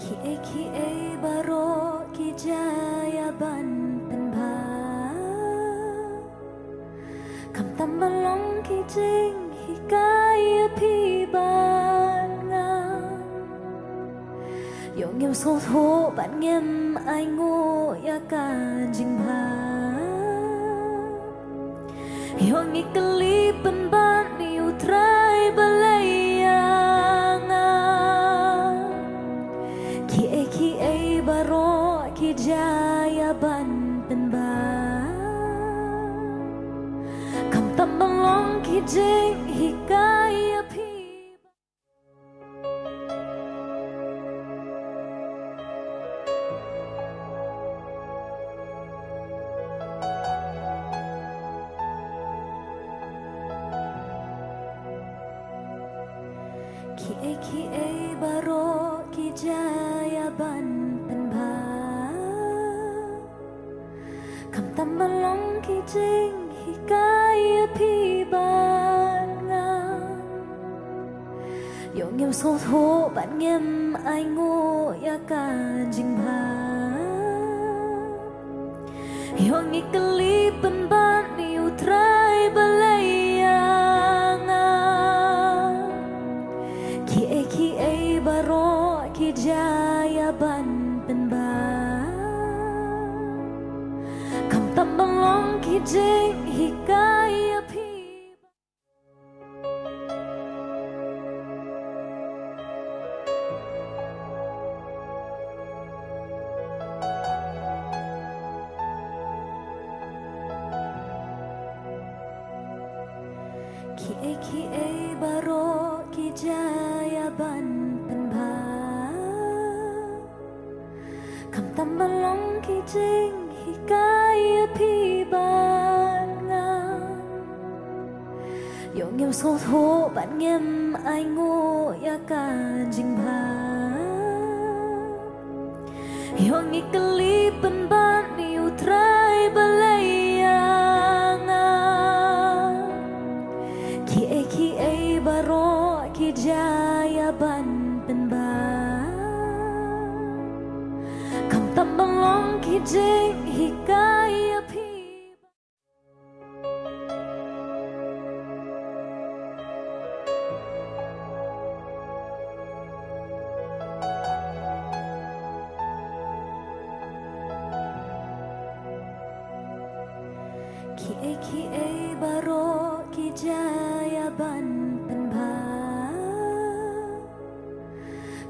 Kie baro ki jaya ban pen ba kam tam Mawlong ki jing hi kai pi ban nga yo ngem so tho ban ngem ai ngo ya ka jing ba yo ngi kali pen ban ni utrai balai baro ki jaya ban pen ba kam tam Mawlong ki jing hi kai pi ki baro ki jaya ban tam Mawlong ki jing hi kai pi ban nga yo ngem so tho ban ngem ai ngo ya ka jing ba yo ngi kali pen ban ni utrai balai nga ki baro ki jaya ban pen ba tam Mawlong ki jing hi kai pi ki baro ki jaya ban pen ba kam tam Mawlong ki jing hi kai pi ban nga yo ngem so tho ban ngem ai ngo ya ka jing ba yo ngi kali pen ban ni utrai balai nga ki baro ki jaya ban pen ba kam tam Mawlong ki jing hi kai pi ki baro ki jaya ban pen ba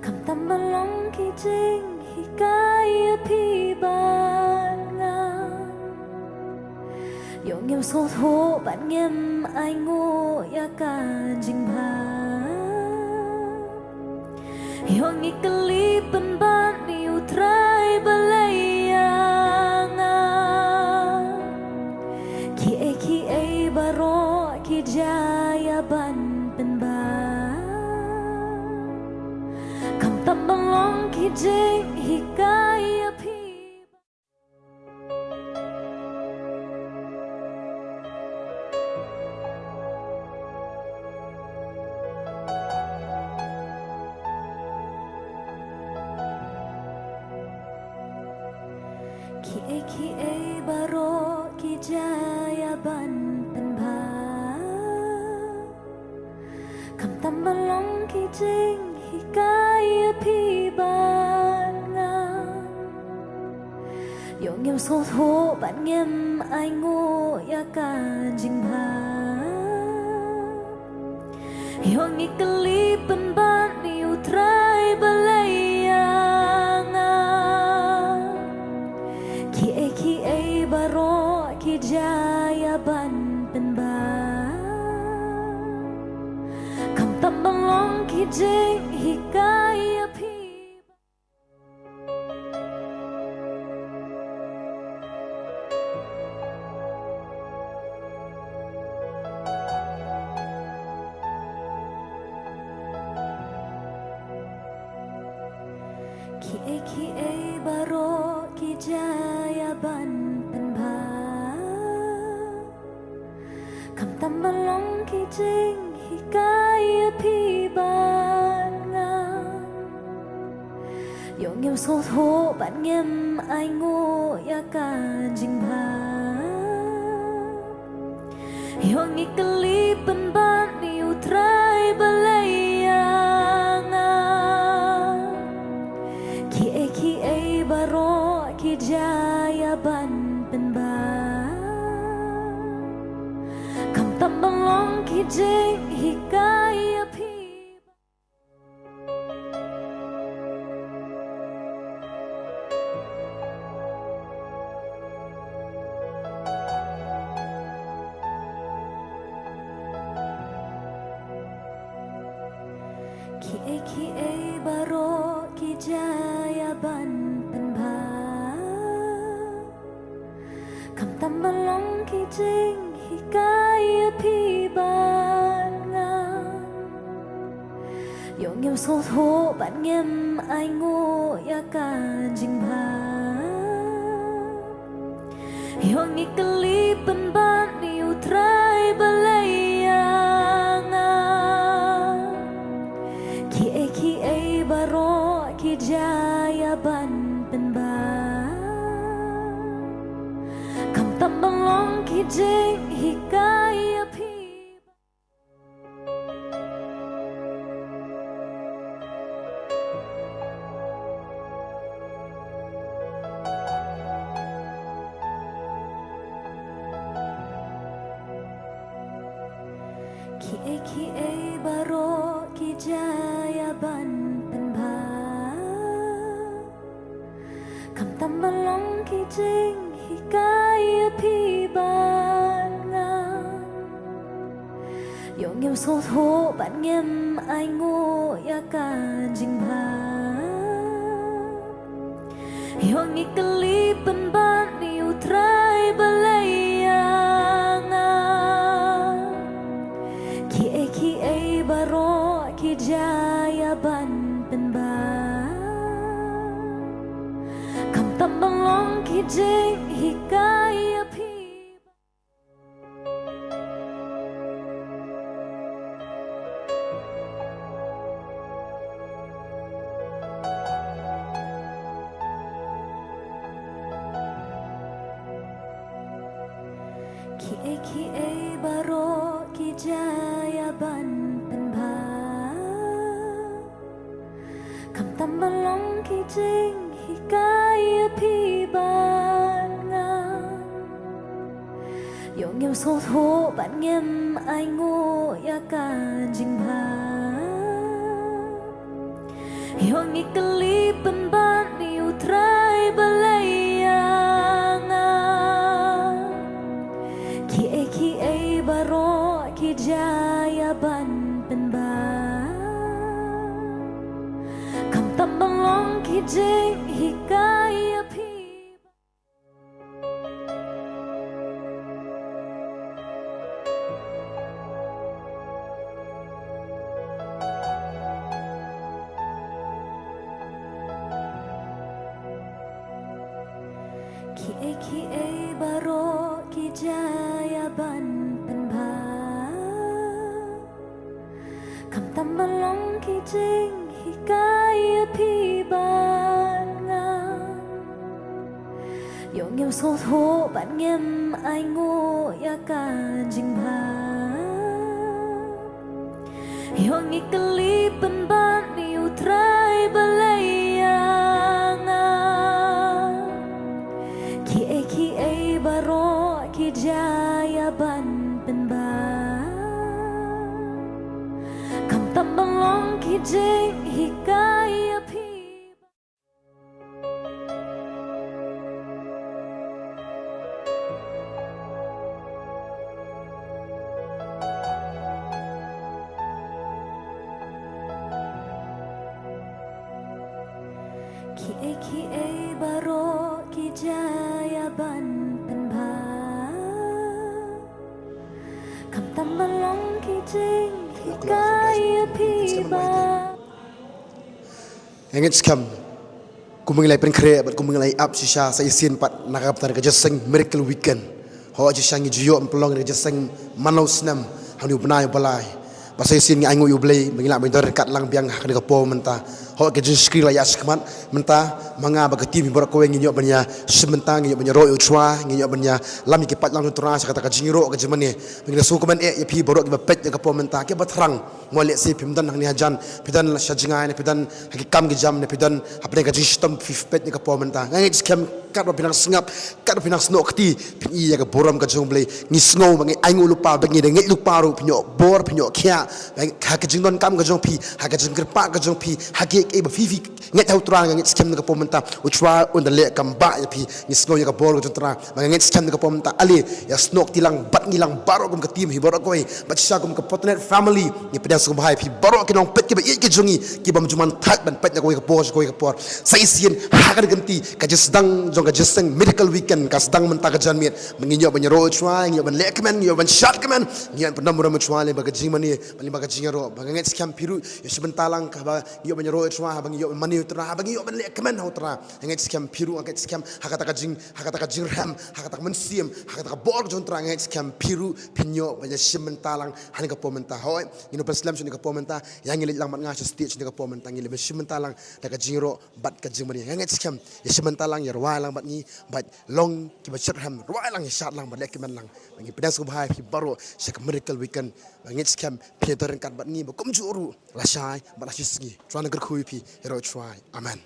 kam tam Mawlong ki jing hi kai pi ban nga yo ngem so tho ban ngem ai ngo ya ka jing ba yo ngi kali pen ban ni utrai balai nga ki baro ki jaya ban pen ba kam tam Mawlong ki jing hi kai pi ki baro ki jaya ban pen ba kam tam Mawlong ki jing hi kai pi ban nga yo ngem so tho ban ngem ai ngo ya ka jing ba yo ngi kali pen ban ni utrai balai nga ki baro ki jaya ban pen ba kam tam Mawlong ki jing hi kai pi ki baro ki jaya ban pen ba kam tam Mawlong ki jing hi kai pi ban nga yo em số thố bạn nghiêm ai ngô ya cả jing ba yo ngi kali pen ban ni utrai balayanga ki e baro ki jaya ban pen ba kam tam Mawlong ki jing hikaya pi ki e baro ki jaya ban pen ba kam tam Mawlong ki jing hikaya pi ban nga yo ngem so tho ban ngem ai ngô ya ka jing ba yo ngi kali pen ban ni utrai balayanga ki e baro ki jaya ban pen ba kam tam Mawlong ki jing hikaya pi ki e baro ki jaya ban pen ba kam tam Mawlong ki jing hikaya pi ban nga yo ngem so tho ban ngem ai ngô ya ka jing ba yo ngi kali pen ban ni utrai balayanga ki e baro ki jaya ban pen ba kam tam Mawlong ki jing hikaya pi ki e baro ki jaya ban pen ba kam tam Mawlong ki jing hikaya pi ban nga yo ngem so tho ban ngem ai ngô ya ka jing ba yo ngi kali pen ban ni utrai balayanga ki e baro ki jaya ban pen ba kam tam Mawlong ki jing hikaya pi ki e baro ki jaya ban pen ba kam tam Mawlong ki jing hikaya pi ban nga yo ngem so tho ban ngem ai ngô ya ka jing ba yo ngi kali pen ban ni utrai balayanga ki e baro ki jaya ban pen ba kam tam Mawlong ki jing hikaya pi ki e baro ki jaya ban pen ba kam tam Mawlong ki jing hikaya pi ban Engit skam kumengilai Pynrem bat kumengilai up shisha sa isin pat nakap tar kajaseng miracle weekend ho ajasang jiyo empelong kajaseng manau snam hanu benai balai pasai isin ngi angu yublei mengilak mentor kat lang biang hak de po menta ho ke jin skri la ya skman menta manga ba tim borak ko ngi nyok banya sementang ngi banya ro utwa ngi nyok banya lam ki pat lang tra sa kata ka jing ro ka jemane ngi su ko man e pi borok ba pet ka po menta ke batrang mole se pimdan nang ni hajan pidan la shajinga ne pidan hakikam gi jam ne pidan apne ka jin stam pet ni ka po menta ngi skem kat ba pinang sngap kat pinang snok ti pin i ya ka boram ka jong ble ngi snow bangi aingu lupa bangi de ngi lupa ro pinyo bor pinyo khia ha ka jing don kam ka jong pi ha ka jing pa ka jong pi ha ke e ba fi ngi tau tra ngi skem ni ka po menta utwa on the le kam ba ya pi ngi snow ya ka bor ka jong tra ngi skem ni ka po menta ali ya snok ti lang bat ngi lang baro kum ka tim hi borok koi ba sha kum ka Potternet family ni pedang su bahai pi borok ki nong pet ki ba i ki jongi ki ba juman thak ban pet na koi ka por sai sien ha ka ganti ka just dang jong ka just sing miracle weekend ka sedang menta ka jan mit menginyo ban ro chwa ngi ban lek men ngi ban shot kemen ngi ban nam ro chwa le ba ka jing mani bali ba ka jing ro ba ngi skam piru yo sebentalang ka ba ngi ban ro chwa ba ngi mani tra ba ngi ban lek kemen ho tra ngi skam piru ngi skam ha ka ta ka jing ram ha ka ta man siem ha ka ta ka bor jon tra ngi skam piru pinyo ba ya sebentalang han ka pomenta hoy ino paslam shuni ka pomenta yang ngi lang mat nga stage ni ka pomenta ngi le sebentalang ta ka jing ro bat ka jing mani ngi skam ya sebentalang ya wa lang bat ni bat long ki ba chat ham wa lang ya shat lang bat lek kemen lang ngi pedang su bahai pi baro shak miracle weekend ngi skam peter kat bat ni ba kum juru la shai ba la shisgi twana gar khui pi ro try amen.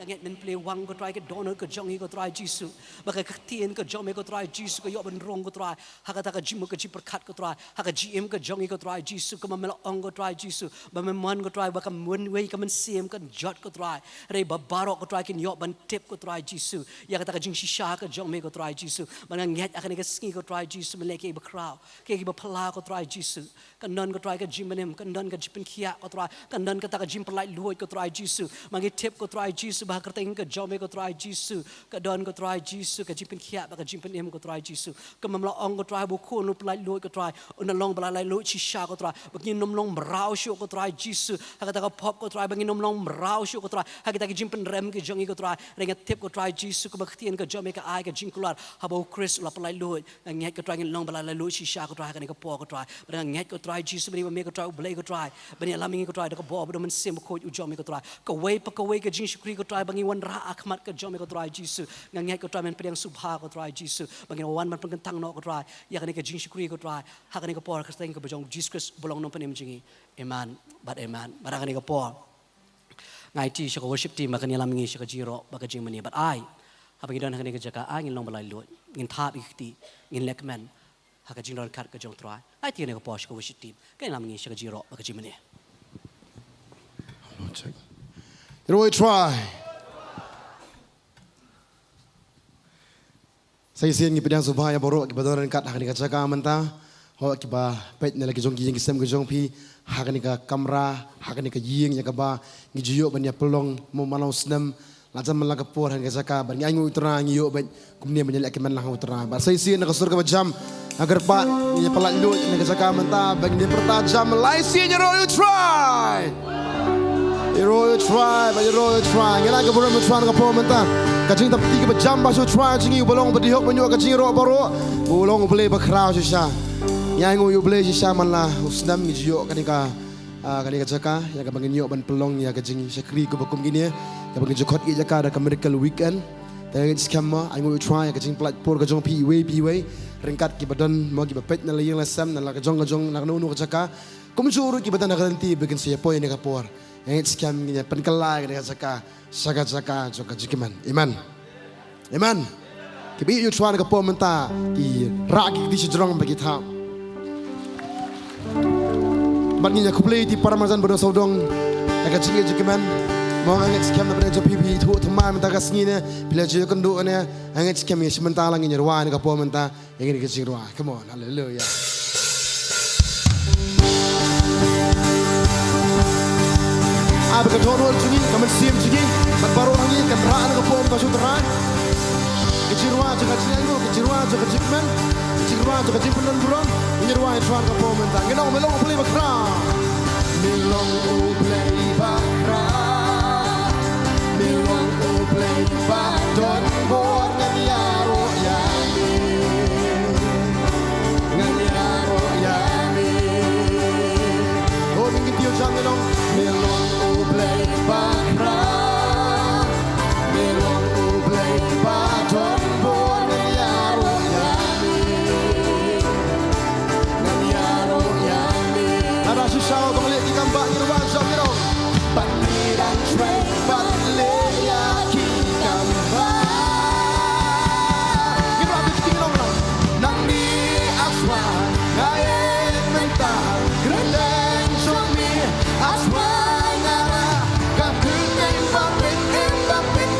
Nget men play wang ko try ke donor ko jong ko try jisu baka ktien ko jom ko try jisu ko yo ben rong ko try hakata ka jim ko ji perkat ko try haka gm ko jong ko try jisu ko mamela ong ko try jisu ba men man ko try baka mun we ka men sim kan jot ko try re ba barok ko try kin yo ban tip ko try jisu ya kata ka jing shisha ko jong ko try jisu mana nget akan ka ski ko try jisu men leke ba kraw ke ba pala ko try jisu kan non ko try ka jim menem kan non ka jipen khia ko try kan non ka ta ka jim perlai luoi ko try jisu mangi tip ko try jisu ba kerteng ke jome ko try jisu ka don ko try jisu ka jipen khia ba ka jipen em ko try jisu ka mamla ong ko try bu ko no plai luoi ko try on long bala lai luoi chi sha ko try ba kin nom long brau shu ko try jisu ha ka ta ka pop ko try ba kin nom long brau shu ko try ha ka ta ki jipen rem ke jongi ko try renga tip ko try jisu ko ba ktien ka jome ka ai ka jing kular ha bo chris la plai luoi nget ko try kin long bala lai luoi chi sha ko try ka ni ka po ko try ba nget ko try jisu ba ni me ko try blai ko try ba ni lamingi ko try da ko bo ba men sim ko u jome ko try ka wei ka jing shukri ko try ba ngi wan ra akmat ka jome ko try jisu ngai ko try men pedang subha ko try jisu ba ngi wan man pengentang no ko try ya ka ni ka jing shukri ko try ha ka ni ka por ka steng ko bajong jesus bolong no penem jingi amen but amen ba ka ni ka por ngai ti shako worship team ba ka ni lamingi shaka jiro ba ka jing mani but ai ha ba ngi don ha ka ni ka jaka ai ngin long balai lo ngin thap ikti ngin lekman ha ka jing don kat ka jong try ai ti ni ka por shako worship team ka ni lamingi shaka jiro ba ka jing mani Roi try. Saya sien ngi pedang subaya borok ki badaran kat hakani ka jaka menta ho ki ba pet ne lagi jong gi sem ge jong pi hakani ka kamera hakani ka ying ya ka ba ngi jiyo ban ya pelong mo malau senam lajam man ka por han ka jaka ban ngi ngu tra ngi yo ban kumne ban lek men lang tra ba saya sien ka surga ba jam agar pa ni pelak lu ne ka jaka menta ban ni pertajam lai sien roi try. Royal tribe, royal tribe. Yang lagi boleh bertry dengan pemerintah. Kacing tapi tiga jam basu try jingi bolong berdihok menyok kacing roh baru. Bolong boleh berkerau sisa. Yang ingu boleh sisa mana usnam ngijok kanika kanika jaka. Yang kabangin nyok ban pelong yang kacing sekri ke bakum gini. Kabangin jokot i jaka ada miracle weekend. Tapi skema ingu try yang kacing pelat por kacong piwe. Ringkat ki badan mau ki bapet nalayang lasam nala kacong naknunu kacaka. Kumjuru ki badan nakanti bikin siapa yang nakapor. Yang sekian ini penkelai dengan saka joka jikiman iman kibi yuchuan ke pomenta ki ragi di sejrong bagi tham baginya kuplei di paramazan bodo saudong agak jingi jikiman mau angin sekian na berejo pipi tu teman menta kasngine bila jiyo kendo ne angin sekian mi sementara lagi nyerwan ke pomenta yang ini kecirwa come on hallelujah. Apa ketonol jungi, kamen sim jungi, baru lagi kan raan ke pom kasu terang. Kecirwa juga ciango, kecirwa juga cikman, kecirwa juga cipenan burung, menyerwa itu ke pom mentang. Kenong melong beli bakra, melong bang lek di kambak ni ruang zam ni dong. Ban ni dan trai ban lek ya ki kambak. Ni ruang di king dong dong. Nang ni aswa ngai menta greleng zomi aswa ngara ka kunai ba pin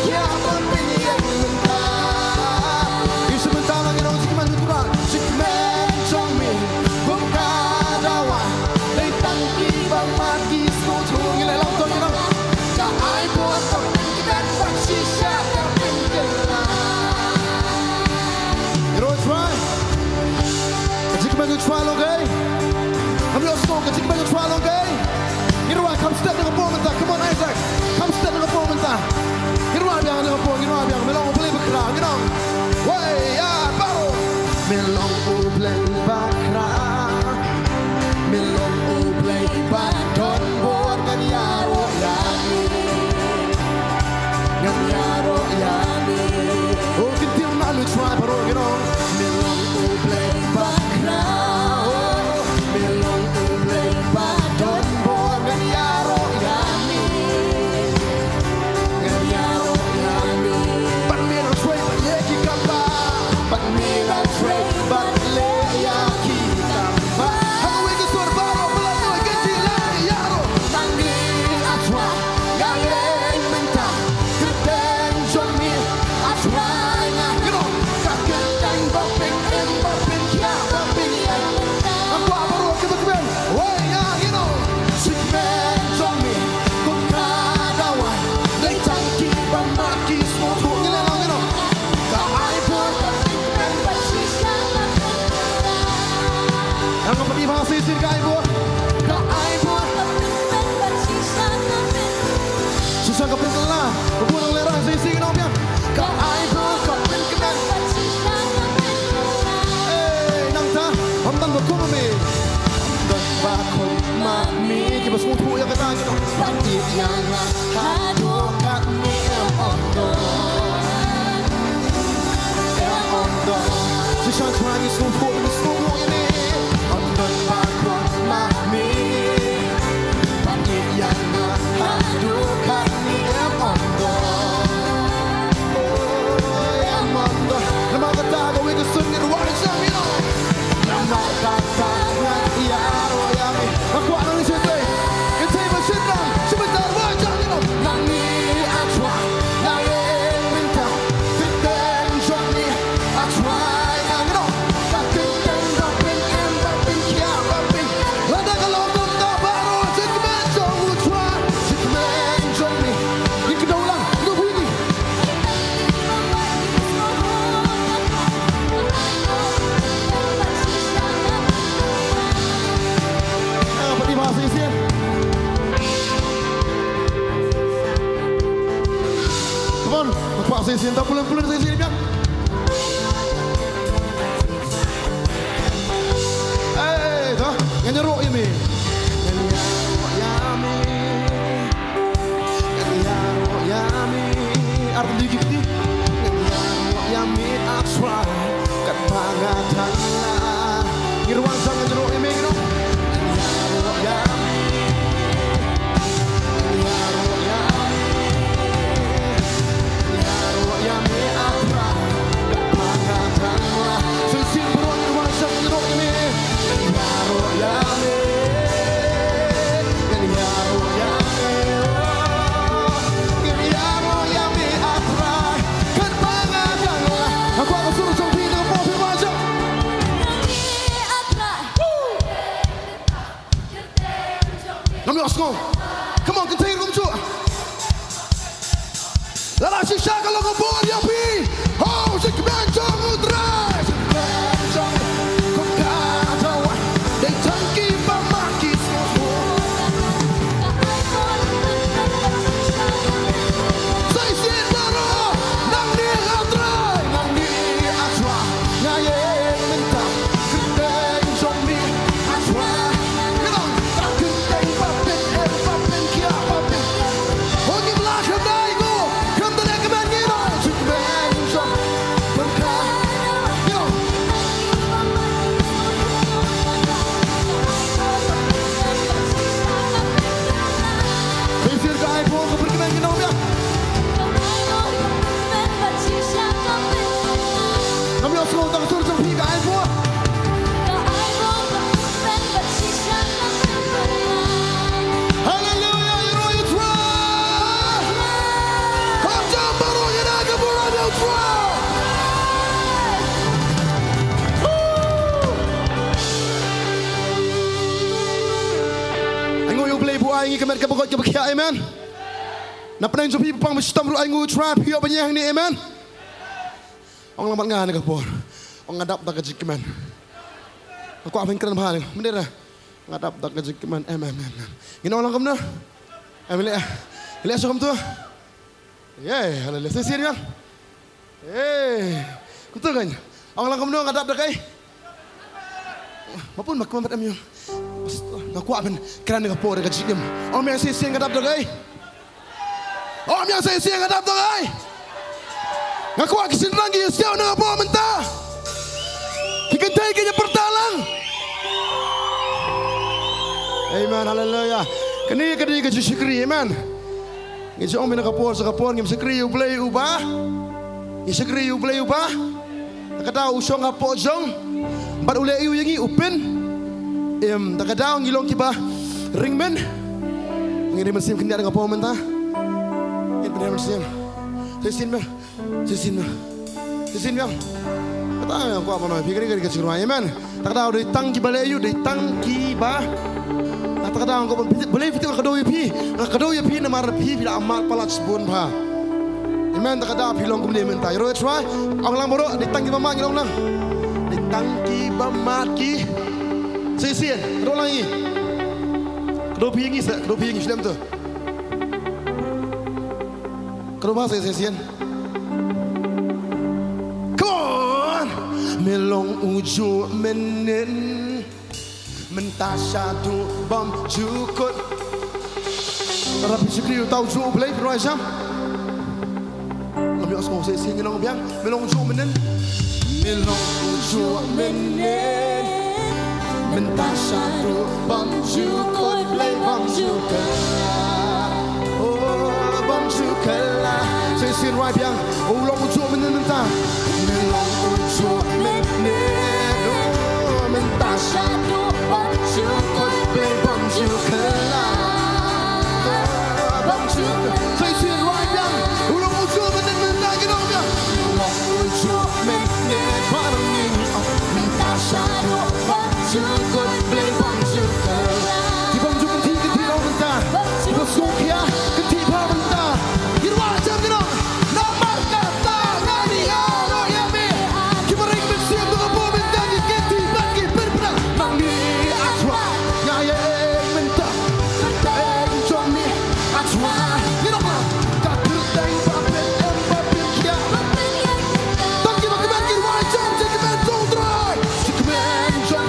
kia ba pin yang menta. Di sebentar lagi dong sikman turan sikmen zomi buka dawa dai tangki ba mati so chung ile long to ni dong. Ka ai bo to dan wat sisa ka pin kela. You know what's right? Ketika kita try okay? Ambil smoke ketika kita try okay? You know what? Come step dengan bom mentah. Come on Isaac. Come step dengan bom mentah. You know what? Biang dengan bom. You know what? Biang melong play bakra. You know. Way ya baru. Melong play bakra. Melong play bakra. Buat kan yaro yami. Kan yaro yami. Oh kita nak lu try baru. You know. Melong play bakra. Melong play bakra. Buat kan yaro yami. Kan yaro yami. Ban merah tray balai kita ba. Ban merah tray balai kita ba. Hamu itu suara baru belakang ganti lagi yaro. Tangi aswa galeng mentah. Keteng zomi aswa ngah. You know. Kaketeng bopeng bopeng kia bopeng yang mentah. Aku baru kita kemen. Woi ya you know. Sikmen zomi kuka dawa. Dai tangki bamaki semua tu ni lah you know. Kau ai pun kaketeng bersisa. Yang kau pergi bahasa isin kau ai pun. Kau ai pun kaketeng bersisa. Susah kau pergi lah. Kau pun lerang isin kau biar. Kau ai pun kaketeng bersisa. Eh nang ta, hamdan berkum me. Dan bakul mami kita semua tu yang kata kita. Pagi yang hadu kami ondo. Ondo. Susah try semua tu semua ini. Dan bakul mami. Pagi yang hadu kami ondo. Ondo. Nama kata kau itu sendiri ruang jam you know. Nama kata yaro yami. Aku akan isi play. Kita bersenang sebentar wajah you know. Nami aswa ngai minta. Fiteng zomi aswa yang you know. Kaketeng bopeng kia bopeng. Ada kalau benda baru sikmen zomi try. Sikmen zomi. Ini kita ulang. Kita bunyi. Apa di bahasa isin? Come on, bahasa isin. Tak pulang-pulang saya isin biar. Eh, dah. Yang nyeruk ini. Yang nyeruk yami. Yang nyeruk yami. Arti dikit ni. Yang nyeruk yami aswa. Kat pangatan lah. Ini ruang sang yang nyeruk ini. You know? Yang nyeruk yami. Yang nyeruk yami. Yang nyeruk yami aswa. Kat pangatan lah. Sensin beruang ruang sang yang nyeruk ini. Yang nyeruk yami. Yang nyeruk yami. Yang nyeruk yami aswa. Kat pangatan lah. Aku akan suruh jom pindah ke bawah wajah. Let me ask you. Come on, continue to do it. Let us shake a little bit, yapi. Oh, shake man, jump, drive. They tanki bamaki. Say shit, bro. Nang ni atrai, nang ni atwa. Ngaye minta. Keteng zombie atwa. Keteng bapin kia bapin. Hogi belakang dai go. Come to the command you know. Keteng zombie. 们给弄掉。我们要说当做这种批改过。Ini kemet kebokot kebakia, amen. Nak pernah jumpa pang mestam ru aingu trap hiyo banyang ni, amen. Ong lambat ngan ke por. Ong ngadap tak kejik kemen. Aku apa yang keren bahang, bener dah. Ngadap tak kejik kemen, amen. Ini orang kamu dah. Amen le. Le asal kamu tu. Ye, halal le sesian kan. Betul kan? Orang kamu dah ngadap tak kai. Mapun mak kemat amyo. Ngaku aben kerana ngapor dekat jikim. Om yang sesi ngadap dagai. Om yang sesi ngadap dagai. Ngaku akisin rangi siau na ngapor mentah. Dikentai kenya pertalang. Amen, haleluya. Kini ke syukri, amen. Ngi om nak ngapor sakapor ngim syukri ublay ubah. Ngi syukri ublay ubah. Kata usong ngapor jong. Bat ulai iu yangi upin. Tak ada orang ngilong kiba ringman. Ngiri mesin kena dengan apa mentah. Ini benar mesin. Sesin bang, sesin bang. Kata aku apa nama? Fikir ke rumah, amen. Tak ada orang ditang kiba leyu, ditang kiba. Tak ada orang kau boleh fitur kedoi pi nama rapi bila amat palat sebun bah. Amen. Tak ada pilong kumde mentah. Roh try. Orang lamborok ditang kiba mak ngilong lang. Ditang kiba maki. Sesian, kedua lagi. Kedua piangi Shillong tu. Kedua bahasa sesian. Come on, melong uju menen, mentasadu bom jukut. Rapi sekali tahu ju play peruai jam. Kami asal sesian yang biang melong uju menen, melong uju menen. Mentah satu bangsu koi play bangsu kela. Oh bangsu kela. Sesin right yang ulong ujuk mentah. Melong ujuk menero. Mentah satu bangsu koi play bangsu kela. Bangsu kela. Sesin right yang ulong ujuk mentah kita biar. Ulong ujuk menero barang ini. Mentah satu Jukut beli bang jukut, di bang jukut kenti orang mentah, di bang sukia kenti orang mentah, di ruang jam kita, nomor kata ngani orang yang me, kita ring bersiap dengan bom mentah di kenti bagi berperang, mangi aswa, nyaya mentah, kita jomi aswa, ni nama, tak terteng papel papel kia, tak kita bagi ruang jam jadi mentung try, jadi jom.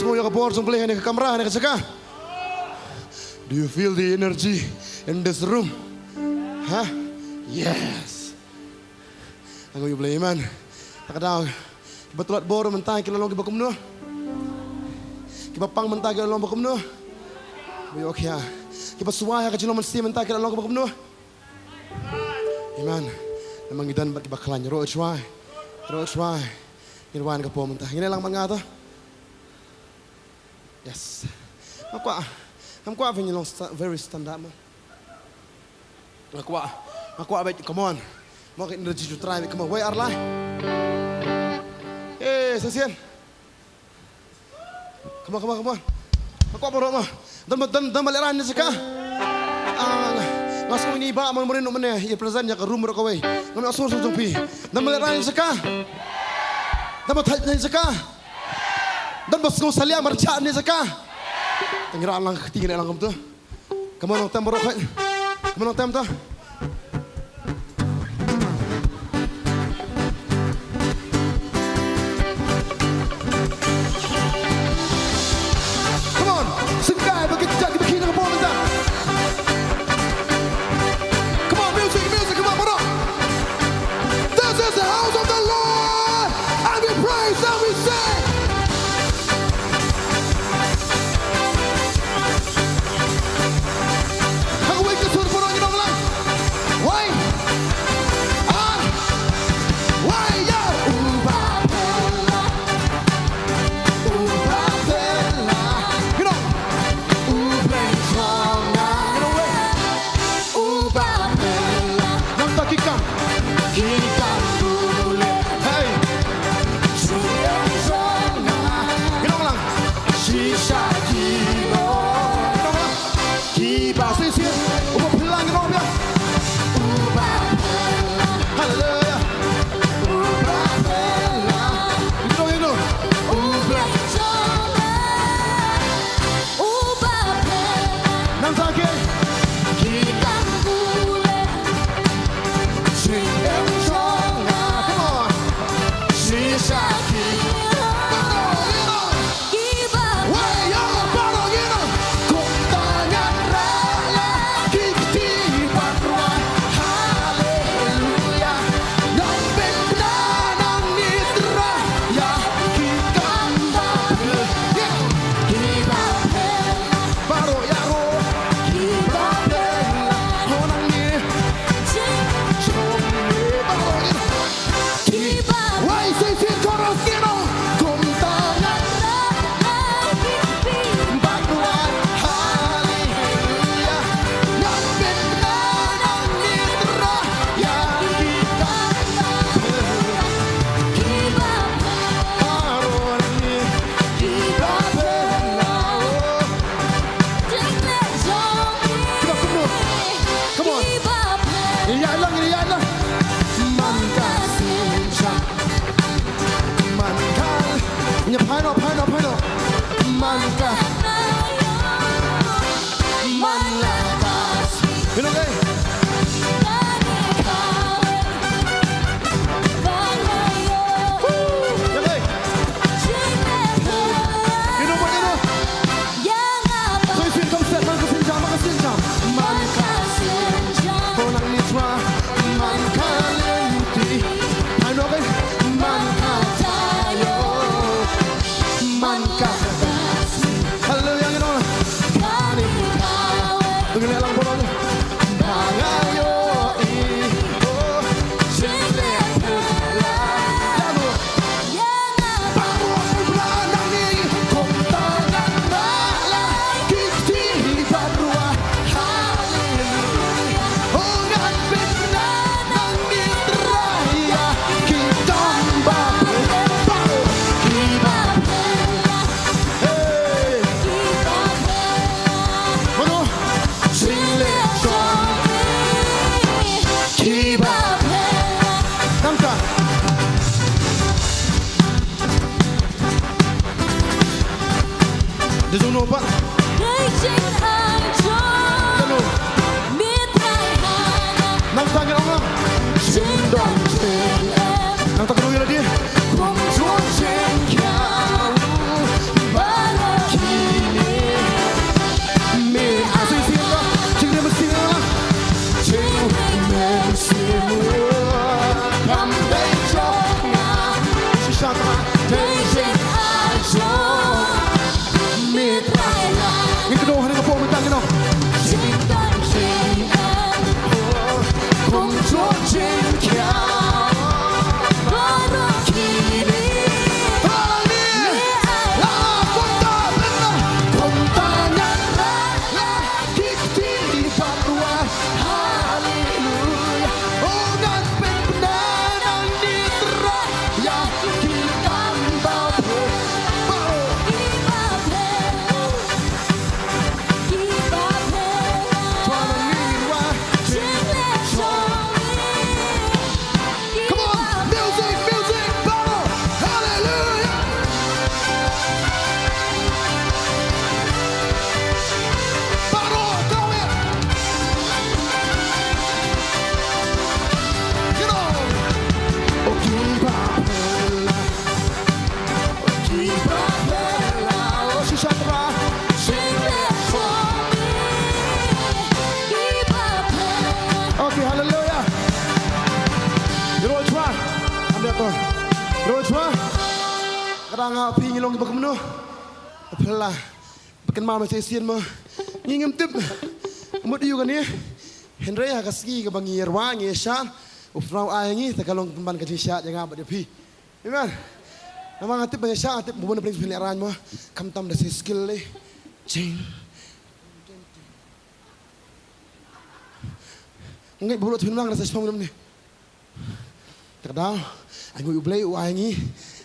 semua yang kebor sung boleh ke kamera ni ke. Do you feel the energy in this room? Huh? Yes. Aku you boleh iman. Tak ada. Kita tulat bor mentah kita long kita kumno. Kita pang mentah kita long kumno. We okay. Kita suai ka cilom mesti mentah kita long kumno. Iman. Namang idan kita kelan ro suai. Ro suai. Nirwan ka po mentah. Ngine lang mangata. Yes. I'm quite very stand up man. Aku abet, come on. Mau ke energy to try, come on. Where are lie? Hey, sesian. Come on. Aku apa roh mah? Dan balik ran ni seka. Ngasih ini iba mau merin mana? Ia presentnya ke room mereka. Kami asur pi. Dan balik ran seka. Dan mau tanya seka. Dan bos ngau salia mercak ni seka. Tenggerak lang ketinggian lang kamu tu. Kamu nak tem berok. Kamu nak tem tu. Come on, sekai begitu jadi begini kamu minta. Come on, music, come on berok. This is the house of the Lord, and we praise and we sing. Kadang pi nyelong ibu kemana? Pelah, bukan malam saya sian mah. Ngingem tip, mud iu kan ni. Henry kasih ke bangi ruang ngeshan. Ufrau ayangi, terkalong temban kerja syak jangan abad pi. Iman, nama ngatip banyak syak, ngatip bukan paling sepuluh aran mah. Kamtam dah saya skill le. Cing. Ngai buruk tuan lang rasa sepuluh ni. Terkadang, aku ublay ayangi.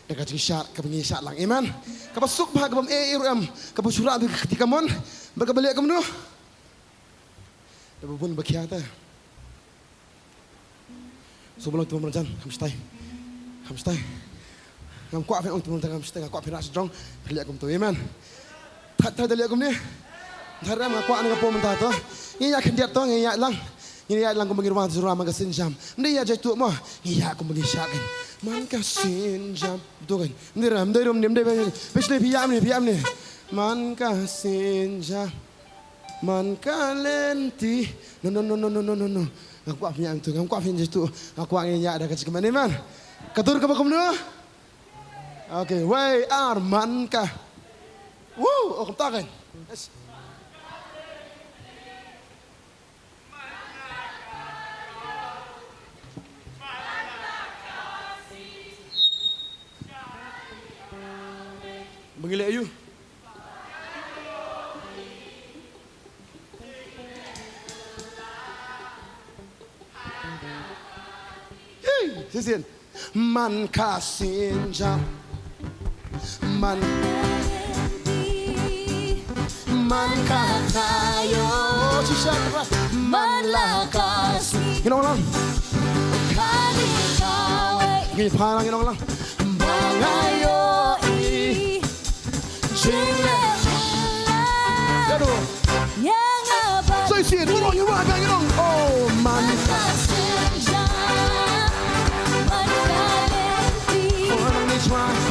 Dekat syak, kebangi syak lang. Iman, kapasuk bah kabam iram, kapasurat ketika mon, berkebalik kamu tu. Dah pun berkiata. Sebelum tu merancan, hamstai. Ngam kuat fen untuk merancan hamstai, ngam kuat fen ras strong, lihat kamu tu. Iman, tak lihat kamu ni. Taram ngam kuat ngam pom mentah tu. Ini yak kendiat tu, ini yak lang. Ini yak lang kamu ngirwan surah magasin jam. Ini yak jatuh mah, ini yak kamu ngisyak kan. Man kasin jam tu kan. Niram derum nim deh. Pesne piam ni. Man kasin jam. Man kalenti. No. Aku apa yang tu? Aku apa yang tu? Aku angin ya ada kecik mana man? Katur ke bakom dulu. Okay, way Arman ka. Woo, oh ketakan. Yes. Mengilik you. Sisian. Man kasin jam. Man katayo. Man lakasi. Ginawa lang. Ginawa lang, ginawa lang. Bangayo. So you see it, hold on, you're right, bang it on. Oh man. Wow.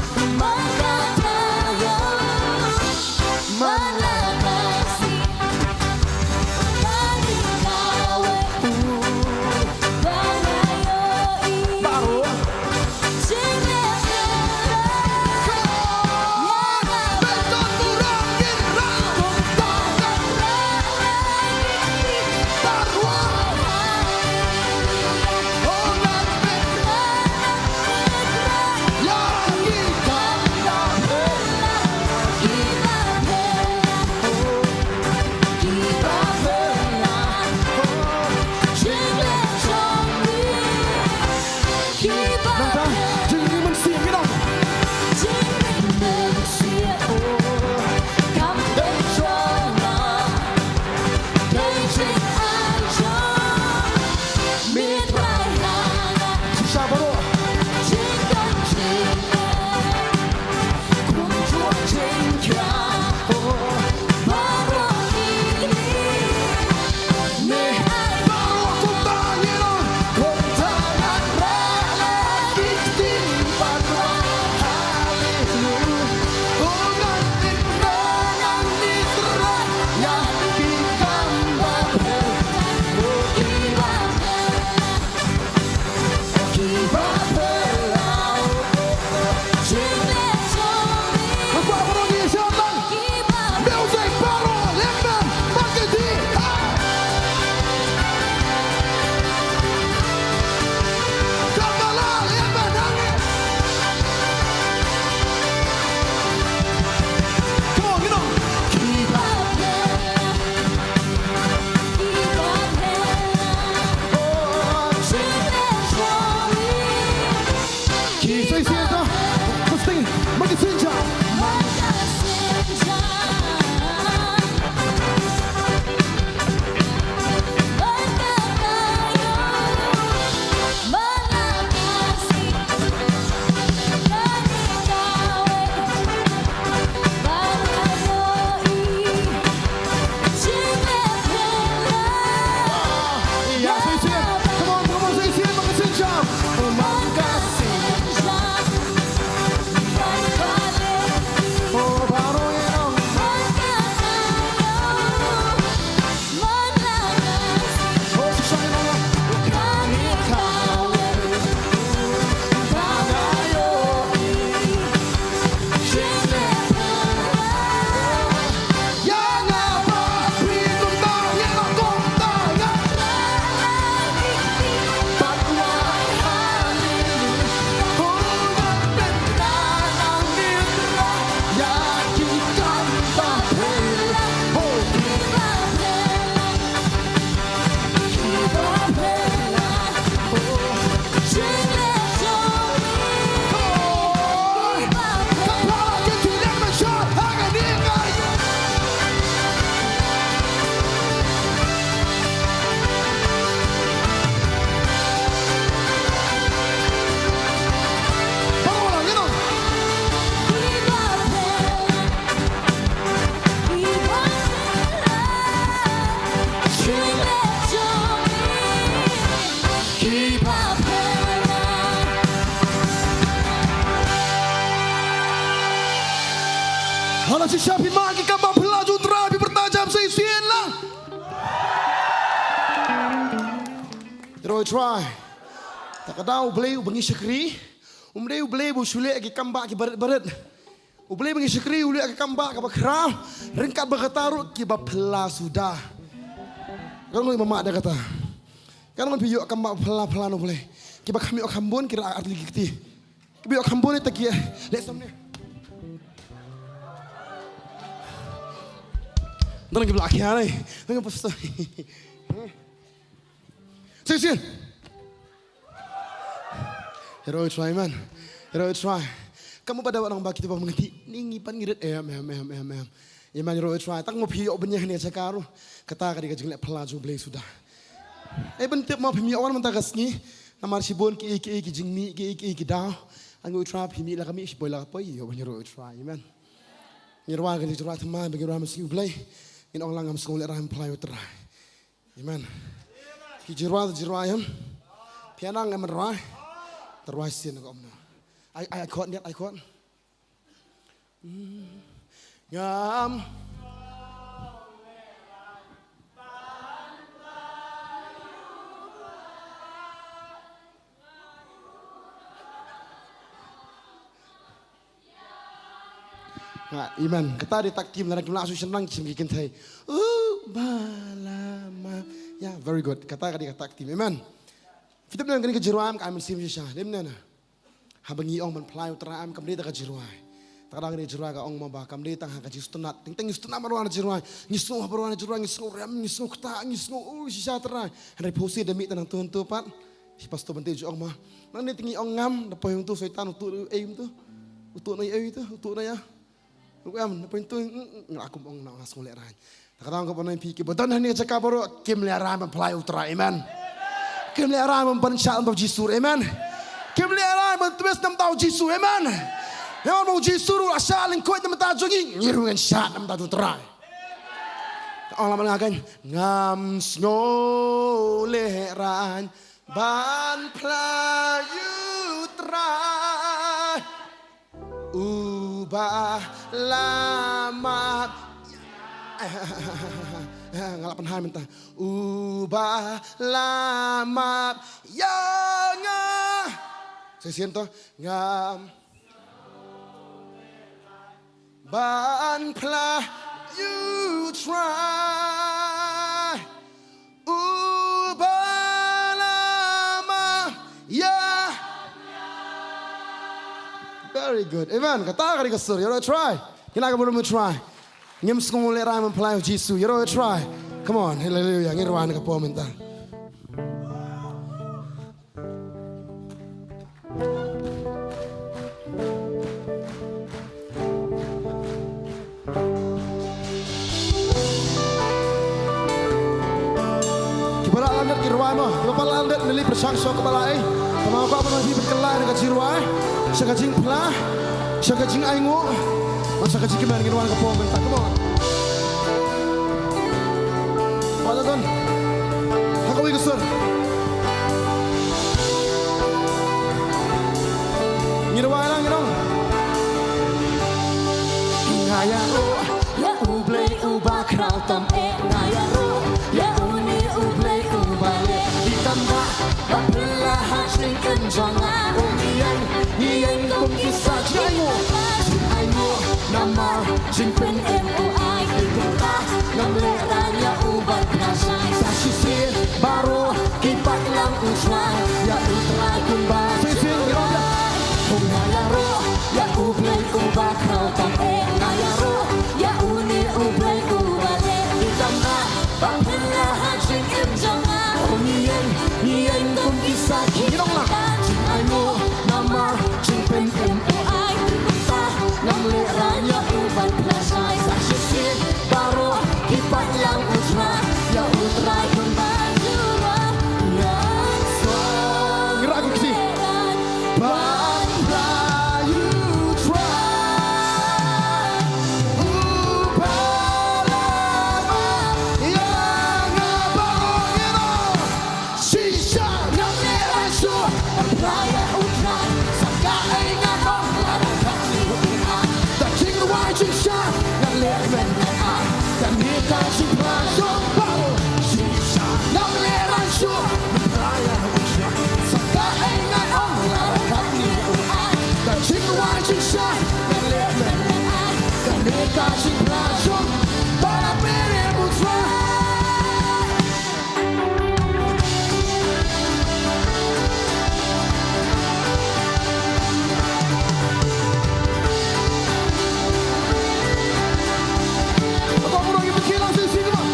Kalau siapa magi kamu pelaju terapi bertajam seisian lah. Roy try. Tak kadang boleh bengi syakri, boleh busulik lagi kambak ki barat-barat. Boleh bengi syakri ulik lagi kambak ke kerau, rengkat bergetaruk ki bapela sudah. Kalau ngoi mamak dah kata. Kalau ngoi piyok kambak pela no boleh. Ki bak kami ok hambun kira arti gigti. Ki piyok hambun ni tak ya. Lek samne. Nang ki belak ya ni. Nang pasal. Sini. Hero try man. Hero try. Kamu pada orang baki tu mengerti. Ningi pan ngirit em. Iman hero try. Tak ngopi ok benyah ni cakaru. Kata kadi kajeng lek pelaju boleh sudah. Bentuk mau pimi awan mentakas ni. Namar sibon ki jingmi ki dah. Anggo try pimi lah kami boy lah apa yo hero try man. Nirwa kadi try teman bagi orang mesti boleh. In orang ngam sekolah rahim pelayu terai. Amen. Kijirwa yam. Pianang ngam terai. Terai sin ngam na. I caught ni, I caught. Ngam. Iman, kata di taktim dan kita langsung senang semakin thai. Balama, ya very good. Kata di taktim, iman. Kita benar kini kejeruam kami sim sisa. Dimana na? Habangi ong menplay utaraam kami tak kejeruai. Takkan kini kejeruai ka ong mabah kami tang hakaji stunat. Ting stunat maruan kejeruai. Ngisung maruan kejeruai ngisung rem ngisung kata ngisung sisa terai. Hari posi demi tenang tuhan tu pat. Si pas tu bentuk ong mah. Nanti tinggi ong ngam. Dapat yang tu setan untuk aim tu. Untuk naik aim tu. Untuk naik ya. Apa itu aku mau nak ngasih leran. Tak tahu kau pernah fikir betul ni cakap baru kim leran mempelai utara, amen. Kim leran mempencak untuk Yesus, amen. Kim leran mentulis nam tahu Yesus, amen. Yang mau Yesus asal lingkup nam tahu jungi ngirungan syak nam tahu utara. Allah mengatakan ngam snow leran ban pelayu utara. Ubah lama ngalapan hai mentah. Ubah lama yang saya siento ngam ban plah you try. Ubah lama ya. Very good. Amen. Kata kali kesur. You know try. Kita akan berusaha try. Ngem semua lerai mempelai Yesus. You know try. Come on. Hallelujah. Ngirwan ke po mental. Kibala landat kirwan mo. Kibala landat nili persangso kebalai. Tamaw ko apa masih berkelai dengan jirwai. Sa kajing pla, sa kajing aingo, sa kajing kiman ginawa ka po mentak mo. Wala don. Hakawi ko sir. Ginawa lang ginong. Ngaya ro, ya ublay ubah kraw tam e ngaya ro, ya uni ublay ubale ditambah bapelahan sing enjonga. Niyan kong isa Jingo Jingo Namar Jinpen M.O.I. Kita Namleranya ubat nasay Sa sisil Baro Kipat lang usway Ya utray kumbay Sisil Kung nayaro Ya ublay ubak Raw tang e Nayaro Ya uni ublay ubale Itama Bapelahan sing enjonga Niyan kong isa Kita Jingo kasih pelajar para perebutan. Apa orang yang berkilau sini bang?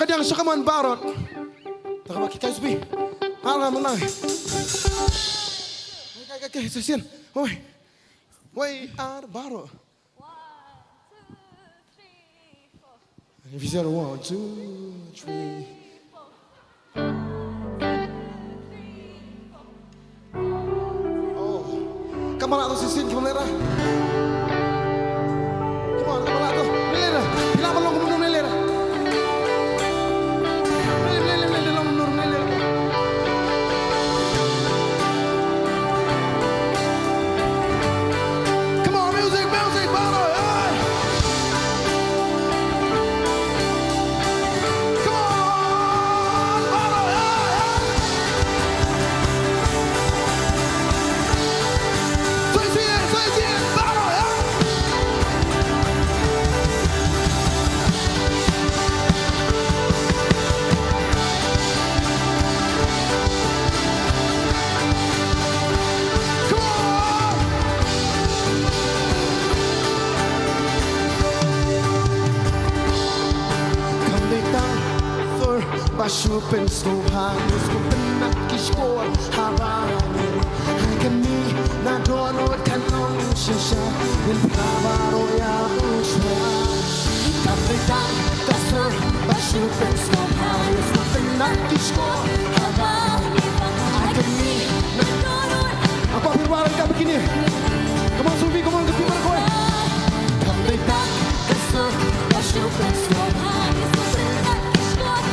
Kadang sekaman barot. Tak apa kita sepi. Harga menang. Okey, sesian. Oi. Wai ar barot. 1, 2, 3, 4. Vision 1, 2, 3. Oh. Kamu nak tu sesian kamu lera. Kamu nak tu. Lera. Bila belum kamu lera. Super Slovanos ko pinakishkor Havani Ay kami na doon kanong siya Yung pabaro ya uswa Kapitan Kasur Super Slovanos ko pinakishkor Havani Ay kami na doon Apa firman ka begini? Come on Sufi, come on keep it going Kapitan Kasur Super Slovanos ko pinakishkor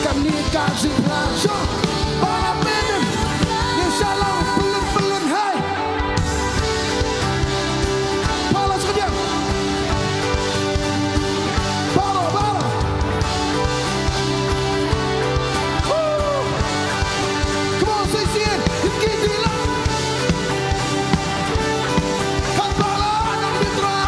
Kami kasih pelajar para Pynrem yang Shillong pelun-pelun hai. Pala sekejap. Pala. Come on, sesian. Kita lah. Kepala anak mitra.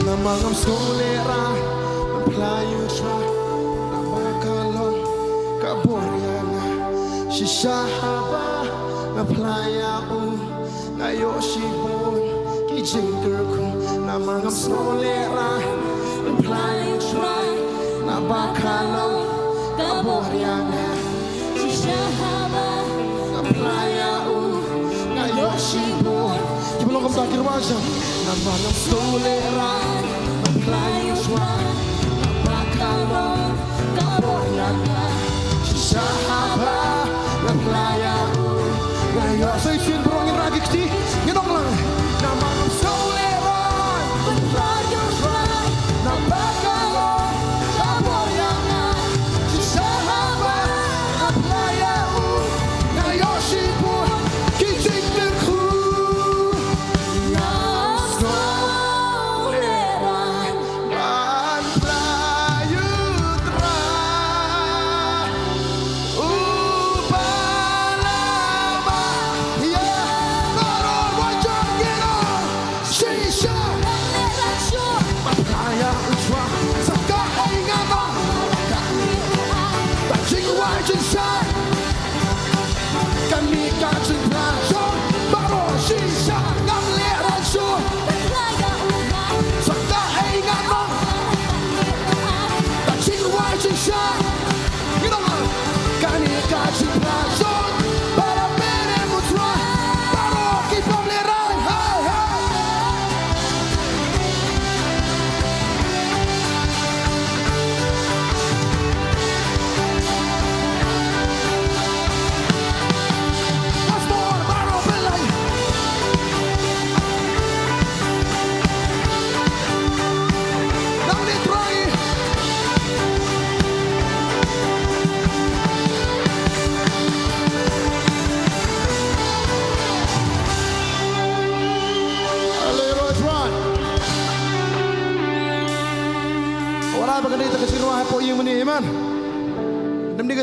Namangam solera Pelayu tra Nama kalong Kaboryana Shisahaba Pelayau Ngayo sibon Kijingkerku Namangam solera Pelayu tra Nama kalong Kaboryana Shisahaba Pelayau Ngayo sibon Belum kamu takir wajah Namangam solera Pelayu tra Nama kalong Kaboryana Shisahaba Pelayau Ngayo sibon Berongin lagi kecil Ngedong lang Namangam solera Pelayu tra Nama kalong Kaboryana Shisahaba Pelayau Ngayo sibon Kijingkerku Yeah.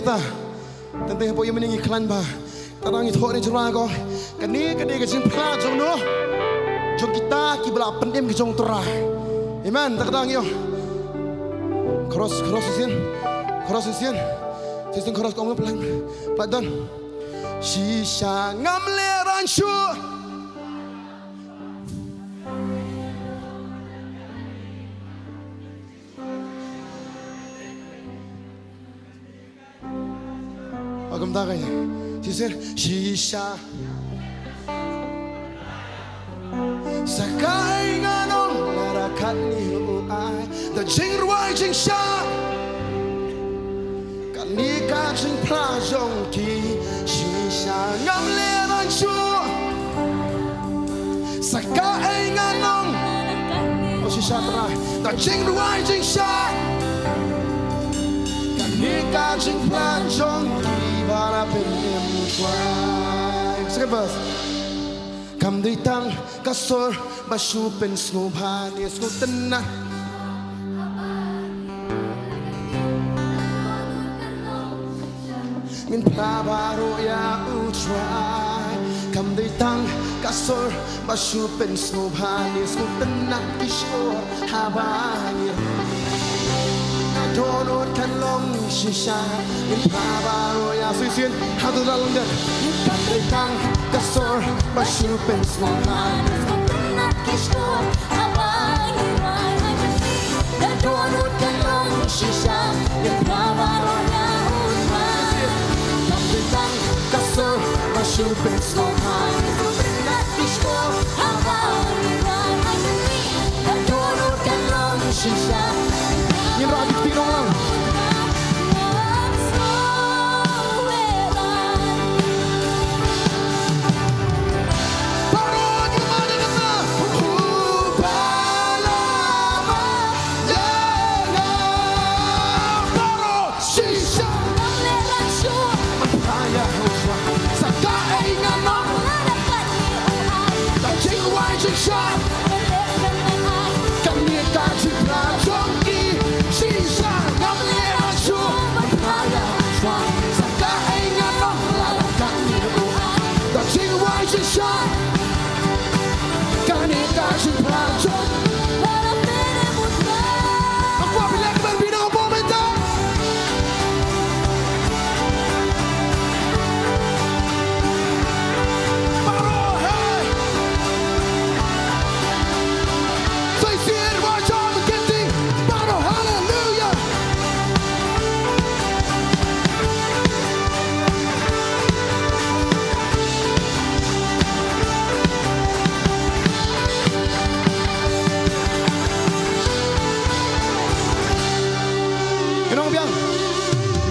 ta tentang apa yang meninggi klan ba tarang itu ni cerah ko kani ke jing pla jong no jong kita ki bela Pynrem ki jong terah amen tak kadang yo cross sin cross ko ngam pelan shisha ngam le ran shu agam da kay shisha sakai nganong larakan ni uai the jing ruai jing sha kani ka jing pla jong ki shisha ngam le ran shu sakai nganong o shisha tra the jing ruai jing sha kani ka jing pla jong ki bara Pynrem kwai second verse kam dei tang kasor basu pen snubhan yesu tenna min prabaro ya utrai kam dei tang kasor basu pen snubhan yesu tenna kishor habani donut kan long shisha min prabaro ya susin hadu dalam der kam dei tang kasor basu pen snubhan Kishore, Hawaii, the donut can long shisha, the power kasor basu pen snubhan Kishore, Hawaii, the donut can long shisha. Ni ra di tino lang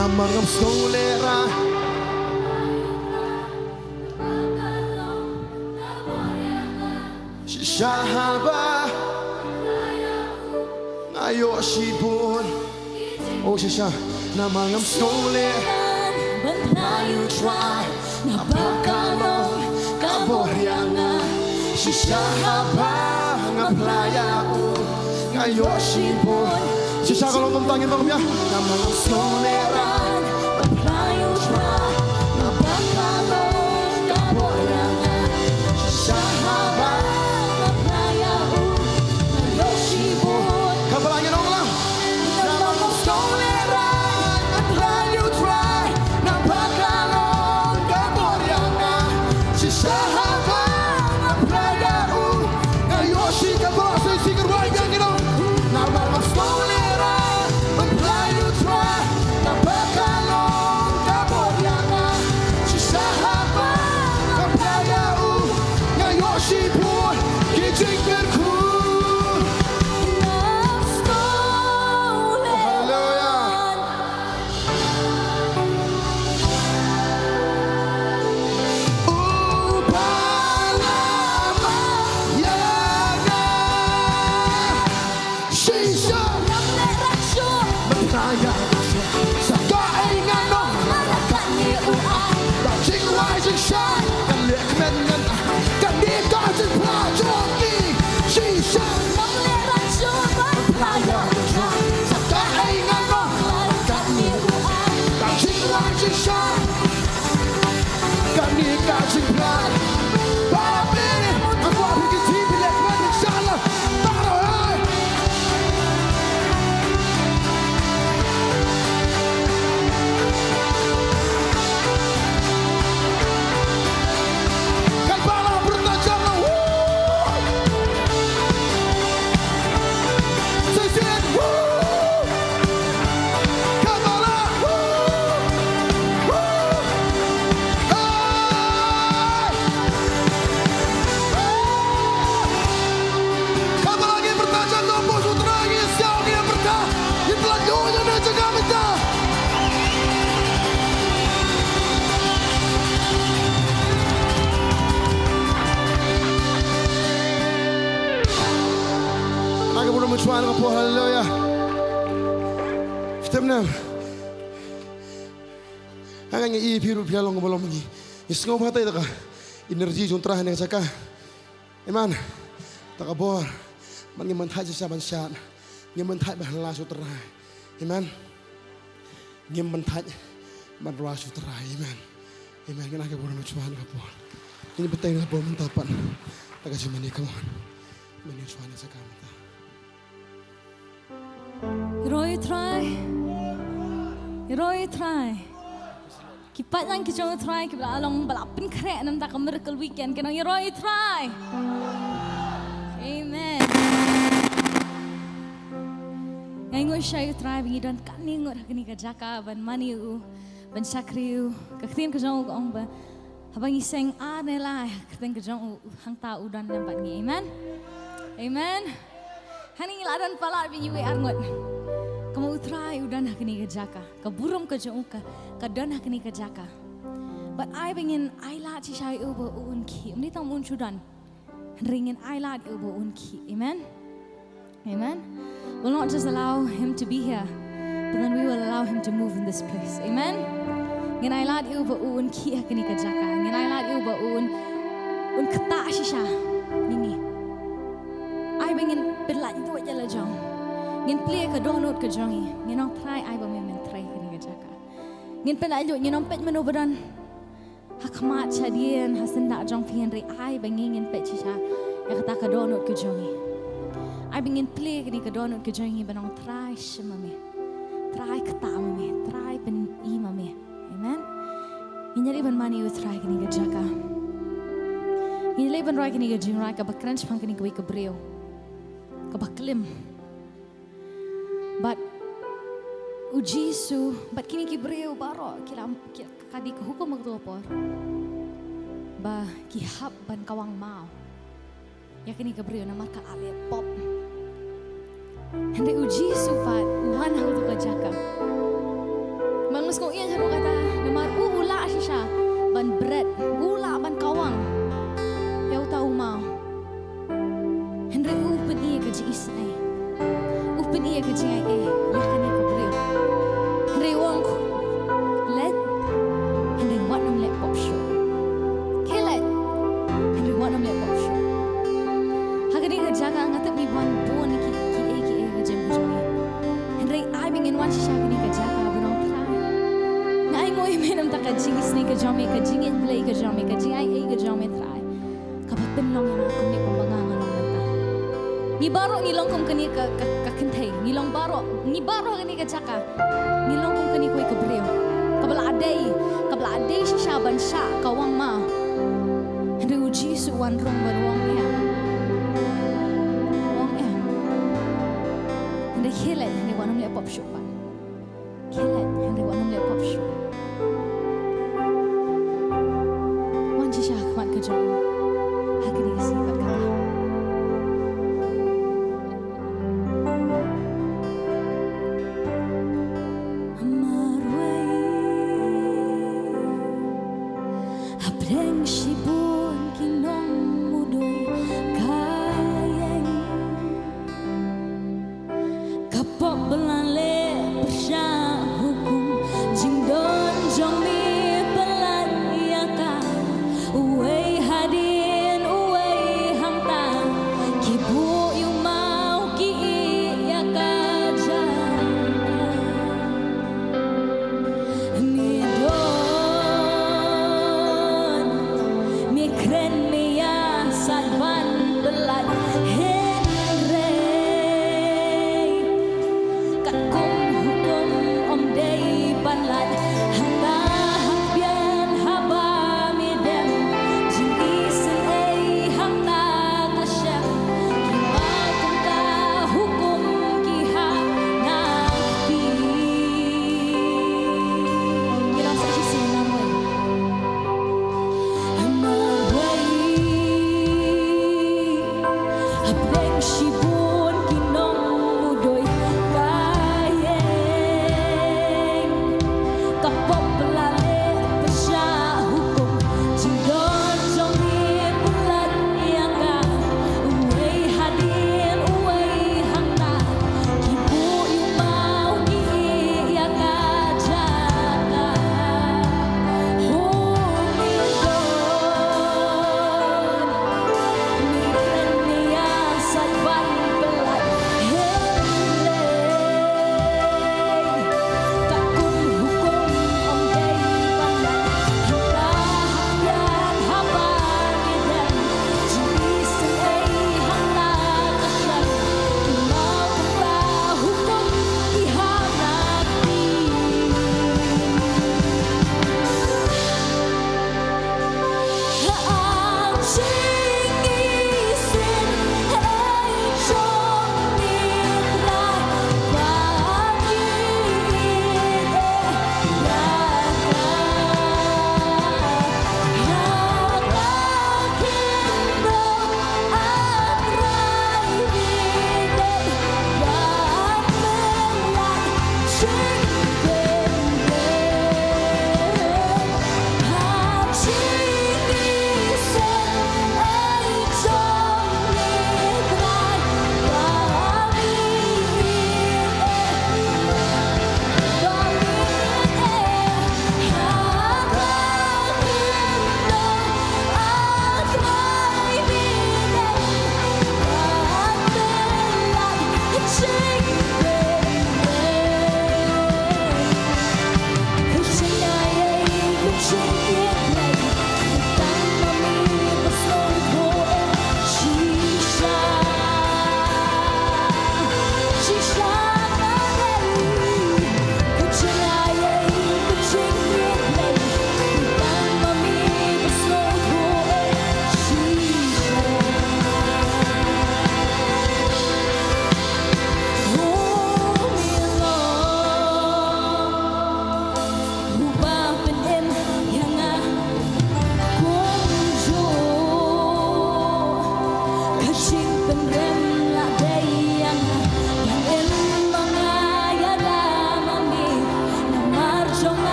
namangam solera shahaba ayo shibun oh shisha namangam solera you try, napakalong kaboryangan shahaba ngaplaya ayo shibun shisha kalau tentangin bang ya namangam solera Back Tuhan kapo haleluya. Pynrem. Hanggang i piru pialong bolong ni. Isngo patay ta ka. Energi juntra hang saka. Iman. Ta ka bor. Man ngi man thai sa ban shan. Ngi man thai ban la sutra. Iman. Ngi man thai ban ra sutra. Iman. Iman ngana ke bor no Tuhan kapo. Ini betul na bor mentapan. Ta ka cuma ni come on. Meni Tuhan saka menta. Roy try. Kipat lang kijong try kibla along balapin kre nam ta miracle weekend kenang Roy try. Amen. Ngayon siya try bingi don kaning ora kini ka jaka ban maniu ban sakriu kaktin kijong ong ba habang iseng nela kaktin kijong hang ta udan nampat ni. Amen. Amen. Haning ladan pala bingi we arngot. Kamu try udah nak ni kerjaka, keburum kerjaan ka dan nak ni kerjaka. But I ingin ailat si saya ubah unki, ini tak munculan. Ringin ailat ubah unki, amen, amen. We'll not just allow him to be here, but then we will allow him to move in this place, amen. Ingin ailat ubah unki nak ni kerjaka, ingin ailat ubah kata si saya, ini. I ingin berlat itu aja lah jong. Ngin play ka donut ka jongi nginong try ai ba men try ka ni jaka ngin penalo nginong pet manobadan hakmat chadien hasenda jong Pynrem ai ba ngin pet chisha ya kata ka donut ka jongi ai bingin play ka ni ka donut ka jongi banong try shimame try kata mame try pen i mame amen ngin ban mani u try ka ni jaka ngin ban rai ka ni jing rai ka ba crunch pang ka ni ka breo ka ba klim. But ujisu, but kini kibreu baro kila kadi ke hukum magtopor. Ba kihap ban kawang mau. Ya kini kibreu na marka ale pop. Hindi ujisu pat uhan hang tu kajaka. Mangus ko iyan haro kata namar ula siya ban bread ula ban kawang. Yaw tau mau. Hindi upen iya kaji isnay. Upen iya ke jai ya kan aku beriu. Henry Wong let Henry wat nam let pop show. Kelet Henry wat nam let pop show. Hagani ka jaga ngatap ni ban bon ki ka jem bujoni. Henry I bingin wan si shagani ka jaga bunong try. Ngai ngoi menam ta ka jingis ni ka jome ka jingin play ka jome ka jai ka jome try. Kapatin long na ko ni ko bangangan long. Ni baro ni longkom kani ka kentay ni long baro kani ka jaka ni longkom kani ko ikabreo kabla adai si shaban sha kawang ma henry uji su wan rong barwang ya henry hilet henry wanam le pop show pa hilet henry wanam le pop show wan si sha kmat ka jong hakini ka sipat ka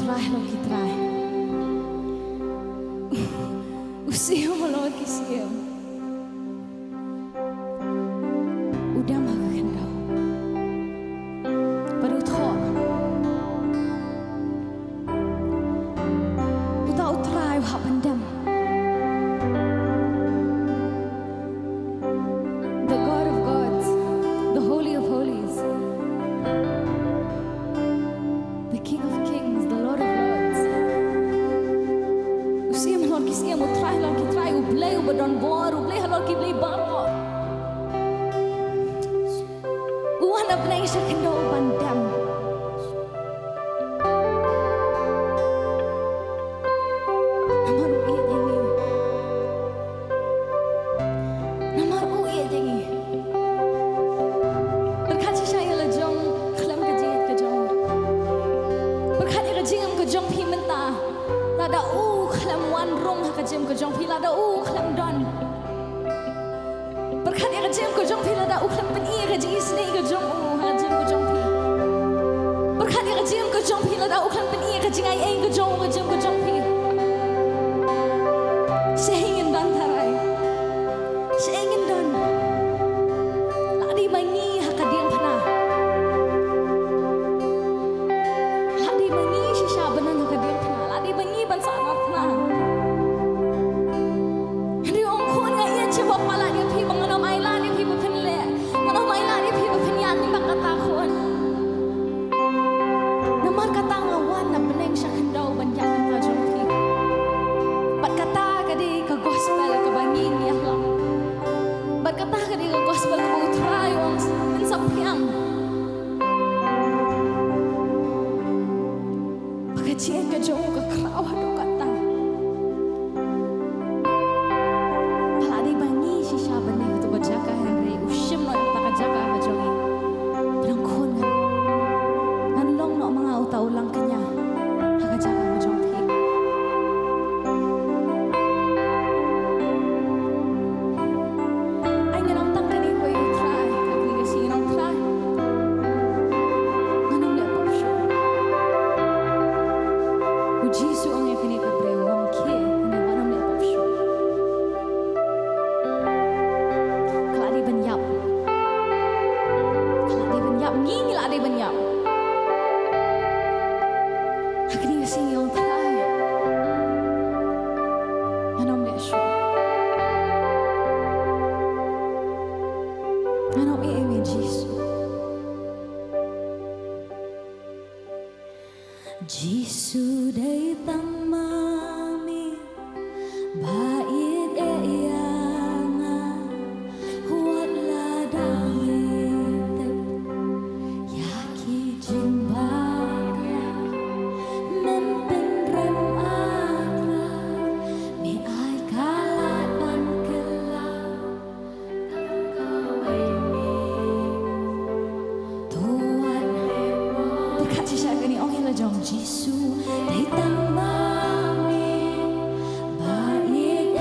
try lagi try. Usia melawat kisia. Udah makan kau. Baru thok. Udah try wah Pyndam. The God of gods, the Holy of holies, the King of kings, the Lord of lords. Usia melawat kisia mu try lagi try. Ublay ubadon bor, ublay halal ki blay baro. Uwana blay siya kendo Pyndam. Namaru iya jengi. Namaru iya jengi. Berkat saya lejong kelam kejit kejong. Berkat kejingam kejong pi mentah. Lada kelam wan rong kejim kejong pi lada kelam don. Berkat kejim kejong pi lada kelam peni kejing isni kejong kejim kejong pi. Berkat kejim kejong pi lada kelam peni kejing ai ai kejong kejong pi. Saya ingin don tarai. Saya ingin don. Ladi mangi hakadian pernah. Ladi mangi sisa benan hakadian pernah. Ladi mangi bansa pernah. Hari orang kon ngai coba pala dia pi mengenam aila dia pi berpenle. Mengenam aila dia pi berpenyan bang kata kon. Namar kata ngawan na beneng sya kendau banyak kata jong pi. Bat kata kadi ke gospel ke bangin ya lah. Bat kata kadi ke gospel ke utrai wong sapyang. Pagacien ke jong ke kraw hadu kata. Paladi bangi si sya beneng tu bajaka Henry usyem no yang tak jaka ke jongi. Benang kon ngan long no mga utau lang kanya. Haka jaka ke jong pi. Ay nganong tang kani ko yung try. Kani kasi nganong try. Nganong le pop show. Ujisu ang yung kani kabreo. Wang kie. Nganong le pop show. Kaladi banyap. Kaladi banyap. Nging kaladi banyap. Hakani kasi yung try. Nganong le show. Nganong e Jisu. Jisu day tamami bait eyanga huwat ladangitip yaki jimbara mempinrem atra mi ay kalatan kelam Tuhan berkat siya gani okay la jong Jisu day tamami bait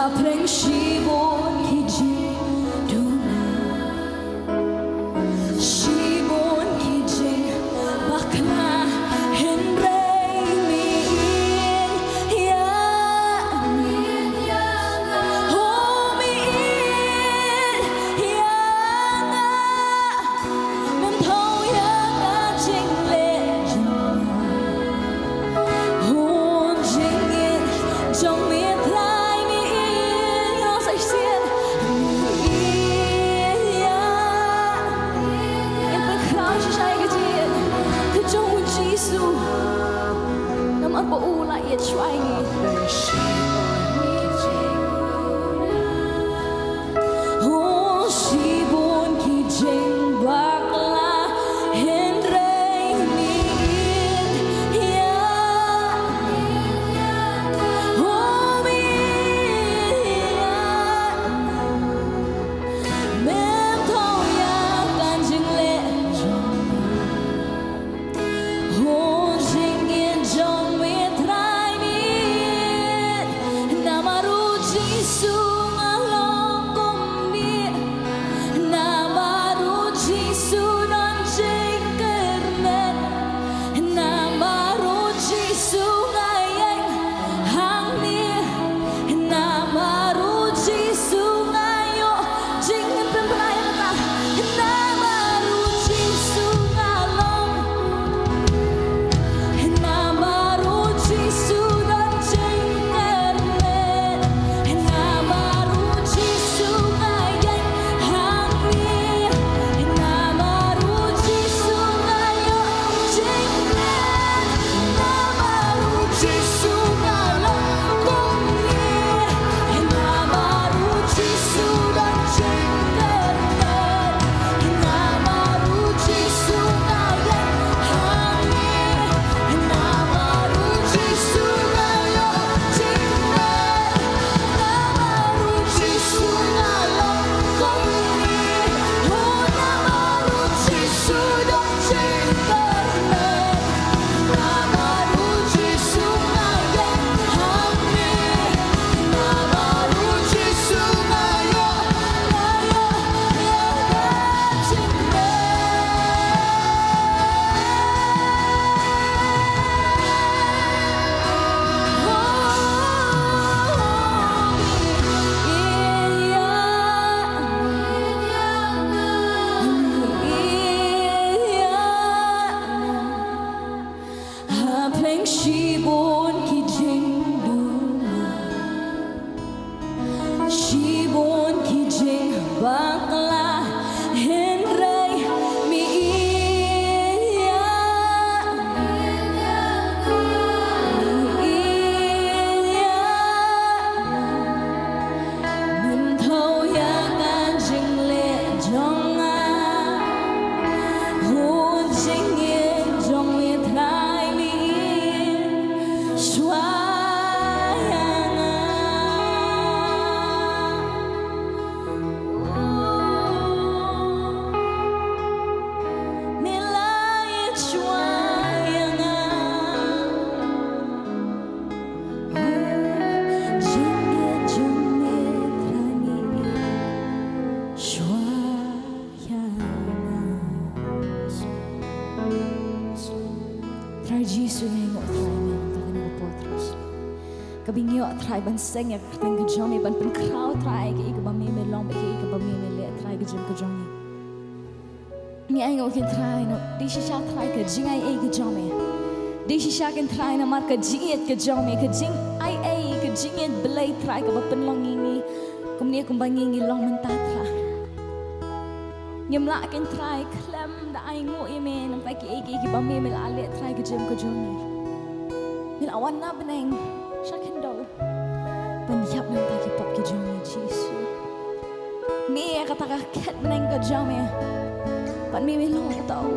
Hapeng shibon kijing duna Shibon kijing bakla henrei miin ya Oh miin ya Mình thâu ya cả chính lệ hôn chính yên trong miền thái miên nó say xiên em vẫn khao cho trái cái tiền cứ trong một Giêsu nằm ăn bộ u lại yên choai nghỉ hôn si buồn khi jeng bạc la hen rei miên ya oh miên ya mem thâu ya can jeng lệ hôn jeng yên trong miền thái miên namaru Giêsu ngalong kum dia namaru Giêsu dan jeng kernet namaru Giêsu ngayeng hang nia namaru Giêsu ngayo jeng pemberai ta namaru Giêsu ngalong namaru Giêsu dan jeng kernet namaru Giêsu ngayeng hang nia namaru Giêsu ngayo jeng kernet namaru Giêsu ngalong kum nia namaru Giêsu dan jeng kernet namaru Giêsu ngayeng hang nia namaru Giêsu ngayo jeng kernet namaru Giêsu ngalong kum nia namaru Giêsu dan jeng kernet namaru Giêsu ngayeng hang nia namaru Giêsu ngayo Hapeng shibon kijing duna Shibon kijing bakla henrei miin ya miin ya Mình thâu ya can jing lệ jong a hôn jing yên trong miền thái miên xóa Try Jesus yang ngok try ni tak kena apa terus. Kabingyo try ban seng ya kerteng ke jomi ban pen krau try ke ik bami me long ke ik bami me le try ke jom ke jomi. Ni ai ngok ken try no di shisha try ke jing ai ke jomi. Di shisha ken try na mar ke jinget ke jomi ke jing ai ke jinget belai try ke pen long ini. Kumni kum bangi long mentah try. Nyam la ken try klem da ai ngok ime nampai ke ik bami me la le try ke jom ke jomi. Mil awan na beneng shakin do. Penyap nampai ke pop ke jomi Jesu. Mi kata ket beneng ke jomi. Pan mi long tau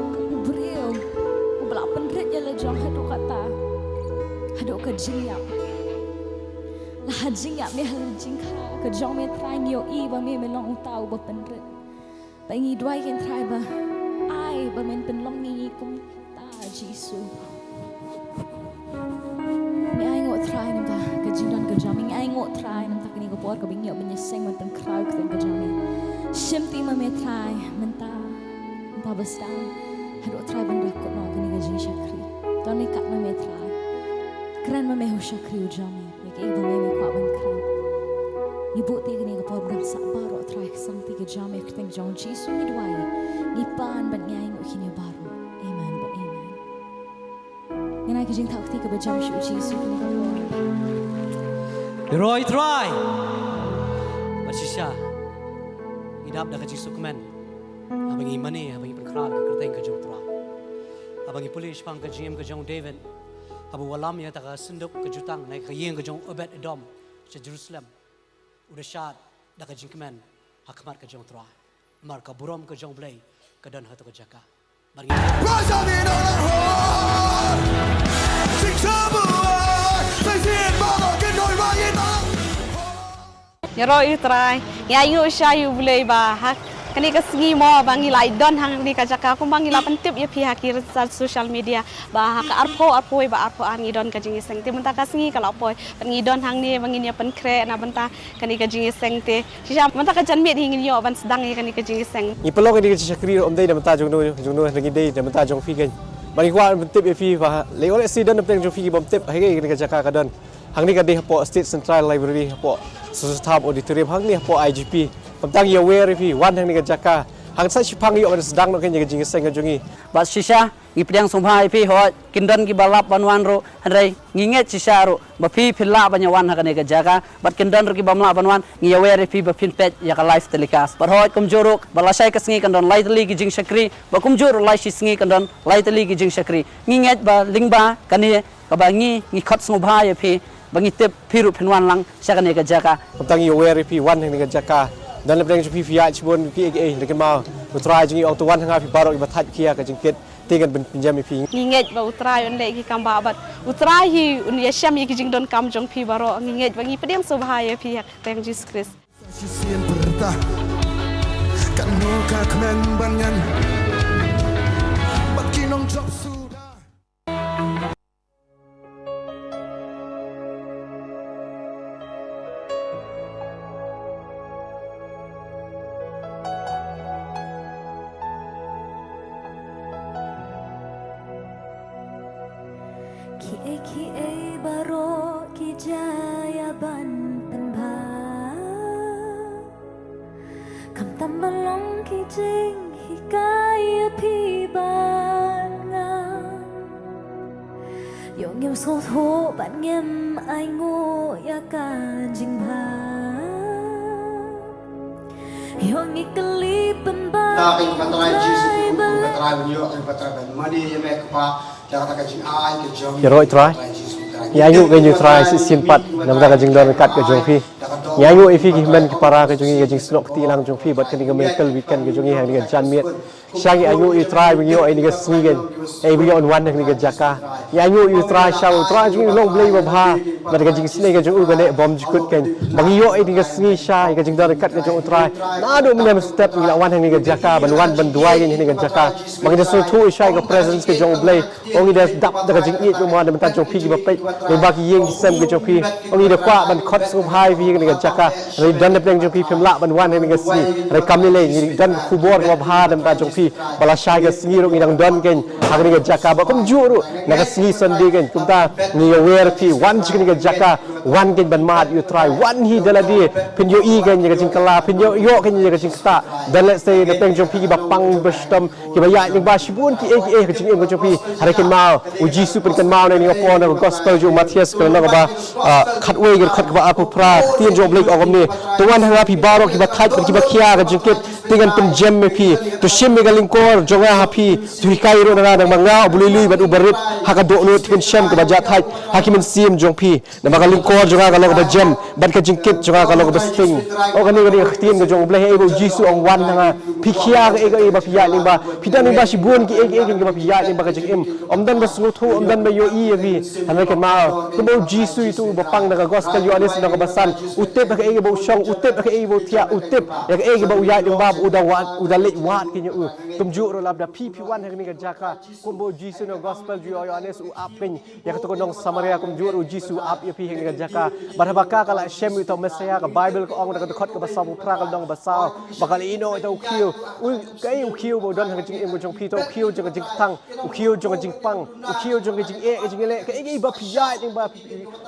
brio. Ubla penrit je le jom hadu kata. Hadu ke jingyap. Lah jingyap mi hal jingka ke jomi try nyo I ba mi long tau ba penrit. Pangi duai ken try ba. Ai ba men pen long ni kum ta Jesu. Mi ai ngok try nam ta ke jindan ke jam mi ai ngok try nam ta kini ko por ka bing yo menyeseng men pen krau ka ten ka jami shim ti ma me trai menta bestang hado trai benda ko no ka ni ka jing shakri to ni kat ma me trai kran ma me ho shakri u jami ya ke iba me kwa ban kran ni bo ti ka ni ka por bra sa baro trai sang ti ka jami ka ten jong jisu ni dwai ni pan ban ngai ngo hini baro amen but amen Yana ka jing thak ti ka ba jam shu jisu ka ni ka por Roy try. Basisya. Idap dah kaji sukmen. Abang imani, abang berkeran kerteng kejong tua. Abang polis pang kejiem kejong David. Abu walam ya tak senduk kejutang naik kayeng kejong Obed Edom ke Jerusalem. Udah syad dah kaji kemen hakmat kejong tua. Mar kaburom kejong blay kedan hatu kejaka. Bagi. Nyaro itrai, ya yu shayu bulai bah, kani kesengi mo bangi lai don hang ni kajaka, aku bangi la pentip ya pihak kiri social media, bah ka arpo ba arpo angi don kajingi seng, ti mentah kesengi kalau apoi, bangi don hang ni bangi ni penkre, na bentah kani kajingi seng ti, sisa mentah kajan mit hingin yo ban sedang ni kani kajingi seng. Ni pelok ni kajingi sakri om day, na mentah jong lagi day, na mentah jong figen. Bangi kuat pentip ya pih bah, lewat accident na pentang jong figi bom tip, hari kani kajaka kadon. Hang ni kadeh po State Central Library po Sustab Auditorium hang ni po IGP pemtang ya aware pi wan hang ni kajaka hang sa sipang yo sedang no kan jing seng jongi bas sisa ipiang sumha pi ho kindon ki balap banwan ro handai nginget sisa ro ba pi philla banya wan hang ni kajaka bat kindon ro ki bamla banwan ngi aware pi ba pin pet ya ka live telecast par ho kumjoruk balasai ka sngi kandon lightly ki jing sakri ba kumjor lai si sngi kandon lightly ki jing sakri nginget ba lingba kani ka bangi ngi khat sumha ya pi bangi tip piru pinwan lang siya kani kajaka pemtang ya aware pi wan hang ni kajaka dan lebih pi via cibon pi lekin mau utrai jingi auto wan hang pi barok ibatat kia ka jingkit tingan pinjam pi nginget ba utrai on lagi kam babat utrai hi un yasham yi kijing don kam jong pi baro nginget bangi pedang subhaya pi hak teng Jesus Christ kan no ka kmen banyan bakinong job Ki baro ki jaya ban penba kam tam Mawlong ki jing hikaya pi ban nga yong yam so tho ban ngem ai ngo ya kan jing ba yong ikli penba ta king patrai jisu patrai bunyo patrai ban mani yeme kapa kata kajing ai ke jong ya roi try ya ayu ke try simpat na mentah kajing don kat ke jong pi ya ayu ifi ki men ki para ke jongi kajing slok ti lang jong pi bat kani ke medical weekend ke jongi hang ni jan miet Syagi ayu try bunyo ai ni ke singen ai bunyo on wan ni ke jaka ya ayu try shaw try jongi long blai ba bha bat kajing sne ke jong u gane bom jikut ken bagi yo ai ni ke singi sha kajing don kat ke jong try na do men step ni wan hang ni ke jaka ban wan ban duai ni ke jaka bagi de so thu shai ke presence ke jong blai ongi de dap de kajing i ko ma de mentah jong pi ki ba pe le bagi yeng sem ke jong pi ongi de kwa ban khot sum hai vi ke ni ke jaka re dan de pleng jong pi phimla ban wan ni ke si re kam ni le ni dan khubor ko bha de mentah jong pi bala shai ke singi ro ngidang don ken hang ni ke jaka ba kum juru na ke singi sandi ken kumta ni aware pi wan chi ni ke jaka wan ken ban mat you try wan hi dala di pin yo i ken ni ke jing kala pin yo ken ni ke jing sta dan let's say de pleng jong pi ba pang bestam ki ba ya ni ba shibun ki ke jing em ke jong pi hare ken mau uji su pen ken mau ni ko na gospel ju Matthias ken na ba khatwe ge khat ba apu pra tien job lek ogam ni to wan hanga pi baro ki ba thai ki ba khia ga jingkit tingan tum gem me pi to shim me galingkor jonga ha pi tu kai ro na manga bulili bat ubarit haka do no tin shem ko ba ja thai hakimin sim jong pi na ba galingkor jonga ga lok ba gem bat ka jingkit jonga ga lok ba sting o ga ni ga khtin ga jong ble he bo jisu ong wan hanga pi khia ga e ba pi ya ni ba pi ta ni ba shi bun ki e ga ba pi ya ni ba ga jing em om dan ba su thu om dan ba yo i vi han ke ma ko bo jisu itu ba pang na gospel yo anis na ba san utep ka e bo shong utep ka e bo thia utep ya e ba ya ni ba u da wa u da le wa ki ni u kemjuk ro labda pi wan hang ni ka jaka kumbo jisu no gospel ju Yohanes u apin ya ka to nong Samaria kumjuk ro jisu ap ya pi hang ni ka jaka barabaka kala shem itu Messiah ka Bible ko ong ka khot ka basam pra ka dong basao bakal ino itu kiu u kai u kiu bo don hang jing em ko jong pi to kiu jong jing tang u kiu jong jing pang u kiu jong jing e jing le ka e ba pi ya jing ba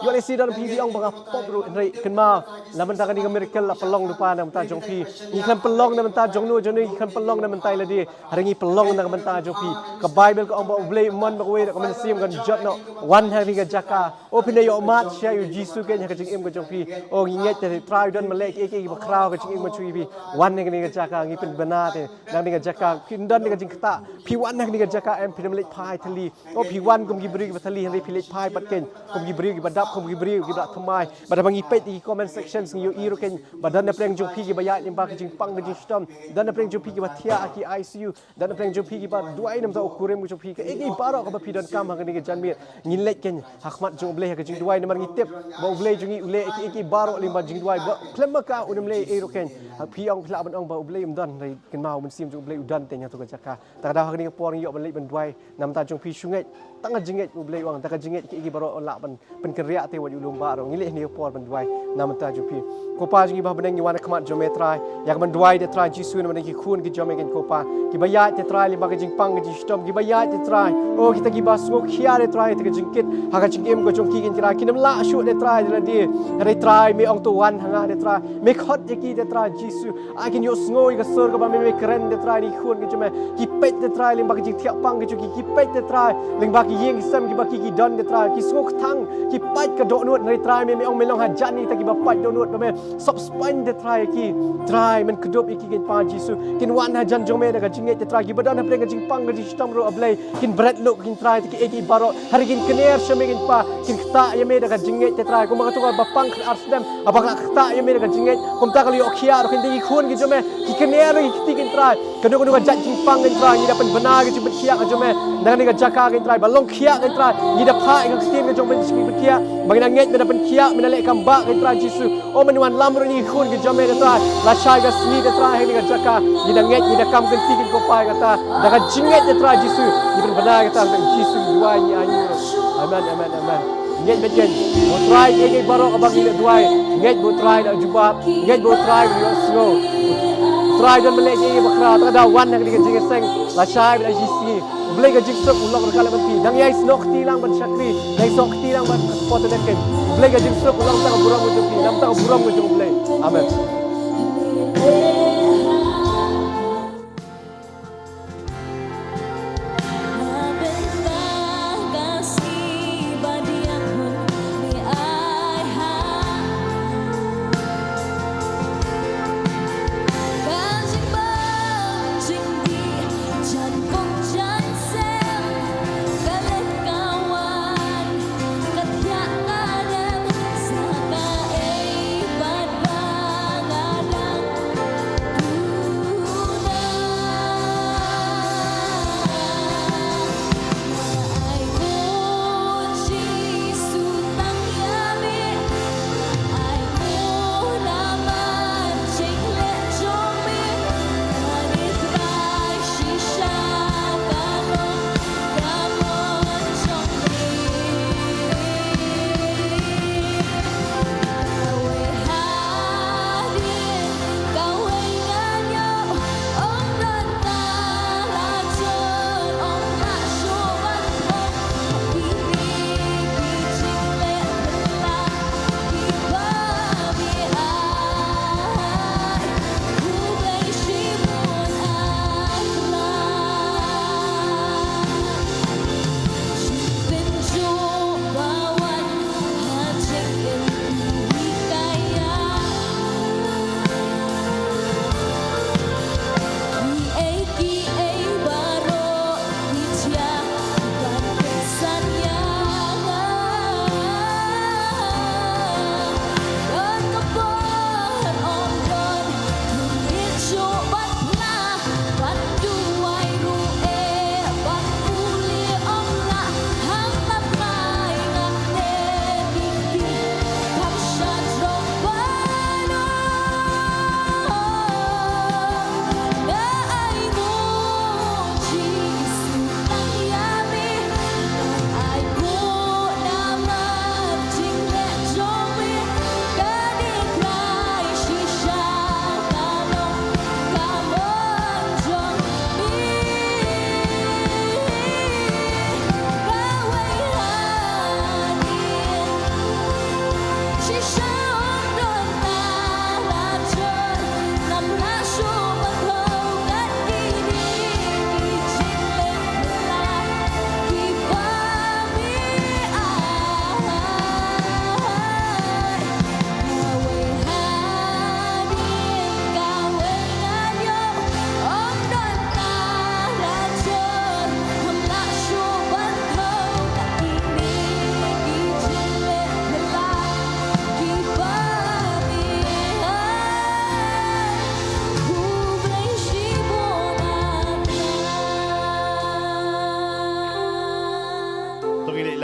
yo le si don pi ong ba pop ro rei kan ma la man ta ka ni ka miracle la pelong lupa na ta jong pi ni kan pelong na man ta jong nu jong ni kan pelong na man tai la di hari ni pelong na man ta jong pi ka Bible ko ong ba ble mon ba we ka man sim kan jot no wan hari ka jaka o pi ne yo mat sha yu jisu ke ka jing em ko jong pi o ngi te try don ma le ke ba krao ka jing em ma chui pi wan ni ka jaka ngi pen bana te nang ni ka jaka kin don ni ka jing kta pi wan ni ka jaka em pi le phai thali o pi wan kum gi bri ka thali hari pi le phai pat ken kum gi bri ki badap kum gi bri ki ba thmai ba da bangi pet di comment sections ngi yo iro ken badan na preng jong pi ki ba ya lim ba ka jing pang ka jing stom dan na preng jong pi ki ba thia ki ICU dan na preng jong pi ki ba duai nam ta ukurem jong pi ka egi baro ka ba pi don kam ha ni ka jan mi ngin le ken hakmat jong ble ka jing duai na mar ngi tep ba ble jong i ule eki baro lim ba jing duai ba klem ka unam le iro ken pi ong phla ban ong ba ble um don rai ken mau mun sim jong ble udan te nya to ka jaka ta da ha ni ka por ngi yo ban le ban duai nam ta jong pi shungai tanga jinget ble wang ta ka jinget ki egi baro la ban pen keria te wa ulum ba ro ngi le ni por ban duai nam ta jong pi kopa jingi ba beneng wana khamat jome trai yak man duai de trai jisu na ki khun ki jome ken kopa ki baya te trai li ba ka jing pang ki stom ki baya te trai o kita ki ba smo khia de trai te ka jingkit ha ka jing em ko jong ki ken trai kinam la shu de trai de di re trai me ong to wan hanga de trai me khot ye ki de trai jisu a kin yo snoi ka sor ka ba me kren de trai ni khun ki jome ki pet de trai li ba ka jing thiak pang ki ki pet de trai ling ba ki yeng sam ki ba ki don de trai ki smok thang ki pat ka do nuot re trai me ong me long ha jani ta ki ba pat do nuot ba me sop spine de try ki try men kedop iki kin pa jisu kin wan ha jan jome daga jinget de try ki badan ha preng jing pang ji stam ro ablay kin bread look kin try ki eki baro hari kin kner shame kin pa kin khta ye me daga jinget de try ko ma to ba pang arsdam abaka khta ye me daga jinget kom ta kali okhia ro kin de khun ki jome ki kner ki kin try kanu ko ga jing pang kin try ni da pen bana ki jibet khia ka jome daga ni ga jaka kin try balong khia kin try ni da pha ka tin ka jome ki khia bagina nget me da pen khia me le kam ba kin try jisu o men wan lamro ni khun ki jome de try la shai ga sni de try ni ga jaka ni da nget ni da kam kin tikin ko pa kata daga jinget de try jisu ni pen bana kata jisu dua ni anyu amen amen amen nget beten bo try ege baro abang ni duai nget bo try da jubab nget bo try yo sno try dan melek ege bakra ta da wan ni ga jinget seng la shai da jisi boleh ga jiksok ulok rekala banti dang yai snok tilang ban syakri dai sok tilang ban Potternet ken boleh ga jiksok ulok ta burang ujung pi nam ta burang ujung boleh amen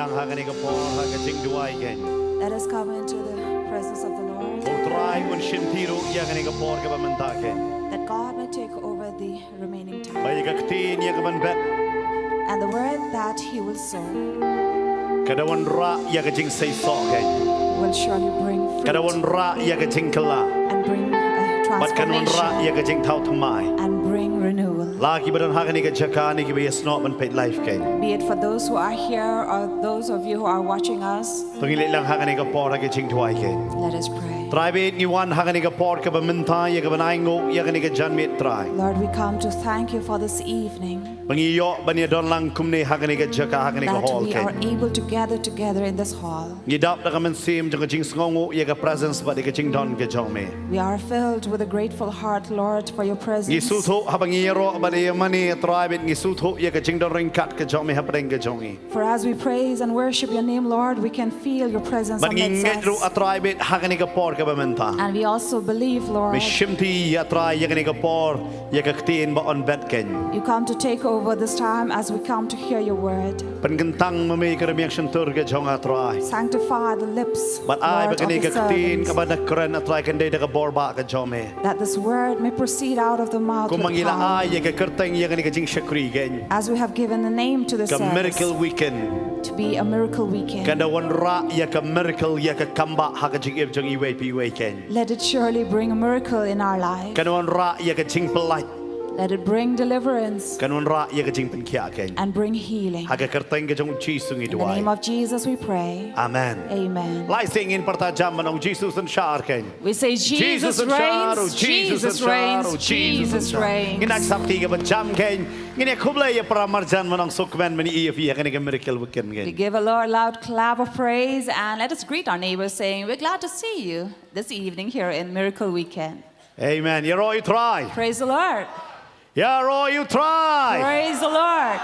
lang hagani ka por hagajing duai ken. Let us come into the presence of the Lord. Utrai un shimtiro yagani ka por ka bamenta ken. That God may take over the remaining time. Bay ka ktin yagaban bet. And the word that He will sow Kadawan ra yagajing say so ken. will surely bring fruit Kadawan ra yagajing kala. and bring But kanwan ra transformation yagajing tautamai. and bring renewal. Lagi badan hagani ka jakani ki bayas no man pet life ken. Be it for those who are here or those of you who are watching us, Pangili lang hagani ka por hagajing duai ken. let us pray. Try be ni wan hagani ka por ka bamenta yagaban aingo yagani ka janmit try. Lord, we come to thank you for this evening Pangiyo banya don lang kumne hagani ka jaka hagani ka that hall we are ken. able to gather together in this hall. Ngidap na kaman sim jang jing sngongo yaga presence ba ka jing don ka jome. We are filled with a grateful heart, Lord, for your presence. Ngisuto habang ngiro ba de mani tribe ngisuto yaga jing don ring kat ka jome hapreng ka jongi. For as we praise and worship your name, Lord, we can feel your presence But amidst ngingedru us. a tribe hagani ka por ka bamenta. And we also believe, Lord, Me shimti ya try yaga ka por yaga ktin ba on bet ken. you come to take over this time as we come to hear your word. Pangantang mami ka remiyak shantur ka jonga try. Sanctify the lips, But I Lord, of bagani the ka ktin ka servants, ba na kren a try kan de ka bor ba ka jome. that this word may proceed out of the mouth Kung with mangila power. ay yaga kerteng yaga ka jing shakri ken. As we have given the name to the Ka service miracle weekend. to be a miracle weekend. Kada wan ra ya ka miracle ya ka kamba ha ka jing jang iwe pi weekend. Let it surely bring a miracle in our life. Kada wan ra ya ka jing pelai. Let it bring deliverance Kada wan ra ya ka jing penkia ken. and bring healing. Ha ka kerteng ka jang Jesus ngi In the name duai. of Jesus we pray. Amen. Amen. Lai sing in parta jam manong Jesus and shar ken. We say Jesus reigns, Jesus reigns, Jesus reigns. Ginak sapti ka ba jam ken. Ngine kublay ya para marjan manong sukmen mani iya fi ka ka miracle weekend We ken. give a Lord loud clap of praise and let us greet our neighbors saying, we're glad to see you this evening here in Miracle Weekend. Amen. Ya ro you try. Praise the Lord. Ya ro you try. Praise the Lord.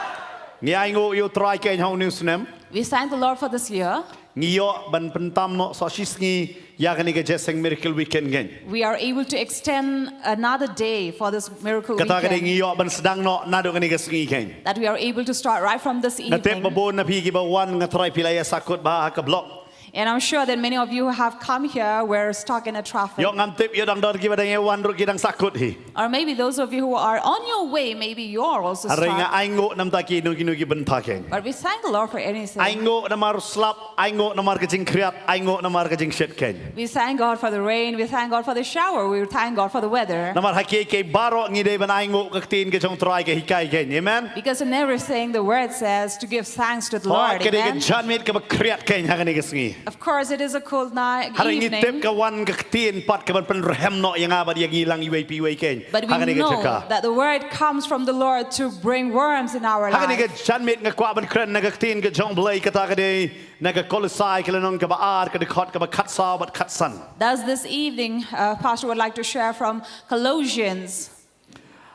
Ngai ngo you try ken hau news nem. We thank the Lord for this year. Ngiyo ban pentam no so shisngi ya ka ni ka jeseng miracle weekend gen. We are able to extend another day for this Miracle Kata ka Weekend. ngiyo ban sedang no nado ka ni ka sengi ken. That we are able to start right from this Na tep evening. babon na pigi ba wan nga try pilaya sakot ba ka block. And I'm sure that many of you who have come here were stuck in a traffic. Yo ngam tip yo dang dor ki ba dang wan ro ki dang sakot hi. Or maybe those of you who are on your way, maybe you're also Are nga stuck. aingo nam ta ki no ki benta ken. But we thank the Lord for anything. Aingo na mar slap, aingo na mar ka jing kriat, aingo na mar ka jing shit ken. We thank God for the rain. We thank God for the shower. We thank God for the weather. Na mar haki ke baro ngi de ban aingo ka tin ka jong try ka hikai ken. Amen. Because in everything, the word says to give thanks to the Ho Lord. ka de ka Amen. janmit ka ba kriat ken ha ka ni ka sengi. Of course, it is a cold night Hari ngi tip evening. ka wan ka tin pat ka ban Pynrem no yang abad yang ilang iwe pi we ken. But Ha ka we ni ka know jaka. that the word comes from the Lord to bring worms in our Haka ni ka life. janmit nga kwa ban kren nga tin ka jong blay ka ta ka de nga kolisai ka lanong ka ba ar ka de khot ka ba khat sa bat khat san. Thus, this evening, Pastor would like to share from Colossians.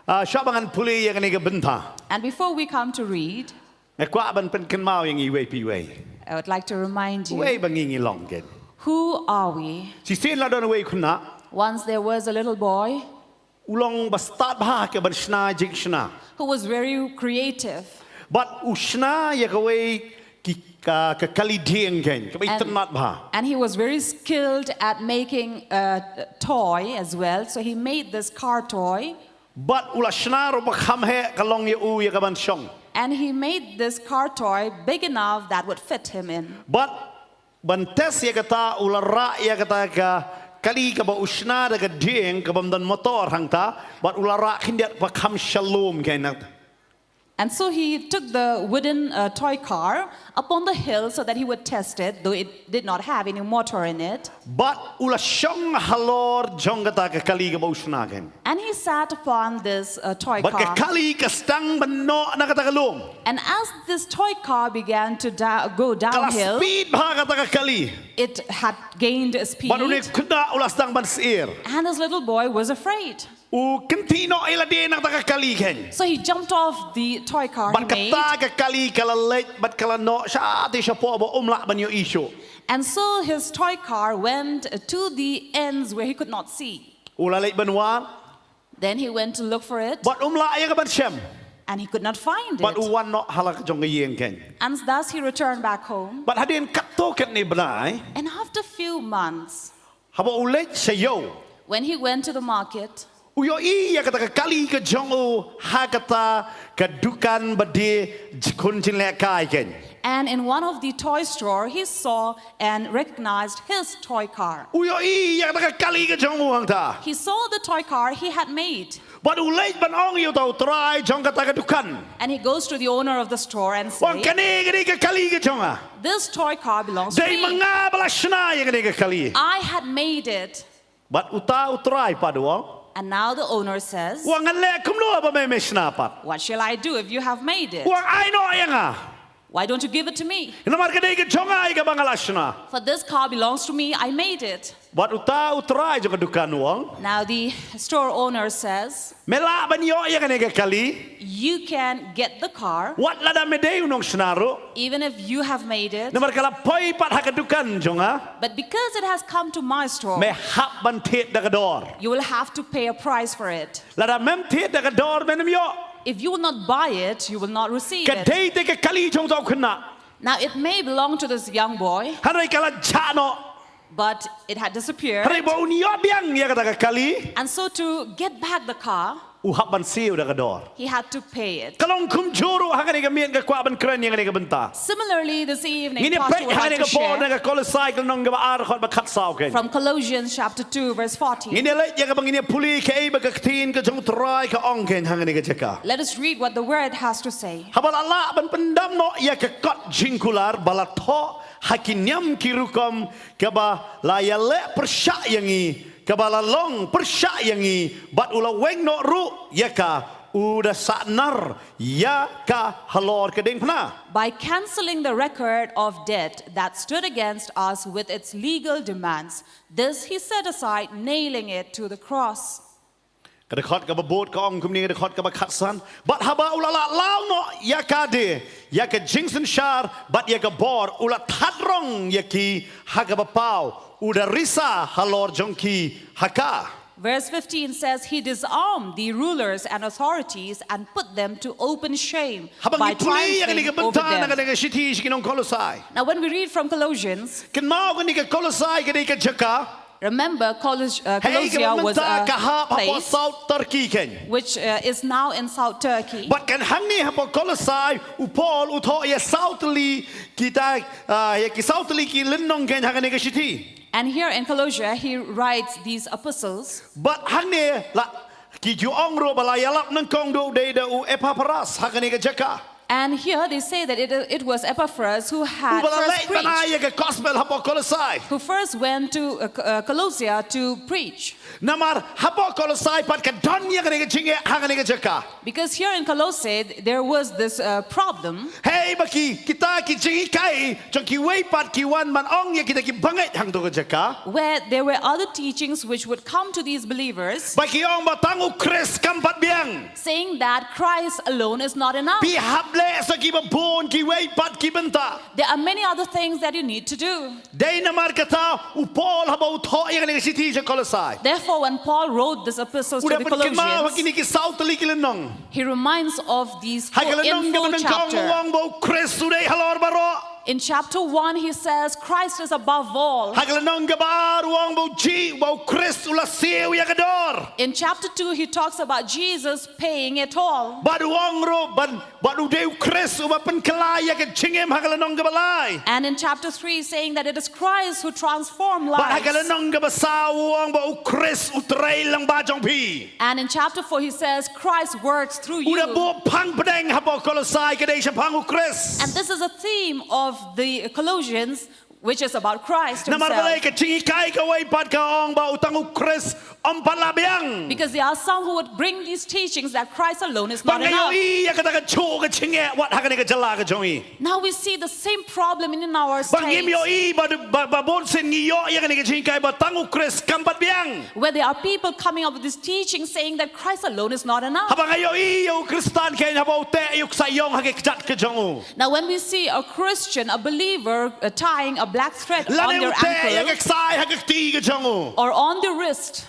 Shabangan puli yang ni ka benta. And before we come to read, Nga kwa ban pen kan mau yang iwe pi we. I would like to remind you, We bangingi long ken. who are we? Si sin la don we kuna Once there was a little boy ulong ba start ba ka ban shna jing shna. who was very creative. But ushna ya ka we ki ka kali ding ken. Ka ba itmat ba. And he was very skilled at making a toy as well. So he made this car toy. But ula shna ro ba kham he ka long ya u ya ka ban shong. And he made this car toy big enough that would fit him in. But bantes ya kata ula ra ya kata ka kali ka ba usna da ka ding ka bam dan motor hangta but ula ra kindiat pa kham shalom kainat. And so he took the wooden toy car up on the hill so that he would test it, though it did not have any motor in it. But ula shong halor jong kata ka kali ka ba usna ken. And he sat upon this toy But ka car. kali ka stang banno na kata kalum. And as this toy car began to go Kala downhill, speed ba kata ka kali. it had gained speed. But unik kuda ula stang ban sir. And this little boy was afraid. U kentino ila de na kata ka kali ken. So he jumped off the toy car he But made. kata ka kali kala late but kala no sha ati sha po ba umla ban yo issue. And so his toy car went to the ends where he could not see. Ula late banwa. Then he went to look for it. But umla ya ka ban shem. And he could not find But it. uwan no halak jong yeng ken. And thus he returned back home. But hadin katto ket ni benai. And after a few months, Haba ulet sayo. when he went to the market, Uyo iya kata kali ke jong u hakata kedukan bade jikun cinlek kai ken. and in one of the toy store, he saw and recognized his toy car. Uyo iya kata kali ke jong u hang ta. He saw the toy car he had made. But ulet ban ong yo tau try jong kata kedukan. And he goes to the owner of the store and Wang says, kene gede ke kali ke jong a. this toy car belongs to Dei me. manga balasna yang gede ke kali. I had made it. But uta utrai paduang. And now the owner says, Wang ngalek kumno apa me mesna pat. what shall I do if you have made it? Wang ai no yang a. Why don't you give it to me? Namar gede ke jong ai ke bangalasna. For this car belongs to me, I made it. But uta utrai jong kedukan wang. Now the store owner says, Mela banyo yang gede ke kali. you can get the car, What lada medeu nong senaru. even if you have made it. Namar kala poi pat hakadukan jonga. But because it has come to my store, Me hap ban tet dagador. you will have to pay a price for it. Lada mem tet dagador menem yo. If you will not buy it, you will not receive it. Kadai te ke kali jong tau kena. Now it may belong to this young boy, Harai kala jano. but it had disappeared. Harai bau niyo biang ya kata ke kali. And so to get back the car, Uhap ban siu dagador. he had to pay it. Kalong kum juru hakani ke mien ke kwa ban keren yang ke benta. Similarly, this evening, Ini Pastor pek would hakani like ke to po share na ke kolosai ke nong ke ba ar khot ba khat sau ke. from Colossians chapter 2, verse 14. Ini le ya ke bang ini puli ke ai ba ke tin ke jong trai ke ong ken hakani ke jeka. Let us read what the word has to say. Habal Allah ban pendam no ya ke kot jingkular balatho hakinyam kirukom kaba la ya le persya yangi kaba la long persya yangi bat ula weng no ru ya ka uda sanar ya ka halor kedeng pna. By canceling the record of debt that stood against us with its legal demands, this he set aside, nailing it to the cross. Kada khot kaba bot ka ong kumni kada khot kaba khatsan bat haba ula la lao no ya ka de ya ka jingsen shar bat ya ka bor ula thadrong ya ki hagaba pau uda risa halor jongki haka. Verse 15 says, he disarmed the rulers and authorities and put them to open shame Habang by ipuli yang ni triumphing ka over benta na them. kada shiti shikinong kolosai. Now when we read from Colossians, Ken mau ka ni ka kolosai kada ka jaka. remember Hey Colossia ka was benta ka a hap hapo place South Turkey ken. which is now in South Turkey. But kan hang ni hapo kolosai upol utho ya Southly kita ya ki Southly ki lenong ken hang ni ka shiti. And here in Colossia, he writes these epistles. But hang ni la ki ju ong ro balayalap nang kong do de da u epaparas hang ni ka jaka. And here they say that it was Epaphras who had first preached, Banaya ka gospel hapo kolosai. who first went to Colossia to preach. Namar hapo kolosai pat ka don ya ka ni ka jinge hang ni ka jaka. Because here in Colossae, there was this problem Hey baki kita ki jingi kai jong ki wei pat ki wan man ong ya kita ki bangai hang do ka jaka. where there were other teachings which would come to these believers Baki ong batangu Chris kampat biang. saying that Christ alone is not enough. Pi hable sa ki babon ki wei pat ki benta. There are many other things that you need to do. Dei namar kata upol haba utho ya ka ni ka siti sa kolosai. Therefore, when Paul wrote this epistles to Udah the pen kemau Colossians, kini ki saut li ki lenong. he reminds of these Hai four ka lenong in ka full benang kong chapter. wong bo Chris udai halor baro. In chapter 1, he says, Christ is above all. Hai ka lenong ka bar wong bo ji bo Chris ula siu ya ka dor. In chapter 2, he talks about Jesus paying it all. Badu wong ro ban badu deu Chris uba pen kelai ya ka jingem hai ka lenong ka balai. And in chapter 3, saying that it is Christ who transformed But hai lives. ka lenong ka basa wong bo Chris utrai lang ba jong pi. And in chapter 4, he says, Christ works through you. Udah bo pang pedeng hapo kolosai ka dei sa pangu Chris. And this is a theme of the Colossians, which is about Christ Namar balai himself. ka jingi kai ka wei pat ka ong ba utangu Chris om palabiang. Because there are some who would bring these teachings that Christ alone is not Bangayo enough. i ya kata ka chu ka chinge wat ha ka ni ka jala ka jongi. Now we see the same problem in our Bangim yo states, i ba bon sen ni yo ya ka ni ka jingi kai ba tangu Chris kampat biang. where there are people coming up with this teaching saying that Christ alone is not enough. Habangayo i yo Kristan kay na ba ute yuk sayong ha ka jat ka jongu. Now when we see a Christian, a believer, tying a black thread on Lani their ute ya ankle ka sai ha ka ti ka jongu. or on the wrist,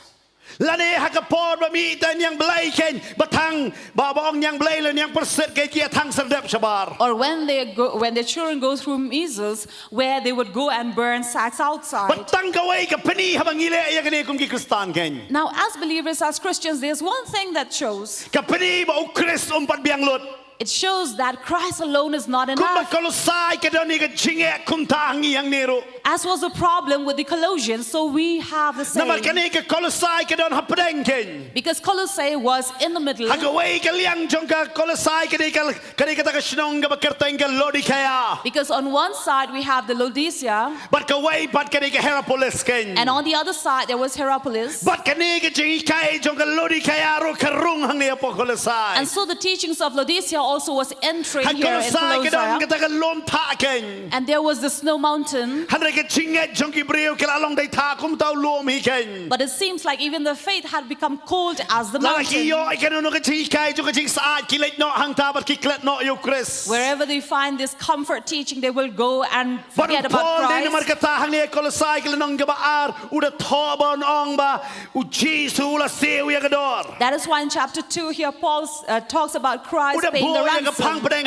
Lani hakapon bami dan yang belai ken batang babong yang belai lan yang perset ke dia tang serdep sabar. Or when their children go through measles, where they would go and burn sacks outside. Batang kawai ke peni habang ile ya kene kum ki Kristan ken. Now, as believers, as Christians, there's one thing that shows. Ke peni ba Kris umpat biang lut. It shows that Christ alone is not Kum enough. Kolosai ke doni ke jinge kum tangi yang neru. As was the problem with the Colossians, so we have the same. Namar kene ke Kolosai ke don hapdeng ken. Because Colossae was in the middle. Hagawai ke liang jongka Kolosai ke ta ke Shillong ke kerteng ke Lodikaya. Because on one side we have the Laodicea, But kawai pat kene ke Hierapolis ken. and on the other side there was Hierapolis. But kene ke jingi kai jongka Lodikaya ro karung hang ne po Kolosai. And so the teachings of Laodicea also was entering here in Kolosai ke don ke Colossae. ta ke lom ta ken. And there was the snow mountain. Handre ke jinge jongki breu ke along dai ta kum tau lom hi ken. But it seems like even the faith had become cold as the Lalaki mountain. yo ikan no ke jingi kai jongka jing saat ki let no hang ta bat ki klet no yo Chris. Wherever they find this comfort teaching, they will go and But forget about Paul din Christ. markata hang ne Kolosai ke nong ba ar udah thobon ong ba u Jesus la seu ya gador. That is why in chapter 2 here Paul talks about Christ Udah paying the boy ya pang ransom. pedeng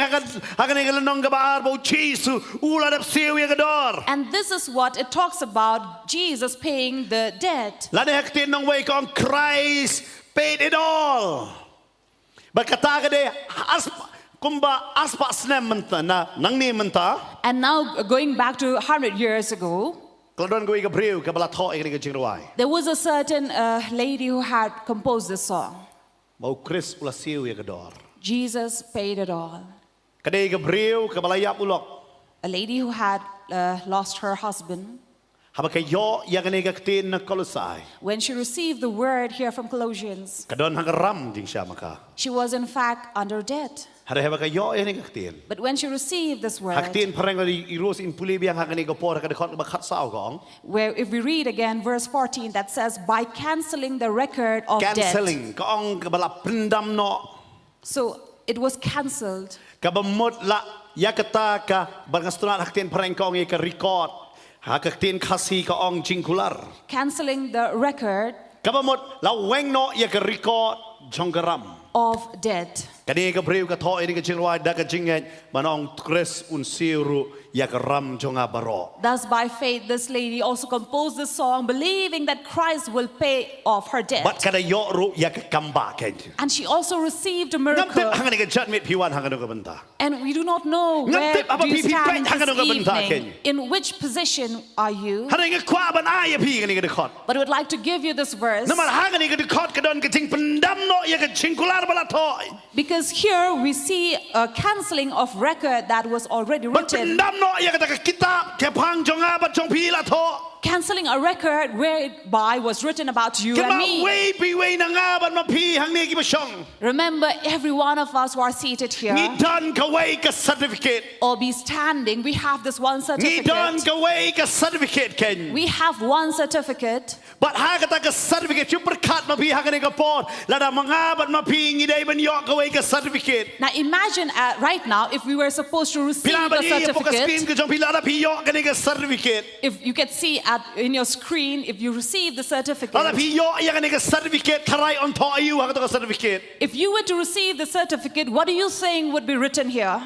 hang ne ke nong ba ar ba Jesus ula dap seu ya gador. And this is what it talks about, Jesus paying the debt. La ne hak tin nong way kong Christ paid it all. Berkata ke de kumba aspa snem menta na nang ni menta. And now going back to 100 years ago, Keladon gue ke breu ke bala tho ke jing ruai. there was a certain lady who had composed this song. Mau Chris ula seu ya gador. Jesus paid it all. Kadai ke breu ke bala yap ulok. A lady who had lost her husband, Habake yo ya kene ke tin na Kolosai. when she received the word here from Colossians, Kadon hang ram jing siya maka. she was in fact under debt. Hare habake yo ya ne ke tin. But when she received this word, Hak tin parang dari iros in puli biang hak ne ke por ka de khot ba khat sao gong. where if we read again verse 14 that says, by canceling the record of debt. Canceling ka ong ka bala Pyndam no. So it was cancelled. Ka ba mot la ya kata ka bangastunat hak tin parang ka ong ka record. Hak tin khasi ka ong jingkular. Cancelling the record Ka ba mot la weng no ya ka record jonggaram. of debt. Kani ka breu ka tho ini ka jingwai da ka jingen manong Chris un siru ya ka ram jonga baro. Thus, by faith, this lady also composed this song, believing that Christ will pay off her debt. Bat kada yo ru ya ka kamba ken. And she also received a Ngam miracle. tip hangani ka jadmit piwan hangano ka benta. And we do not know Ngam where tip apa do you pipi stand pet hangano ka this benta evening. In which position are you? Hangani ka kwa ban aya pi ngani ka dekot. But I would like to give you this verse. Namar hangani ka dekot ka don ka ting Pyndam no ya ka jingkular bala tho. Because here we see a cancelling of record that was already But written. Pyndam no ya ka ta ka kitab ke pang jonga ba jong pi la tho. Cancelling a record whereby was written about you and Kama me. way pi way na nga ban ma pi hang ne ki ba syong. Remember, every one of us who are seated here Ni don ka way ka certificate. or be standing, we have this one Ni don certificate. ka way ka certificate ken. We have one certificate. But hagata ka certificate yung perkat ma pi hagani ka por. Lada mga bat ma pi ngiday ban yo ka way ka certificate. Now imagine right now if we were supposed to receive Pila a ba ni po ka screen certificate. ka jong pila da pi yo kani ka certificate. If you can see in your screen, if you receive the Lada certificate, pi yo ya kani ka certificate karay on to ayu hagata ka certificate. if you were to receive the certificate, what do you think would be written here?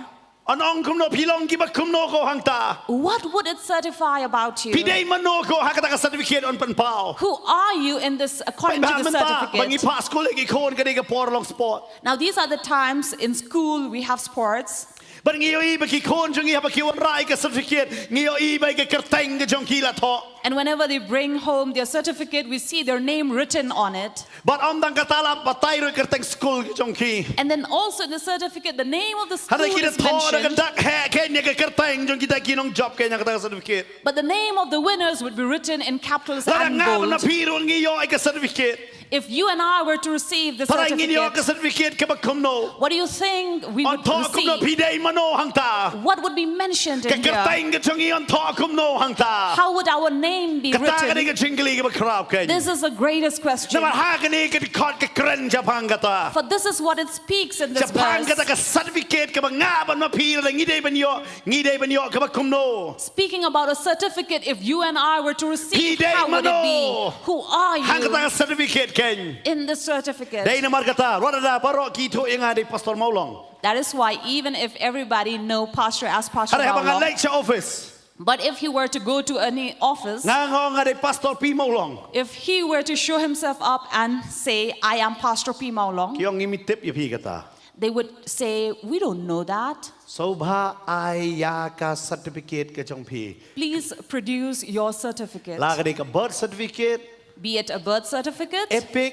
Anong kumno pilong giba kumno ko hangta. What would it certify about you? Piday mano ko hagata ka certificate on panpao. Who are you in this according to the Bangi certificate? pa school lagi kon kani ka por long sport. Now these are the times in school we have sports. But ngiyo iba ki kon jong iba ki wan rai ka certificate. Ngiyo iba ka kerteng ka jong kila to. And whenever they bring home their certificate, we see their name written on it. But dang katala patay ro kerteng school ka jong ki. And then also in the certificate, the name of the school Hada kita is to na mentioned. kandak he kenya ka kerteng jong kita kinong job kenya ka certificate. But the name of the winners would be written in capitals Lada and nga na bold. piro ngiyo ay ka certificate. If you and I were to receive the Para ngiyo ka certificate, certificate ka ba kumno. what do you think we On would to kumno receive? piday mano hangta. What would be mentioned Ka in here? kerteng ka jong iyon to kumno hangta. How would our name be Kata ka written? ka jingli ka ba krap kenya. This is the greatest question. Naman hagani ka dikot ka kren Japan kata. For this is what it speaks in this Japan kata verse. ka certificate ka ba nga ban mapira la ngide ban yo ka ba kumno. Speaking about a certificate, if you and I were to receive, Pide how would it be? mano. Who are Hang kata you? ka certificate ken. in the certificate. Dai namar kata, rodada parok kito yang ada Pastor Mawlong. That is why even if everybody know pastor as Pastor Ada habang Mawlong, lecture office. but if he were to go to any office, Ngangong ada Pastor P Mawlong. if he were to show himself up and say, I am Pastor P. Mawlong, Kiyong imitip ya pi kata. they would say, we don't know that. Sobha ay ka certificate ke jong pi. Please produce your certificate. Lagade ka birth certificate, Be it a birth certificate, epic,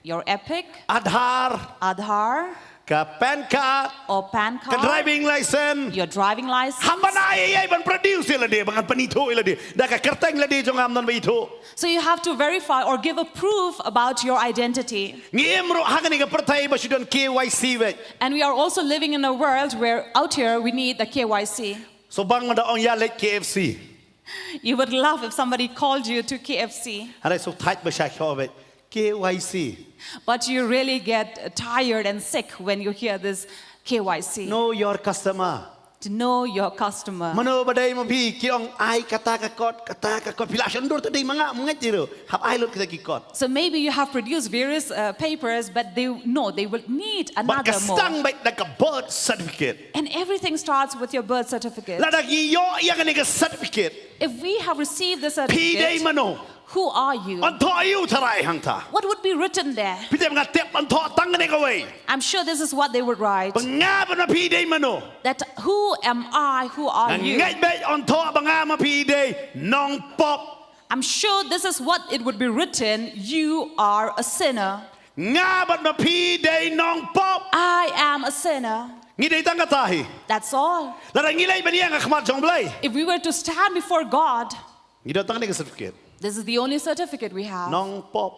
your EPIC, Aadhaar, ka PAN card, or PAN ka card, driving license. your driving license. Hamba na ay ban produce ila de bangan panito ila de. Da ka kerteng ila de jong amnon ba ito. So you have to verify or give a proof about your identity. Ngiemro hagani ka pertay ba sidon KYC vet. And we are also living in a world where out here we need the KYC. So bang mada ong yalet KFC. You would love if somebody called you to KFC, Ada so tight ba siya vet. KYC. but you really get tired and sick when you hear this KYC. Know your customer. To know your customer. Mano badai mo pi kiong ay kata ka kot pila syandur tadi mga tiro. Hap ay lot kita kikot. So maybe you have produced various papers, but they will need But another more. kastang bait like a birth certificate. And everything starts with your birth certificate. Ladak iyo yang ni ka certificate. If we have received the Pi day certificate, mano. who are you? Anto ayu tarai hangta. What would be written there? Pite mga tip anto tangan ni kaway. I'm sure this is what they would write. Pangaba na pi day mano. That who am I? Who are you? Ngay bet anto bangama pi day nong pop. I'm sure this is what it would be written. You are a sinner. Ngabat na pi day nong pop. I am a sinner. Ngiday tanga tahi. That's all. Larang ngilay ba niya nga kamat jong blay. If we were to stand before God, Ngiday tanga ni ka certificate. this is the only certificate we have. Nong pop.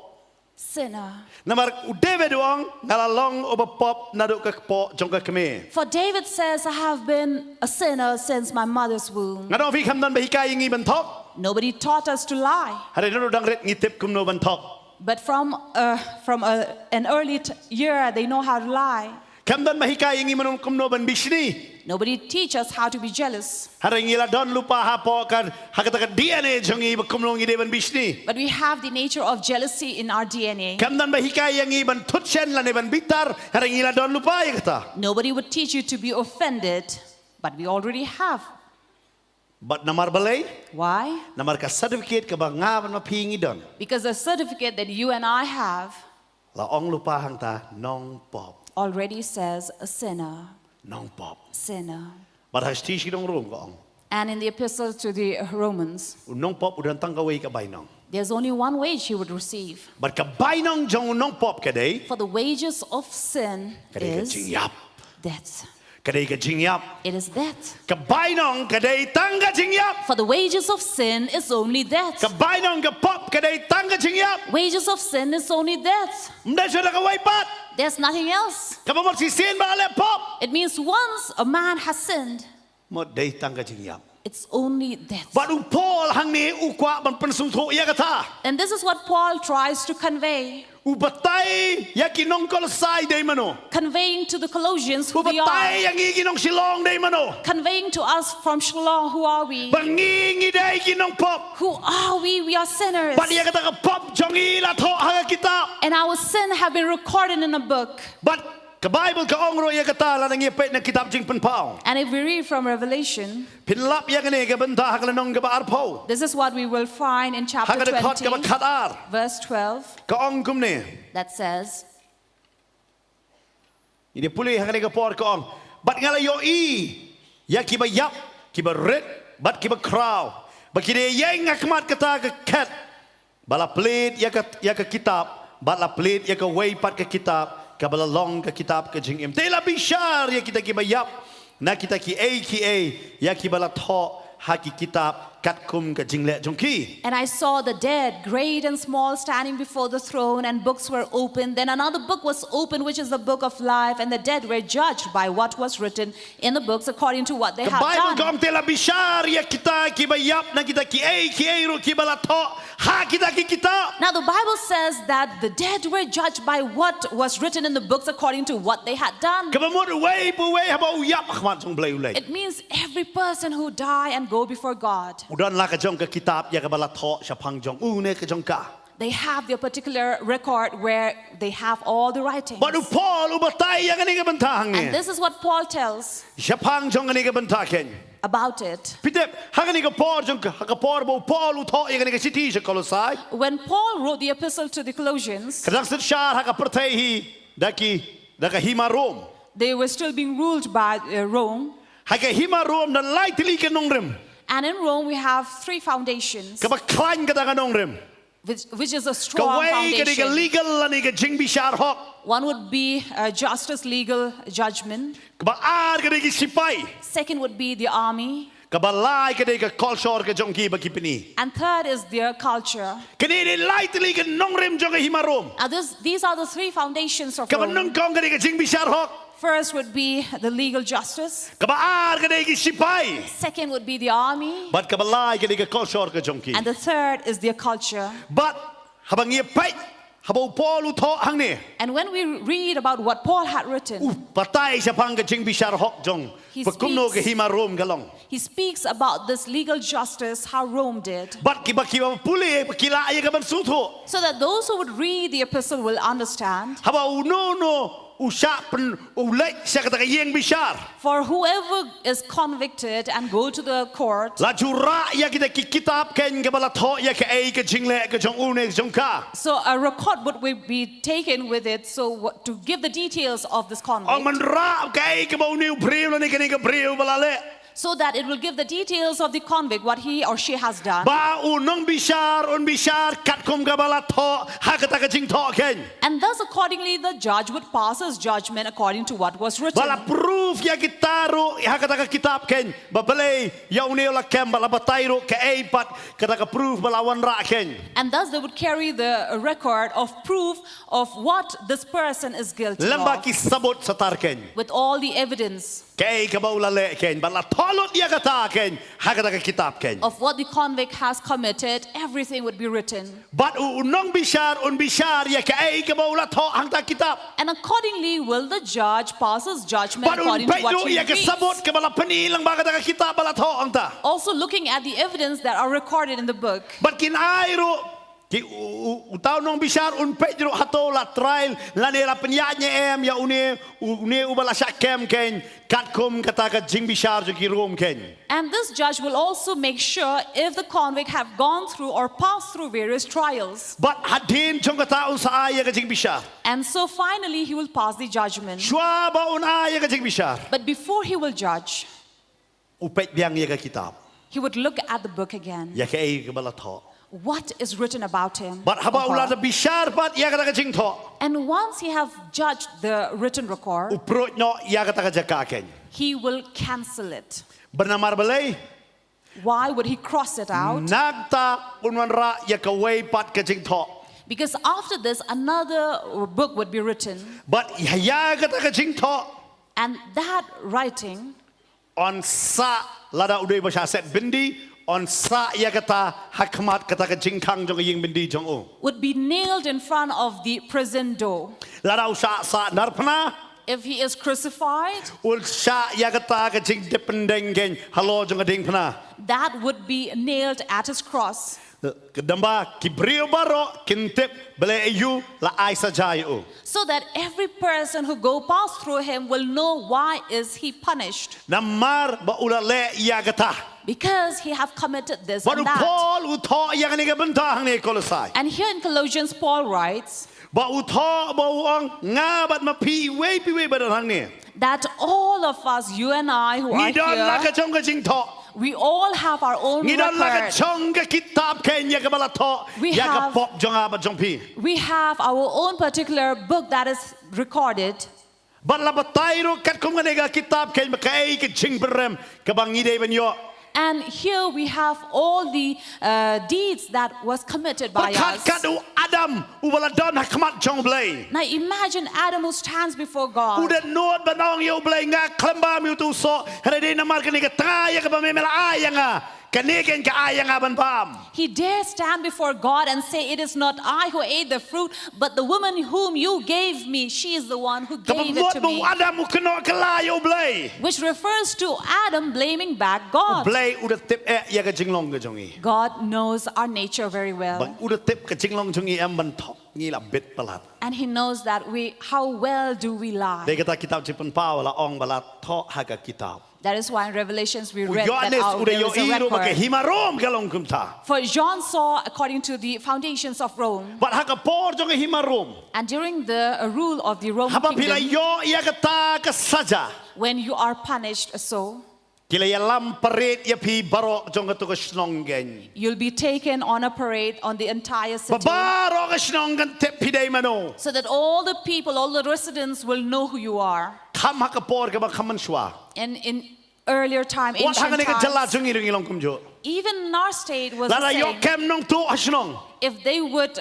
Sinner. Namar udebe doang ngalalong oba pop nado ka po jong ka kami. For David says, I have been a sinner since my mother's womb. Nga dong fi kamdan ba hikay ngi bantok. Nobody taught us to lie. Hare nado dang ret ngitip kum no bantok. But from an early year, they know how to lie. Kamdan ba hikay ngi manum kum no ban bishni. Nobody teach us how to be jealous. Hare ngila don lupa hapo kan hakata ka DNA jong i kum no ngi de ban bishni. But we have the nature of jealousy in our DNA. Kamdan ba hikay ngi ban tutchen la ne ban bitar hare ngila don lupa yakata. Nobody would teach you to be offended, but we already have. But namar balay Why? namar ka certificate ka ba nga ban mapingi don. Because the certificate that you and I have La ong lupa hangta nong pop. already says a sinner, Nong pop. sinner. But has tishi dong room ko ong. And in the epistle to the Romans, Nong pop udan tangkaway ka bainong. there's only one wage he would receive. But ka bainong jong nong pop kaday. For the wages of sin Kaday ka is jingyap. death. Kaday ka jingyap. It is death. Ka bainong kaday tangga jingyap. For the wages of sin is only death. Ka bainong ka pop kaday tangga jingyap. Wages of sin is only death. Mda siya nakaway pat. There's nothing else. Ka mamot si sin ba ale pop. It means once a man has sinned, Mo day tangga jingyap. it's only death. But Paul hang ni ukwa ban pensung tho iya kata. And this is what Paul tries to convey, Ubatay yakinong kolosay day mano. conveying to the Colossians who we are, Ubatay yang iginong Shillong day mano. conveying to us from Shillong, who are we? Bangingi day ginong pop. Who are we? We are sinners. But iya kata ka pop jong ila tho haga kitab. And our sin have been recorded in a book. But ka Bible ka ongro iya kata la nang ipet na kitab jing penpao. And if we read from Revelation, Pinlap iya kani ka benta haklanong ka ba arpo. this is what we will find in chapter Hagada kot ka ba 20, katar. verse 12, Ka ong kumni. that says, Ini puli hakani ka por ka ong. But ngala yo i. Ya kiba yap, kiba red, but kiba crow. Ba kide yang akmat kata ka cat. Bala plate ya ka kitab, bala plate ya ka way pat ka kitab. Kabala long ka kitab ka jing im. Tela bishar ya kita kiba yap. Na kita ki ya kibala tho haki kitab katkum ka jingle jongki. and I saw the dead, great and small, standing before the throne, and books were opened. Then another book was opened, which is the book of life, and the dead were judged by what was written in the books according to what they The had Bible done. kom tela bishar ya kita kiba yap na kita ki ro kibala tho ha kita ki kitab. Now the Bible says that the dead were judged by what was written in the books according to what they had done. Kabamot way bu way haba uyap akhmat jong blay ulay. It means every person who die and go before God. Udan la ka jong ka kitab ya kabala tho siya pang jong une ka jong ka. They have their particular record where they have all the writings. But Paul ubatai yang ini kebentang And ni. this is what Paul tells Siapang jong ini kebentaken. about it. Pitep hagani ke Paul jong ke Paul bo Paul uto yang ini ke city je Kolosai. When Paul wrote the epistle to the Colossians, Kadang sesyar haga pertai daki hima Rome. they were still being ruled by Rome. Haga hima Rome dan lai tili ke Nongkhryiem. And in Rome, we have 3 foundations, Kaba klain kadang Nongkhryiem. which is a strong Kawai ke foundation. legal lani ke jing bishar hok. One would be justice, legal judgment. Kaba ar ke sipai. Second would be the army. Kaba lai ke culture ke jong ki baki pini. And third is their culture. Kini lai tili ke Nongkhryiem jong hima Rome. Now these are the 3 foundations of Kaba Rome. nongkong ke jing bishar hok. First would be the legal justice. Kaba ar ke sipai. Second would be the army. But kaba lai ke culture ke jong ki. And the third is their culture. But habang ia pai habau Paul uto hang ni. And when we read about what Paul had written, Patai siya pang ke jing bishar hok jong. He Pakumno ke speaks- hima Rome galong. he speaks about this legal justice, how Rome did, But kiba puli kila ay ka bansuto. so that those who would read the epistle will understand. Habau no usap pen ulai siya kata yeng bishar. For whoever is convicted and go to the court, Laju ra ya kita kitab ken ke bala tho ya ke ai ke jingle ke jong une jong ka. so a record would be taken with it, so to give the details of this Ang convict, man ra ke ai ke bau niu breu ni ke breu bala le. so that it will give the details of the convict, what he or she has done. Ba unong bishar kat kum ke bala tho ha kata ke jing tho ken. And thus accordingly the judge would pass his judgment according to what was written. Bala proof ya kitaru ya kata ke kitab ken. Ba bale ya une la kem bala batairu ke ai pat kata ke proof bala wan ra ken. And thus they would carry the record of proof of what this person is guilty Lamba of, ki sabot satar ken. with all the evidence Kay kabaw lale ken bala tholot ya kata ken hakata ka kitab ken. of what the convict has committed. Everything would be written. But unong bishar ya kay kabaw la tho hang ta kitab. And accordingly will the judge pass his judgment But according to unpay what he ya reads. kasabot ka bala pani lang ba ka kitab bala tho hang ta. Also looking at the evidence that are recorded in the book. But kin airo ki utaw nong bishar unpay jero hato la trial la ne la penyanya em ya une ubala syakem ken katkum kata ka jing bishar jo ki rom ken. And this judge will also make sure if the convict have gone through or passed through various trials. But hadin jong kata un sa aya ka jing bishar. And so finally he will pass the judgment. Shwa ba un aya ka jing bishar. But before he will judge, Upet biang ya ka kitab. he would look at the book again. Ya ka ay ka bala tho. What is written about him? But haba or her. ulat bishar pat ya kata ka jing tho. And once he have judged the written record, Uprot no ya kata ka jaka ken. he will cancel it. Bernamar balay Why would he cross it out? nagta unwan ra ya ka way pat ka jing tho. Because after this, another book would be written. But ya kata ka jing tho And that writing on sa lada udai basha set bindi on sa ya kata hakmat kata ka jing kang jong ying bindi jong o. would be nailed in front of the prison door. Lada usha sa narpana If he is crucified, ul sha ya kata ka jing dependeng ken halo jong ding pana. that would be nailed at his cross. Kedamba kibrio baro kintip bele ayu la ai sajai o. So that every person who go past through him will know why is he punished. Namar ba ula le ya kata. Because he have committed this Baru and that. Paul utho yang ni ka bentang ni Kolosai. And here in Colossians, Paul writes Ba utho ba uang ngabat mapi we pi we badang ni. that all of us, you and I who are Ngidon la ka here, jong ka jing tho. we all have our own Ngidon la ka record. jong ka kitab ken ya ka bala tho. We Ya ka have- pop jong abat jong pi. We have our own particular book that is recorded. Ba la batayro kat kum ka kitab ken ba kai ka jing Pynrem ka bang ngide ben yo. And here we have all the deeds that was committed by Kat us. kadu Adam ubala don hakmat jong blay. Now imagine Adam who stands before God. Udah not banong yo blay nga klamba mi tu so. Kada di namar ka ni ka taya ka ba memela aya nga. Kanegen ka ayang aban pam. He dares stand before God and say, "It is not I who ate the fruit, but the woman whom you gave me. She is the one who gave it to me." Adam mo kano kalayo blay. Which refers to Adam blaming back God. Blay udah tip ya ka jinglong ka jongi. God knows our nature very well. Bang udah tip ka jinglong jongi am ban thok ngi la bit palat. And He knows that how well do we lie. Dei kata kitab Cipen Pau la ong bala thok haga kitab. That is why in Revelations we read that Yohanes there udah is yo a iro maka record. himarom kalong kumta. For John saw according to the foundations of Rome. But haga por jongi himarom. And during the rule of the Roman Haba pila kingdom, yo ya kata ka saja. when you are punished so, Kila ya lam parade ya pi barok jong ka tu ka snongen. you'll be taken on a parade on the entire city. Babaro ka snongen tip pidai mano. So that all the people, all the residents will know who you are. Kam haga por ka ba kaman shwa. And in earlier time, What ancient hanga ka jala times, jongi ring ilong kumjo. even in our state was the Lara yo same. kem nong tu asnong. If they would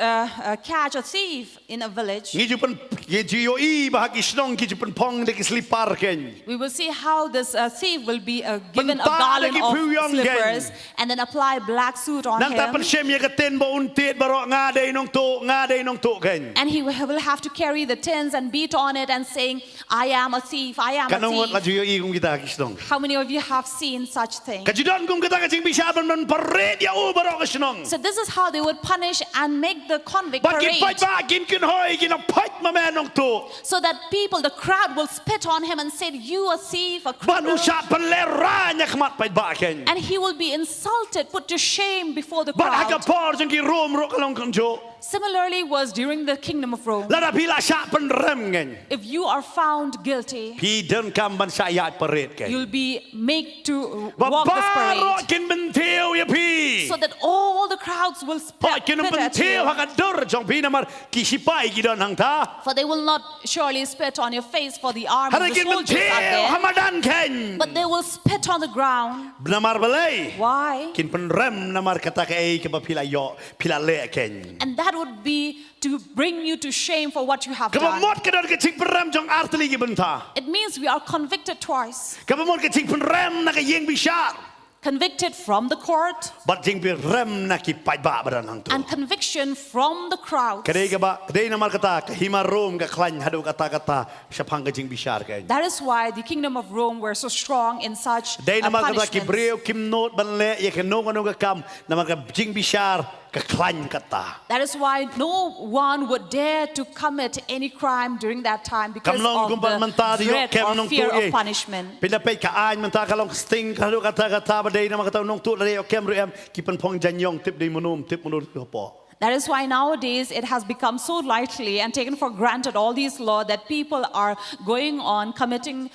catch a thief in a village, Ngijupan ngijiyo I bahagi snong ngijupan pong de kislipar ken. we will see how this thief will be given a Benta garland lagi of puyong slippers and then apply black suit on Nang tapan him. shem ya katen ba untit baro ngaday nong tu ken. And he will have to carry the tins and beat on it and saying, "I am a thief, I am Kanong a la thief." jiyo I kung kita kisnong. How many of you have seen such things? Kajidon kung kita kajing bisaban man parade ya u baro kisnong. So this is how they would punish and make the convict But parade, kin fight ba kin hoy kin fight nong tu. so that people, the crowd, will spit on him and say, "You a thief, a Ban criminal." usap panlera nya kmat fight ba ken. And he will be insulted, put to shame before the But haga crowd. por jeng ki rom ro kalong kumjo. Similarly was during the kingdom of Rome. Lara pila sa Pynrem ngen. If you are found guilty, Pi den kam ban sayat parade ken. you'll be made to walk this Babaro parade, kin bentil ya pi. so that all the crowds will Hoy spit kin at bentil you. haga dur jong pi namar kisipai gidan hang ta. For they will not surely spit on your face, for the army, Hara the kin soldiers are bentil there, hamadan ken. but they will spit on the ground. Namar balay. Why? Kin Pynrem namar kata ke ke ba pila yo pila le ken. And that would be to bring you to shame for what you have done. Kabamot kedor ke cing Pynrem jong arteli gi benta. It means we are convicted twice. Kabamot ke cing Pynrem na ke yeng bishar. Convicted from the court But jing Pynrem na ki pai ba badan hang tu. and conviction from the crowd. Kadai ka ba kadai namar kata ke himarom ka klan hadu kata sapang ke jing bishar ken. That is why the kingdom of Rome were so strong in such Dai namar kata ki punishments. breu kim not ban le ye ke no ka kam namar ka jing bishar ka klan kata. That is why no one would dare to commit any crime during that time because Kamlong of kumpan manta the di threat kem or nong fear tu of punishment. Pinapay ka ain manta kalong sting kalu kata badai nama kata nong tu lari kem ruem kipan pong janyong tip di munum tip munur po. That is why nowadays it has become so lightly and taken for granted all these laws that people are going on committing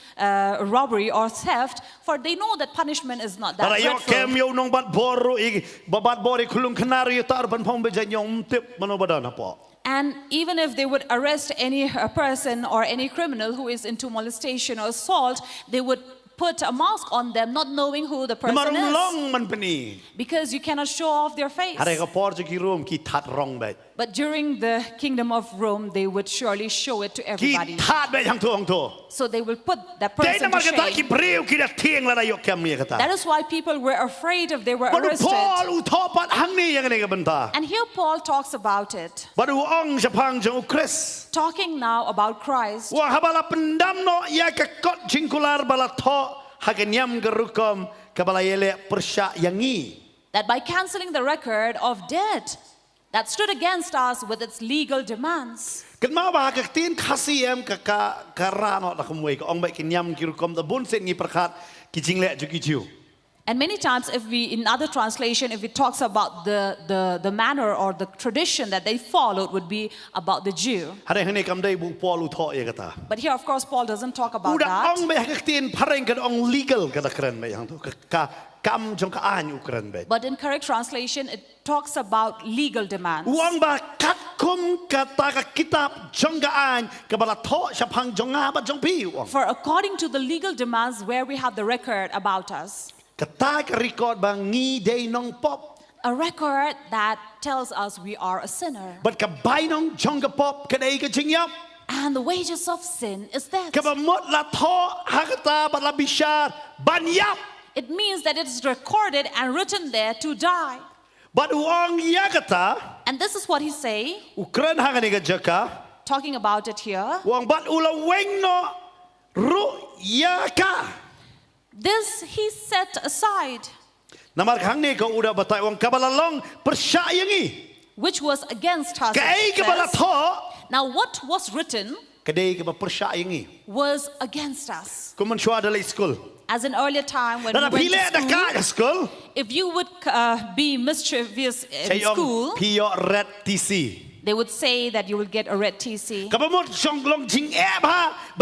robbery or theft, for they know that punishment is not that Para yo kem dreadful. yo nong bat boru i babat bori kulung kenari yo tar pan pong janyong tip manobadan po. And even if they would arrest any person or any criminal who is into molestation or assault, they would put a mask on them, not knowing who the person Namarong is. long man pani. Because you cannot show off their face. Hare ka por ki room ki tat rong bet. But during the kingdom of Rome, they would surely show it to Ki everybody. tat bet hang tu. So they will put that Dai person to namar kata ki shame. breu ki da tieng la yo kem ni kata. That is why people were afraid if they were Badu arrested. Paul utopat hang ni yang ni ka benta. And here Paul talks about it, Badu ong sapang jong Chris. talking now about Christ. Wah habala pendam no ya ke kot jingkular bala tho haganyam gerukom kabala yele persya yangi. That by canceling the record of debt that stood against us with its legal demands. Ken mau ba ka tin khasiem ka rano da kumwe ko ong ba kinyam girukom da bun sen ngi perkhat ki jingle ju ki ju. And many times, if we, in other translation, if it talks about the manner or the tradition that they followed, would be about the Jew. Hare hne kam dai bu Paul utho ye kata. But here, of course, Paul doesn't talk about Uda that. ong ba ka tin pareng ka ong legal ka da kren ba yang tu ka kam jong ka an ukren ba. But in correct translation, it talks about legal demands. Uang ba kat kum kata ka kitab jong ka an ka bala tho sapang jong nga ba jong pi uang. For according to the legal demands where we have the record about us, Kata ka record ba ngi day nong pop. a record that tells us we are a sinner. But ka bay nong jong ka pop ka dai ka jingyap. And the wages of sin is death. Ka ba mot la tho hakata ba la bishar banyap. It means that it is recorded and written there to die. But uang ya kata, And this is what he's saying, ukran hangani ka jaka, talking about it here. uang bat ula weng no ru ya ka. This he set aside, Namar hangni ka uda batai uang kabalalong persyayangi. which was against us. Kai it says. kabalatho, Now what was written kadai ka persyayangi. was against us. Kuman shwa dalay school. As in earlier time when we Nana went pile to da school, ka school. if you would be mischievous in Sayong school, piyo red TC. they would say that you will get a red TC, Kabamot song long jing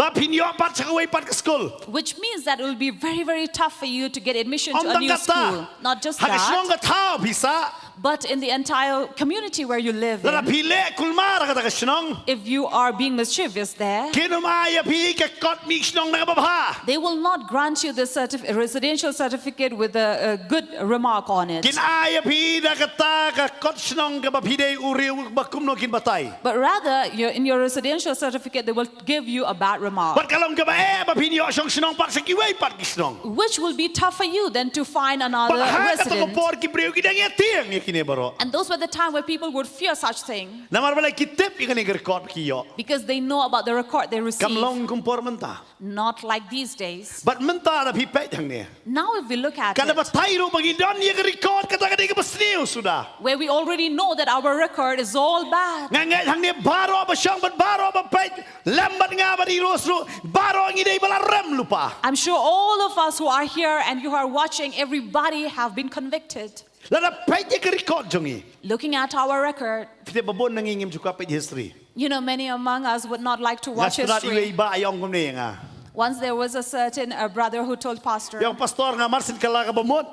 ba pinyo pat sa kaway pat ka school. which means that it will be very, very tough for you to get admission to a Ang new kata, school. Not just hagasong that, ka tao bisa. but in the entire community where you live Nana in, pile kulmar ka tagasong. if you are being mischievous there, Kinumaya pi ka kot mixnong na kababha. they will not grant you the residential certificate with a good remark on it. Kinaya pi na kata ka kot snong ka bapide uriw bakumno kin batay. But rather, in your residential certificate, they will give you a bad remark, But kalong ka ba bapinyo song snong pat sa kiway pat kisnong. which will be tough for you than to find another But ha ka to resident. por ki brew ki dang yateng ni kinebaro. And those were the time where people would fear such thing Namar balay kitip ikani record kiyo. because they know about the record they receive. Kamlong kumpor menta. Not like these days. But menta na pipet hang ni. Now if we look at Kada ba it, tayo pagidon ni record kata kada ka basniw sudah. where we already know that our record is all bad. Ngangat hang ni baro ba siyang but baro ba pet lambat nga ba di rosro baro ang idey bala rem lupa. I'm sure all of us who are here and you are watching, everybody have been convicted. Lada pet ka record jongi. Looking at our record, Kita babon nangingim juga pet history. you know, many among us would not like to watch Nasulat history. iwe iba ayong kumni nga. Once there was a certain brother who told pastor, Yung pastor nga marsin kala ka bamot.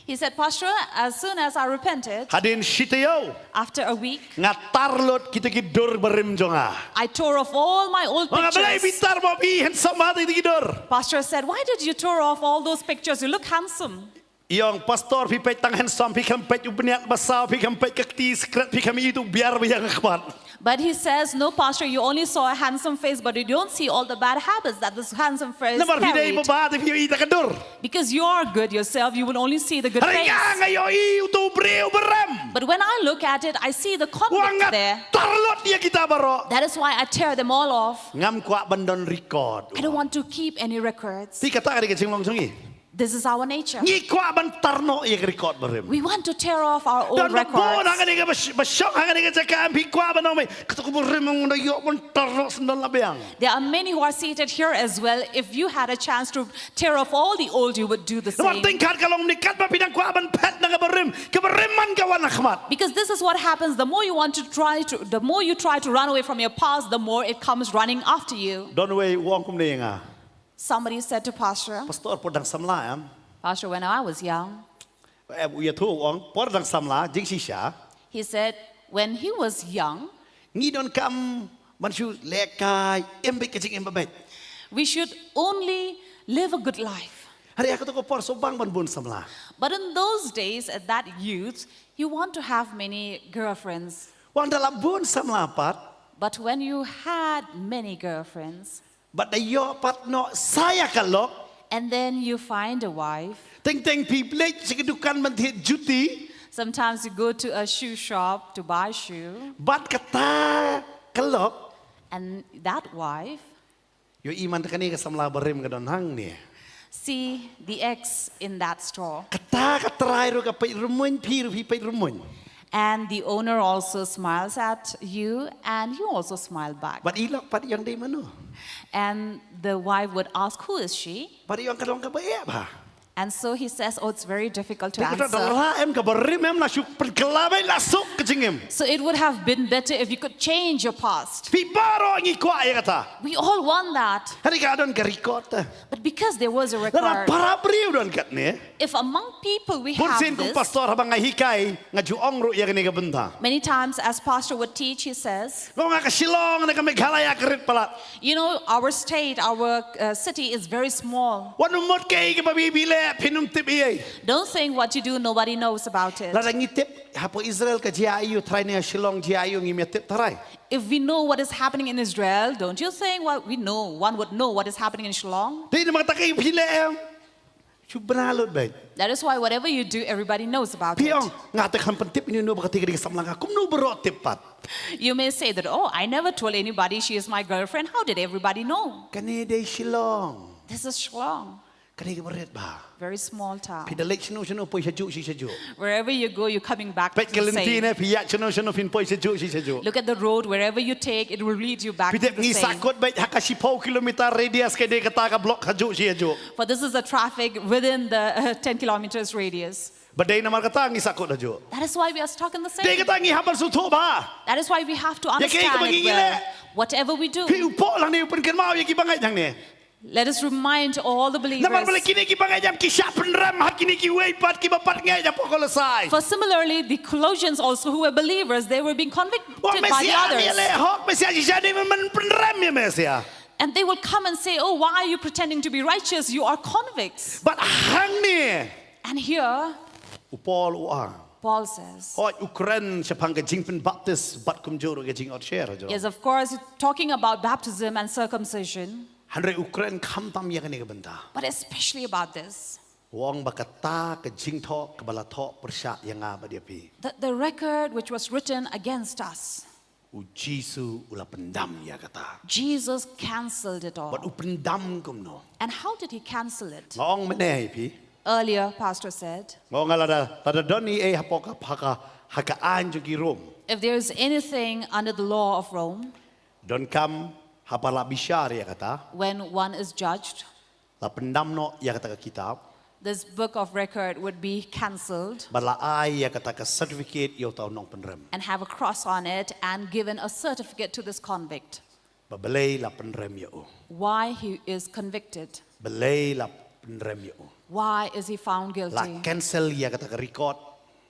he said, Pastor, as soon as I repented, Hadin sitayo after a week, nga tarlot kita kidur barim jonga. I tore off all my old Mga balay pictures. bitar mo bi handsome hati kidur. Pastor said, why did you tear off all those pictures? You look handsome. Yung pastor pipet tang handsome pikam pet ubniak basaw pikam pet kakti skret pikam itu biar bayang akmat. But he says, no, Pastor, you only saw a handsome face, but you don't see all the bad habits that this handsome face Namar bidai carried. babati piyo ita kadur. Because you are good yourself, you will only see the good Hari face. nga ngayo iuto breu berem. But when I look at it, I see the conflict Wangat there. tarlot dia kita baro. That is why I tear them all off. Ngam kwa bandon record. I don't want to keep any records. Ti kata ka di kacing long songi. This is our nature. Ngi kwa ban tarno iya record berem. We want to tear off our old Dan mabon records. hangan nga basyong hangan nga cakap ampi kwa ban may. Kata ko berem ang na yo ban tarno sendal labiang. There are many who are seated here as well. If you had a chance to tear off all the old, you would do the Namar same. tingkat kalong nikat ba pinang kwa ban pet na berem. Kebereman kawan akmat. Because this is what happens. The more you try to run away from your past, the more it comes running after you. Don't way uang kum ni nga. Somebody said to Pastor, Pastor podang samla am. Pastor, when I was young, Uya tu uang podang samla jing sisya. he said, when he was young, Ngi don kam manshu lekai embek kecing embabet. we should only live a good life. Hari aku tu ko por sobang ban bun samla. But in those days, at that youth, you want to have many girlfriends. Wang dalam bun samla pat. But when you had many girlfriends, But ayo pat no saya kalok. and then you find a wife, Teng privilege sekedukan mentit juti. sometimes you go to a shoe shop to buy shoe, Bat kata kalok. and that wife, Yo iman tekani ke samla berim ke don hang ni. see the X in that store. Kata katrai ro ka pait rumun pi pait rumun. And the owner also smiles at you, and you also smile back. Bat ilok pat yang di mano. And the wife would ask, who is she? Bat yang kalong ka bae ba. And so he says, oh, it's very difficult to Kita answer. dah em ka berim em lasuk perkelabai lasuk kecingem. So it would have been better if you could change your past. Pi baro ngi kwa ya kata. We all want that. Hari ka don ka record ta. But because there was a Dara record, para briu don kat ni. if among people we Pun have sin ku this, pastor habang ngai hikai ngaju ongro ya kini ka benta. many times as pastor would teach, he says, Lo nga ka Shillong na ka Meghalaya kerit pala. you know, our state, our city is very small. Wanu mot kay ka babibile pinum tip iye. Don't think what you do, nobody knows about it. Lara ngitip hapo Israel ka GIU try niya Shillong GIU ngimitip taray. If we know what is happening in Israel, don't you think what we know, one would know what is happening in Shillong? Di na mga takay pile em. Cuba lut baik. That is why whatever you do, everybody knows about Piang it. ngatakan pentip ini nu berkata ketika samlanga. Kum nu berot tepat. You may say that, oh, I never told anybody she is my girlfriend. How did everybody know? Kani day Shillong. This is Shillong, Kani keberat bah. very small town. Pida lek chino poi sejuk si sejuk. Wherever you go, you're coming back to Pet the kelenti same. ne piyak chino pin poi sejuk si sejuk. Look at the road, wherever you take, it will lead you back to Pidep the ni same. sakut baik haka 10 kilometer radius ke dia kata ka blok sejuk si sejuk. For this is the traffic within the 10 kilometers radius. Badai nama kata ni sakut sejuk. That is why we are stuck in the Dia same. kata ni habar sutuk bah. That is why we have to Ya kaya understand kebagi it well. gila. Whatever we do, Pi upok lang ni pen ken mau ya ki bangai jang ni. let us remind all the Namar balik believers. kini ki bangai jam kisah Pynrem hak kini ki wei pat ki bapat ngai jam pokok lesai. For similarly, the Colossians also who were believers, they were being convicted Wah by the Mesia ni le others. hok Mesia kisah ni men Pynrem ya Mesia. And they will come and say, oh, why are you pretending to be righteous? You are convicts. But hang ni And here, upol uang. Paul says, Oi Ukraine sepang ke jing pen baptis bat kum juru ke jing out share jo. yes, of course, talking about baptism and circumcision, Handre Ukraine kam tam ya kini ke benda. but especially about this. Wong bakata ke jing tho ke bala tho persyak yang apa dia pi. The record which was written against us, U Jisu ula pendam ya kata. Jesus cancelled it But u all. pendam kum no. And how did he cancel it? Ngong meneh pi. Earlier, Pastor said, Ngong lada doni hapoka haka anju ki Rom. if there is anything under the law of Rome, Don kam hapala bishar ya kata. when one is judged, La pendam no ya kata ke kitab. this book of record would be cancelled Bala ai ya kata ke certificate yo tau nong Pynrem. and have a cross on it and given a certificate to this convict. Babelai la Pynrem yo. Why he is convicted. Belai la Pynrem yo. Why is he found La guilty? cancel ya kata ke record.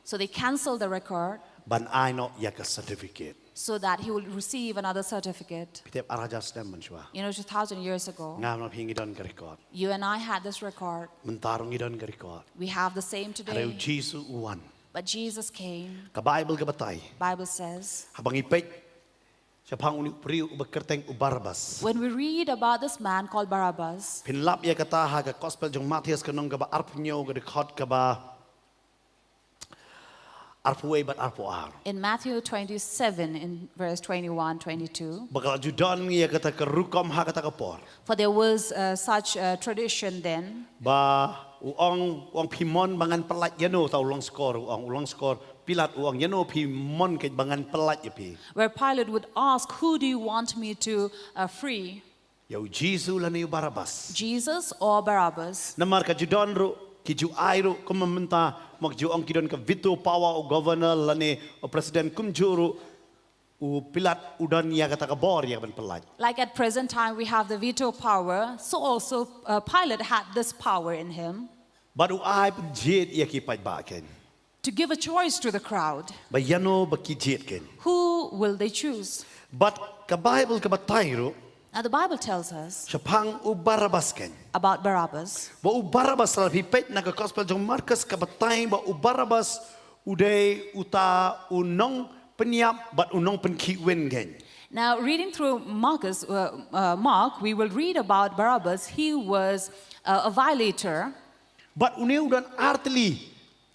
So they cancel the record Ban ai no ya ke certificate. so that he will receive another certificate. Pitep araja stem menshwa. You know, 2,000 years ago, Ngam no pingi don ke record. you and I had this record. Mentarung idon ke record. We have the same Areu today. Jisu uwan. But Jesus came, Ka Bible ke batai. Bible says. Habang ipek. Siapang uni priu bekerteng ubarbas. When we read about this man called Barabbas, Pinlap ya kata haga gospel jong Matius kenong kaba arpnyo ke dekat kaba arpuwe bat arpuar. in Matthew 27, in verse 21, 22, Bakal judon ya kata ke rukom ha kata kapor. for there was such a tradition then, Ba uang pimon bangan pelat yano tau ulang skor pilat uang yano pimon ke bangan pelat ya pi. where Pilate would ask, who do you want me to free, Yau Jisu lani Barabas. Jesus or Barabbas? Namar ka judon ru kiju ai ru kum mementa mak juang kidon ke veto power o governor lani o presiden kum juru u pilat udan ya kata kabor ya ban pelat. Like at present time we have the veto power, so also Pilate had this power in him Baru ai penjit ya ki pai ba ken. to give a choice to the crowd. Ba yano ba ki jit ken. Who will they choose? But ka Bible ka batai ru Now the Bible tells us sapang u Barabas ken. about Barabbas. Ba u Barabas la pipet na ka gospel jong Markus ka batai ba u Barabas uday uta unong penyap but unong penkiwen ken. Now reading through Mark, we will read about Barabbas. He was a violator. But uniu dan artli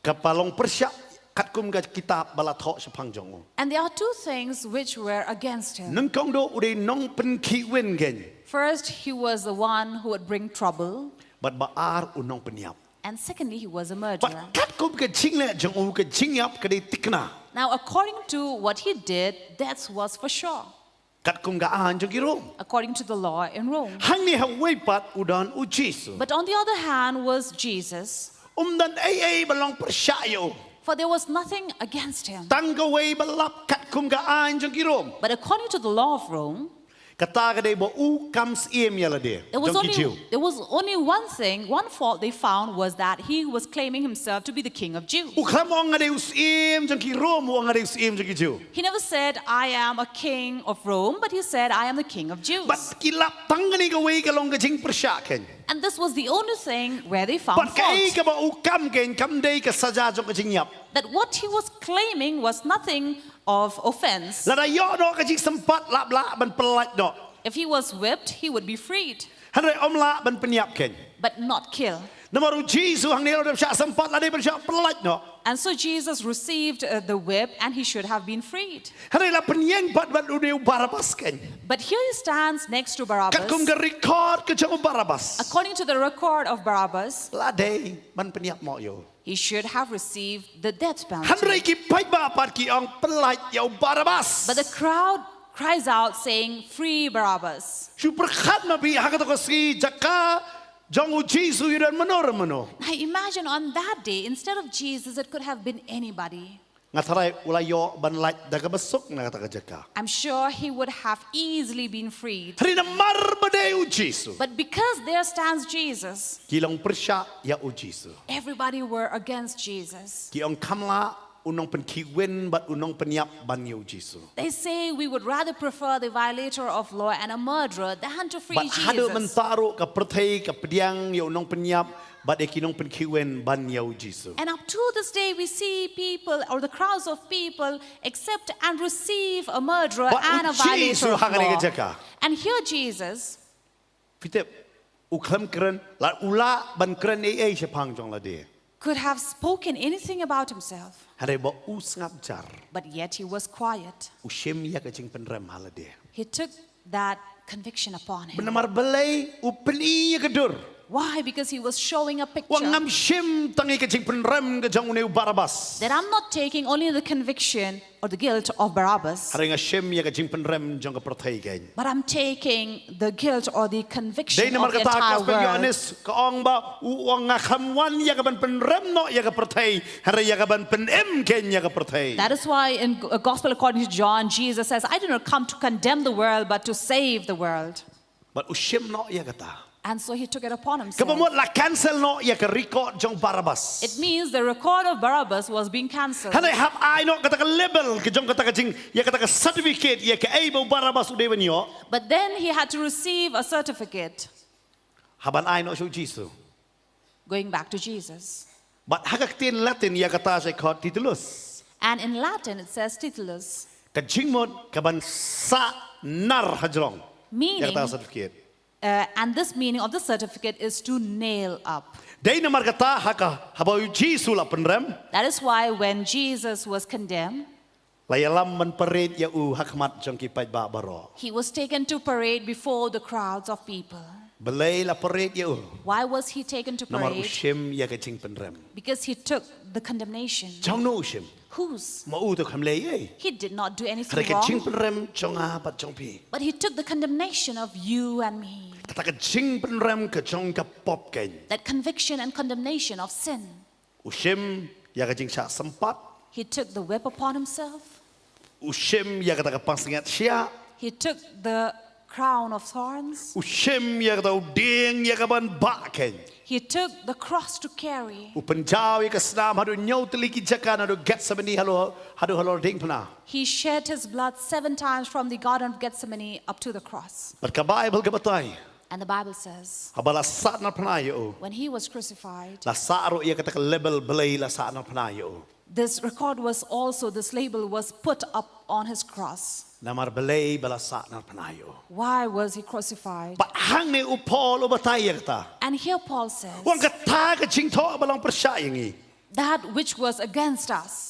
kapalong persyak katkum ga kitab balatho sepang jong. And there are two things which were against him. Nung kong do uday nong penkiwen ken. First, he was the one who would bring trouble. But baar unong penyap. And secondly, he was a murderer. But katkum ka jingle jong u ka jingyap ka de tikna. Now, according to what he did, that was for sure. Katkum ga an jong giro. According to the law in Rome. Hang ni hawai pat udan u Jisu. But on the other hand was Jesus, Dan ay balong persyayo. for there was nothing against him. Tanggaway balap katkum ga an jong giro. But according to the law of Rome, Kata ka de bo u comes em yala de. there was Jong kijiu. only one thing, one fault they found was that he was claiming himself to be the king of Jews. U klam ong ade us em jong ki Rom ong ade us em jong kijiu. He never said, I am a king of Rome, but he said, I am the king of Jews. But kilap tangani ka way ka long ka jing persyaken. And this was the only thing where they found But kay fault. ka ba u kam ken kam day ka saja jong ka jingyap. That what he was claiming was nothing of offense. Lada yo no ka jing sempat lap ban pelat no. If he was whipped, he would be freed, Hanre om la ban penyap ken. but not killed. Namaru Jesu hang nelo dem syak sempat la dia bersyak pelat no. And so Jesus received the whip and he should have been freed. Hari la penyeng bat bat uneu Barabas ken. But here he stands next to Barabbas. Kat kum ke record ke jang Barabas. According to the record of Barabbas, La day man penyak mo yo. he should have received the death Han penalty. rei ki pai ba pat ki ong pelat yo Barabas. But the crowd cries out saying, "Free Barabbas." Shu perkhat ma bi hakat ko si jaka jang Jesu yudan menor meno. Now imagine on that day, instead of Jesus, it could have been anybody. Ngatarai ulayo ban lat daga besuk na kata jaka. I'm sure he would have easily been freed. Hari na mar badai Jesu. But because there stands Jesus, Kilong persya ya Jesu. everybody were against Jesus. Ki ong kamla unong penkiwen bat unong penyap ban yo Jesu. They say we would rather prefer the violator of law and a murderer than to free Bat hadu Jesus. mentaru ka perthai ka pediang yo unong penyap bat ekinong penkiwen ban yo Jesu. And up to this day, we see people or the crowds of people accept and receive a murderer But and a Jesus violator of hangani law. ka jaka. And here Jesus, Fitep uklam keren la ula ban keren ai sepang jong la de. could have spoken anything about himself, Hari ba usngap jar. but yet he was quiet. Ushem ya ka jing Pynrem hala de. He took that conviction upon him. Benamar belai upeli ya kedur. Why? Because he was showing a picture Wang ngam shem tangi ka jing Pynrem ka jang uneu Barabas. that I'm not taking only the conviction or the guilt of Barabbas, Hari nga shem ya ka jing Pynrem jang ka perthai kain. but I'm taking the guilt or the conviction Dai namar of the kata entire Gospel world. Yohanes ka ong ba uang nga khamwan ya ka ban Pynrem no ya ka perthai. Hari ya ka ban Pynrem ken ya ka perthai. That is why in Gospel according to John, Jesus says, I did not come to condemn the world, but to save the world. But ushem no ya kata. And so he took it upon himself. Kapamot la cancel no ya ka record jang Barabas. It means the record of Barabbas was being cancelled. Hanay hap ay no kata ka label ka jang kata ka jing ya kata ka certificate ya ka able Barabas udewan yo. But then he had to receive a certificate Haban ay no so Jesus. going back to Jesus. But hagaktin Latin ya kata sa kod titulus. And in Latin it says titulus, Ka jingmod ka ban sa nar hajrong. Ya meaning, kata certificate. and this meaning of the certificate is to nail up. Dai namar kata haka habaw Jesus la Pynrem. That is why when Jesus was condemned, Layalam man parade ya hakmat jang kipay ba baro. he was taken to parade before the crowds of people. Belay la parade ya Why was he taken to Namar parade? ushem ya ka jing Pynrem. Because he took the condemnation. Jang no ushem. Whose? Mau tu kamlay ay. He did not do anything Hari ka jing wrong, Pynrem jang pat jang pi. but he took the condemnation of you and me. Kata ka jing Pynrem ka jang ka pop kain. That conviction and condemnation of sin. Ushem ya ka jing syak sempat. He took the whip upon himself. Ushem ya kata ka pangsingat siya. He took the crown of thorns. Ushem ya kata uding ya ka ban ba kain. He took the cross to carry. Upenjaw ya ka snam hadu nyaw teliki jakan hadu Gethsemane hadu ding pana. He shed his blood 7 times from the Garden of Gethsemane up to the cross. But ka Bible ka batay. And the Bible says, Habala sa na panayo. when he was crucified, La saaro ya kata ka label belay la sa na panayo. this record was also, this label was put up on his cross. Namar belay bala sa na panayo. Why was he crucified? But hang ni upol ubatay ya kata. And here Paul says, Wang kata ka jing to balang persyayangi. that which was against us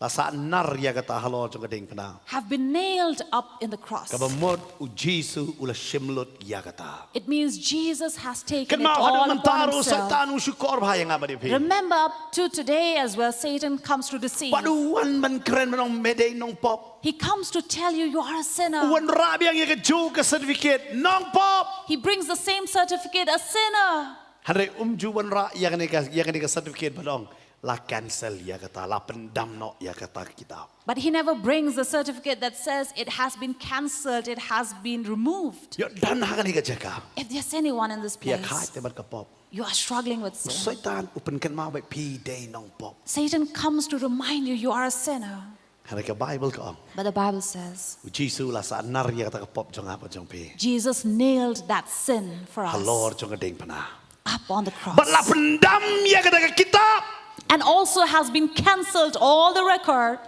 La sa nar ya kata halo jong ding pana. have been nailed up in the cross. Kabamot u Jesus ula shimlut ya kata. It means Jesus has taken Kan it mau all hadu upon mentaro himself. setan u syukor bahaya ngabadi pi. Remember, up to today as well, Satan comes to deceive. Padu wan man keren manong medai nong pop. He comes to tell you you are a sinner. Wan rabi yang ya ke ju ke certificate nong pop. He brings the same certificate, a sinner. Hari ju wan ra yang ni ke certificate badong. La cancel ya kata, la pendam no ya kata kitab. But he never brings the certificate that says it has been cancelled, it has been removed. Yo dan hakan ni ke jaka. If there's anyone in this Pia place, kai te ban ke pop. you are struggling with sin. Setan upen kan mau baik pi day nong pop. Satan comes to remind you you are a sinner. Hari ke Bible ke om. But the Bible says Jesus la sa nar ya kata ke pop jong apa jong pi. Jesus nailed that sin for us Halor jong ding pana. up on the cross. But la pendam ya kata ke kitab. And also has been cancelled all the record.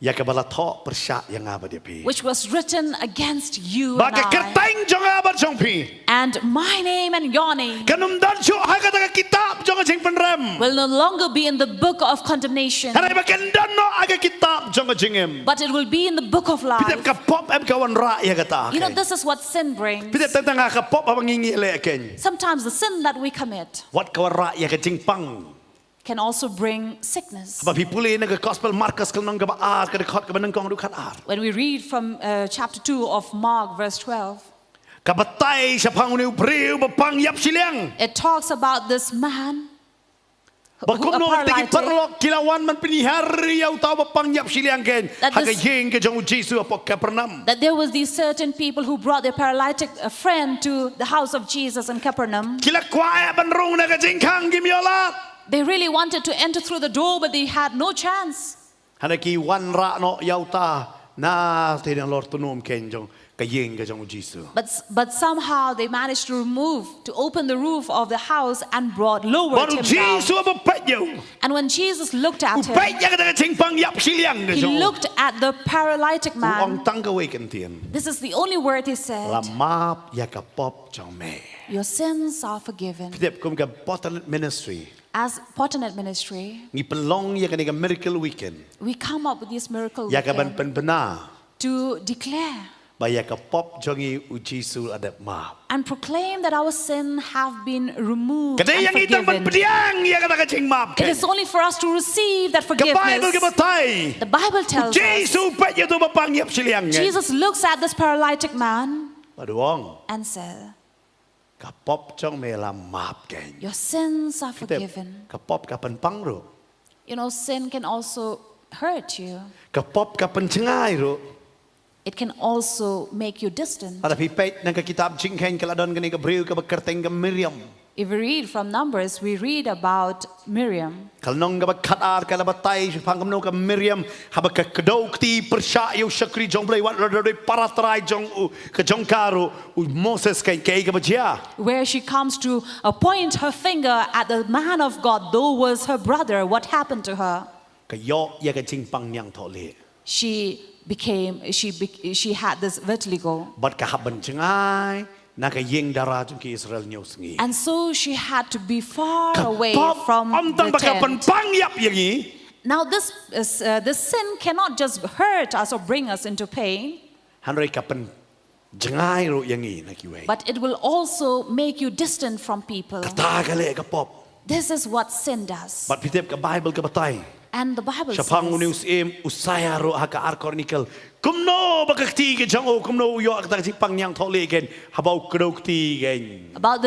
Ya kabala tho persyak yang apa dia pi. which was written against you and Baka I. kerteng jong apa jong pi. And my name and your name Kanum dan syuk ha kata kitab jong jing Pynrem. will no longer be in the book of condemnation, Harai bakan dan no aga kitab jong jingem. but it will be in the book of life. Pitep ka pop em kawan ra ya kata. You know, this is what sin brings. Pitep tentang ka pop apa ngingi le ken. Sometimes the sin that we commit Wat kawan ra ya ka jing pang. can also bring sickness. Apa pipuli na ka gospel Marcus ka nang ka ba ka dekat ka benang kong dukat ar. When we read from chapter 2 of Mark, verse 12, Ka batay sa panguniw priw ba pang yap silang. it talks about this man, Bakum a no tegi paralytic, perlok kilawan man pinihari yaw tao ba pang yap silang ken. That Haga this- yeng ka jong Jesu apa Capernaum. that there was these certain people who brought their paralytic friend to the house of Jesus in Capernaum. Kila kwaya banrong na ka jing kang gimyolat. They really wanted to enter through the door, but they had no chance. Hanaki wan ra no yaw ta na tinang Lord tunom ken jong kayeng ka jong Jesu. But somehow they managed to open the roof of the house and lowered Baru him down. Jesu apa pet yaw. And when Jesus looked at him, Upet ya ka jing pang yap silang ka he jong. looked at the paralytic Uang man. tanggawe ken tien. This is the only word he said. Lamap ya ka pop jong me. Your sins are forgiven. Pitep kum ka Potternet ministry. As Potternet ministry, Ngi pelong ya ka miracle weekend. we come up with this miracle Ya ka ban weekend benar. to declare Baya ka pop jongi u Jesu ada map. and proclaim that our sin have been removed Kada and yang itang forgiven. pediang ya kata kacing map. It is only for us to receive that Ka Bible ka forgiveness. batay. The Bible tells us Jesu pet ya tu bapang yap siliang. Jesus looks at this paralytic man Paduang and says, ka pop jong me la map ken. your sins are Kita forgiven. ka pop ka penpang ro. You know, sin can also hurt you. Ka pop ka pencengai ro. It can also make you distant. Ada pipet nang ka kitab jingken kaladon gani ka briu ka bekerteng ka Miriam. If we read from Numbers, we read about Miriam. Kalnong ka bagkatar ka labatay pangam no ka Miriam habak ka kadok ti persya yu syakri jong blay wat rodoi paratrai jong u ka jong karo u Moses kay ka bajia. Where she comes to point her finger at the man of God, though was her brother. What happened to her? Ka yo ya ka jingpang nyang thole. She had this vitiligo. Bat ka haban cengai na ka yeng dara jong ki Israel nyos ngi. And so she had to be far away Pop from amtang the baka tent. pang yap yangi. Now this sin cannot just hurt us or bring us into pain, Hanrei ka pen cengai ro yangi na kiwei. but it will also make you distant from people. Kata ka le ka pop. This is what sin does. Bat pitep ka Bible ka batay. And the Bible Sa pangunius says, usaya ro ha ka arkornikel. Kumno bakakti ke jang o kumno yo ak si pang nyang thole ken habau krokti ken. about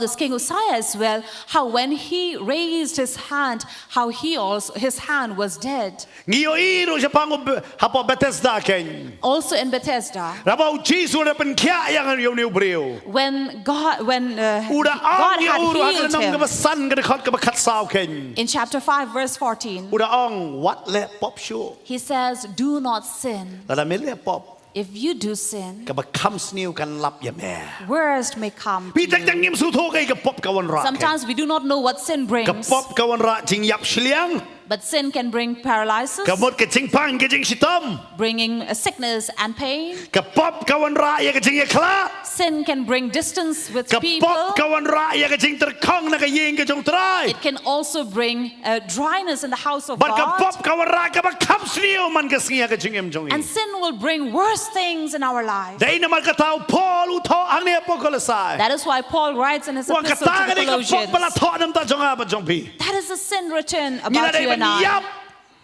this King Uzziah as well, how when he raised his hand, how his hand was dead. Ngiyo iro sa pango hapo Bethesda ken. Also in Bethesda, Rabau Jesu na pen kya yang yo ni breu. when God Uda God ang had yo uro ha healed nang him. ka san ka khot ka khat saw ken. In chapter 5, verse 14, Uda ong what le pop show. he says, do not sin. Lala mele pop If you do sin, ka ba comes new kan lap ya me. worst may come to Pitak you. tang nim su tho kay ka pop kawan ra. Sometimes we do not know what sin Ka brings, pop kawan ra jing yap shliang. but sin can bring paralysis, Kamot ka jing pang ka jing sitam. bringing sickness and pain. Kapop kawan raya ka jing yakla. Sin can bring distance with Kapop people. kawan raya ka jing terkong na ka ying ka jong try. It can also bring dryness in the house of But God. kapop kawan raya ka ba kaps niyo man ka singa ka jing em jong And sin will bring worse things in our lives. Day naman ka tao Paul uto ang niya po kolasay. That is why Paul writes in his Wang epistle to kataga the ni kapop Colossians, pala to nam ta jong apa jong pi. that is a sin written Nila about day you and ban yap. I.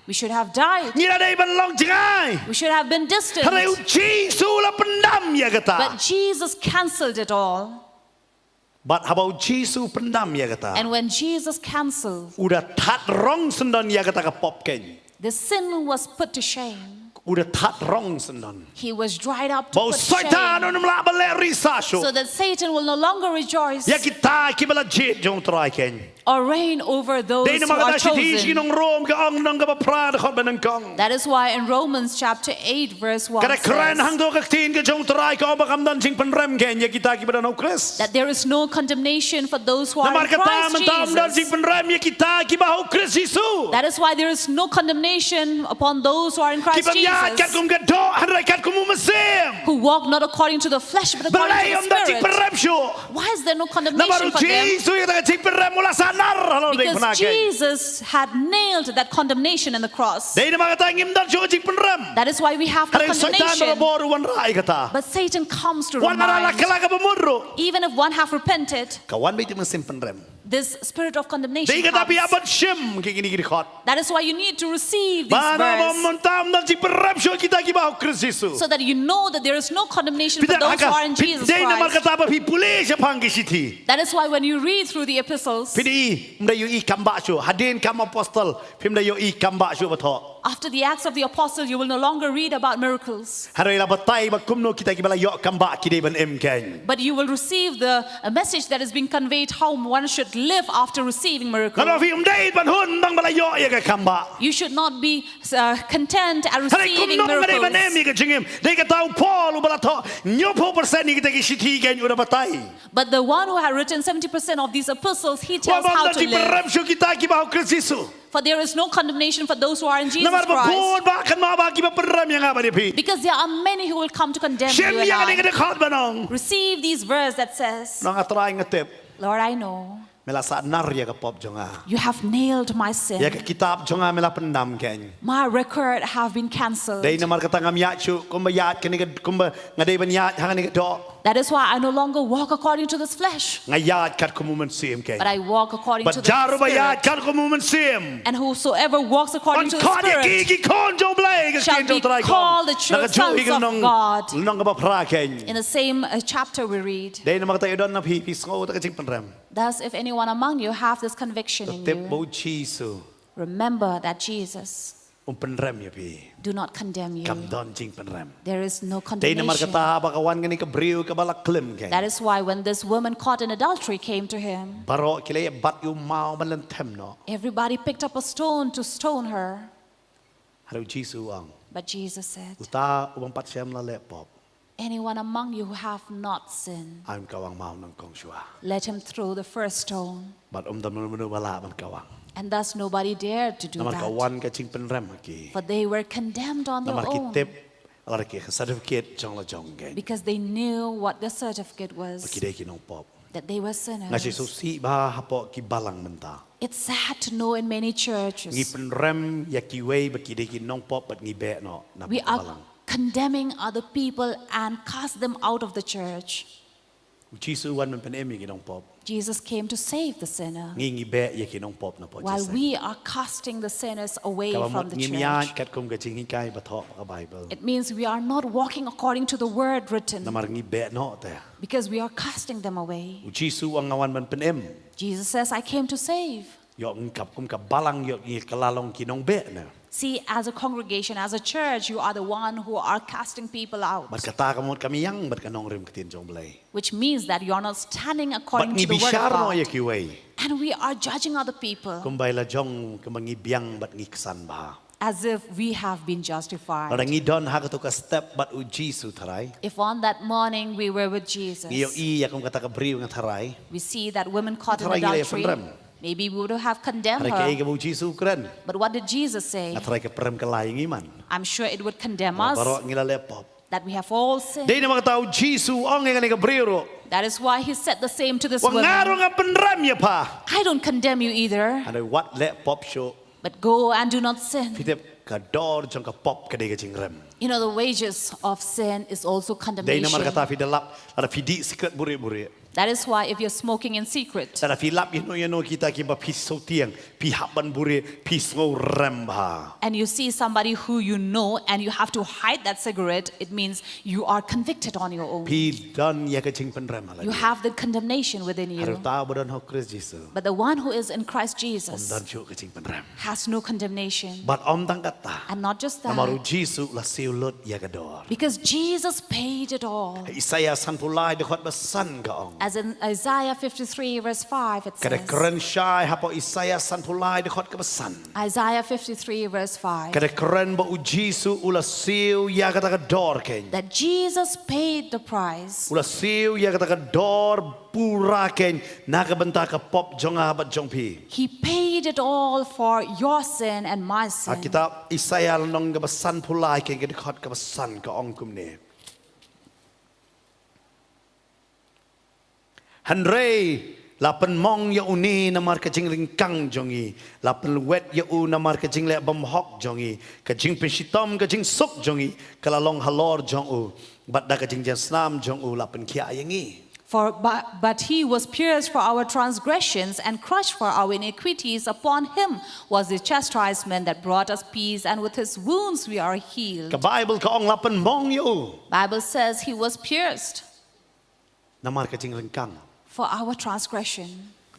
We should have died. Nila day ban long jingay. We should have been distant. Haray Jesu la pendam ya kata. But Jesus canceled it all. But habau Jesu pendam ya kata. And when Jesus canceled, Udah tat rong sendon ya kata kapop ken. the sin was put to shame. udah tat rong sendan. He was dried up to Bau put syaitan shame, onu melak beleri sasho. so that Satan will no longer rejoice Ya kita kibala jet jong try ken. or reign over those Dei who nama are kata siti chosen. nong Rom ke ang nong ke prada khot benang kong. That is why in Romans chapter 8 verse 1 Kada keren says hang do ke tin ke jong try ke obak amdan sing Pynrem ken ya kita kibala no Chris. that there is no condemnation for those who are Namar in kata Christ mentam dan sing Jesus. Pynrem ya kita kibala Chris Yesus. That is why there is no condemnation upon those who are in Christ Kibam ya kat Jesus, kum ke do han kat kum mesim. who walk not according to the flesh but according Balai to om the dan sing Spirit. Pynrem syo. Why is there no Namar condemnation for them? Yesus ya tak sing Pynrem mula sanar halo dei Because penakai. Jesus had nailed that condemnation in the cross. Dei nama kata ngim dan syo sing Pynrem. That is why we have the Hari syaitan condemnation. baru wan rai kata. But Satan comes to Wan nara remind, lakala ke pemurro. even if one have repented, Kawan beti mesim Pynrem. this spirit of condemnation Dei kata pi comes. abad syem ke gini khot. That is why you need to receive this Mana verse, mentam dan sing Pynrem syo kita kibala Chris Yesus. so that you know that there is no condemnation for those who are in Jesus Dei nama Christ. kata apa pi pulih siapang ke siti. That is why when you read through the epistles, Pidi mdayu I kambak syo hadin kam apostol pimdayu I kambak syo betok. after the Acts of the Apostles, you will no longer read about miracles, Hari la batai bakumno kita kibala yok kambak kidai ban em ken. but you will receive a message that is being conveyed how one should live after receiving miracles. Kalau fi umdai ban hun bang bala yok ya ke kambak. You should not be content at Hari receiving kumno ngadai ban em miracles. ke jengem. Dei kata Paul bala to 90% ni kita ki siti ken udah batai. But the one who had written 70% of these epistles, he tells Wa how bang to dan live. Pynrem syo kita kibala Chris Yesus. For there is no condemnation for those who are in Jesus Namar Christ. bapun ba kan ma ba kibala Pynrem yang apa dia pi. Because there are many who will come to condemn Syem you yang and ada I. khot banong. Receive these verse that says, Nang atrai ngetep. Lord, I know Mela nar ya ke pop jonga. you have nailed my Ya sin. ke kitab jonga mela pendam ken. My record have been cancelled. Dei namar kata ngam ya chu kumba yat kini ke kumba ngadai ban yat hang ni ke do. That is why I no longer walk according to this flesh, Ngayat kat kumu men sim ken. but I walk according to But the jaru ba yat Spirit. kat kumu men sim. And whosoever walks according On to the kod ya Spirit ki kon jo blai ke shall ken jo be trai called the children of God. Nong ba pra ken. In the same chapter we read, Dei namar kata idon na pi sko ta ke cing Pynrem. thus if anyone among you have this conviction in Tep you, bau Jesu. remember that Jesus Pynrem ya pi. do not condemn you. Kam don cing Pynrem. There is no Dei namar condemnation. kata ba kawan ngani ke briu ke bala klim ken. That is why when this woman caught in adultery came to him, Baro kile bat yu mau ban tem no. everybody picked up a stone to stone her. Haru Jesu ang. But Jesus said, Uta ubang pat syam la le pop. anyone among you who have not sinned, I'm kawang mau nang kong shua. let him throw the first stone. But dam menu wala man kawang. And thus nobody dared to do Namar that. kawan ka cing Pynrem aki. For they were condemned on their Namar own. kitip alar ki certificate jong la jong gen. Because they knew what the certificate was, Pakidai ki nong pop. that they were Ngasi sinners. susi ba hapo ki balang menta. It's sad to know in many Ngi churches Pynrem ya ki wei bakidai ki nong pop bat ngi be no. Na we balang. are condemning other people and cast them out of the church. Jesu wan man pen emi ki nong pop. Jesus came to save the sinner, Ngi be ya ki nong pop na po. while we are casting the sinners away Kalau from mot the ngi church. miat kat kum ka cing hikai ba thok ka Bible. It means we are not walking according to the word written, Namar ngi be no te. because we are casting them away. Jesu ang ngawan man pen em. Jesus says, I came to save. Yok ngkap kum ka balang yok ngi kalalong ki nong be na. See, as a congregation, as a church, you are the one who are casting people out, Bat kata kamot kami yang bat ka Nongkhryiem ketin jong blai. which means that you are not standing Bat according ngi to the word bishar of no ya God. ki wei. And we are judging other people Kumbay la jong kumangi biang bat ngi kesan ba. as if we have been justified. Pada ngi don ha ka step bat u Jesu tharai. If on that morning we were with Ngi yo Jesus, i ya kum kata ka briu nga tharai. we see that women caught in Tharai gila ya adultery, Pynrem. maybe we would have condemned Hari ka i her. ka bu Jesu keren. But what did Jesus say? Nga tharai ka perem ka lai ngi man. I'm sure it would condemn Baro us ngi la lepop. that we have all sinned. Dei na makataw Jesu ong nga ka briu ro. That is why he said the same to this Wa ngaro woman. nga Pynrem ya pa. I don't condemn you either, Ano wat lepop show. but go and do not sin. Fitip ka dor jong ka pop ka dei ka cing rem. You know, the wages of sin is also Dai condemnation. namar kata fi delap, ada fi di secret buri-buri. That is why if you're smoking in secret, Ada fi lap you kita ki ba pi so tiang, pi haban buri, pi so ramba. and you see somebody who you know and you have to hide that cigarette, it means you are convicted on your own. Pi dan ya kecing Pynrem ala. You have the condemnation within Haru you. tahu badan hok Kristus Yesus. But the one who is in Christ Om Jesus dan syuk kecing Pynrem. has no condemnation. But om tang kata. And not just Namaru that, Yesus la siulut ya gador. because Jesus paid it all. Isaiah sanpulai dekat besan ka ong. As in Isaiah 53 verse 5, it Kada says, keren syai hapo Isaiah sanpulai dekat ke besan. Isaiah 53 verse 5, Kada keren ba Yesus ula siu ya kata gador ken. that Jesus paid the price. Ula siu ya kata gador pura ken naga benta ka pop jonga bat jongpi. He paid it all for your sin and my sin. Kitab Isaiah nong ke besan pulai ken ke dekat ke besan ka ong kumne. Henry lapan mong ya uni namar kajing ringkang jongi lapan wet ya u namar kajing le bam hok jongi kajing pensitom kajing sok jongi kalalong halor jong u bat da kajing jasnam jong u lapan kia yangi. But he was pierced for our transgressions and crushed for our iniquities. Upon him was the chastisement that brought us peace, and with his wounds we are healed. Ka Bible ka ong lapan mong ya u Bible says he was pierced namar kajing ringkang for our transgression,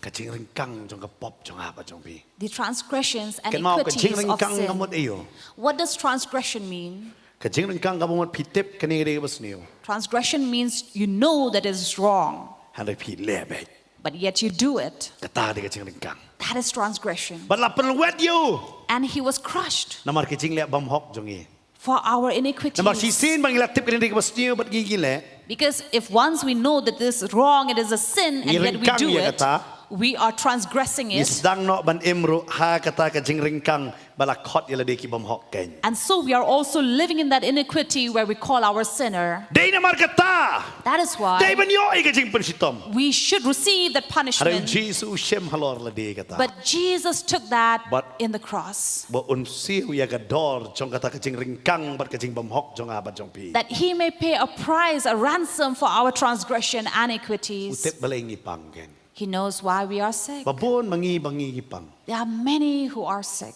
kajing ringkang jong ka pop jong apa jong pi. the transgressions and Ken mau kajing iniquities of ringkang ngamot sin. iyo. What does transgression mean? Kajing ringkang kamot pitip kani gede basniu. Transgression means you know that it is wrong, Henry pi lebe but yet you do it. kata de kajing ringkang. That is transgression. But lapan wet you And he was crushed namar kajing le bam hok jongi. for our Namar iniquities. sisin bang ilatip kani de basniu bat gigi le. Because if once we know that this is wrong, it is a sin, and yet we Ringkang do ya it, kata. we are transgressing it. Isdang no ban imru ha kata kajing ringkang balakot ila de ki bam hok ken. And so we are also living in that iniquity where we call our sinner. Dei namar kata. That is Dei why ban yo i kajing pensitom. we should receive that Ada punishment. Jesus shem halor la de kata. But Jesus took that But- in the cross, Bo unsiu ya gador jong kata kajing ringkang bat kajing bam hok jong abat jong pi. that he may pay a price, a ransom for our transgression and iniquities. Utip balay ngipang ken. He knows why we are sick. Babon mangi bangi ngipang. There are many who are sick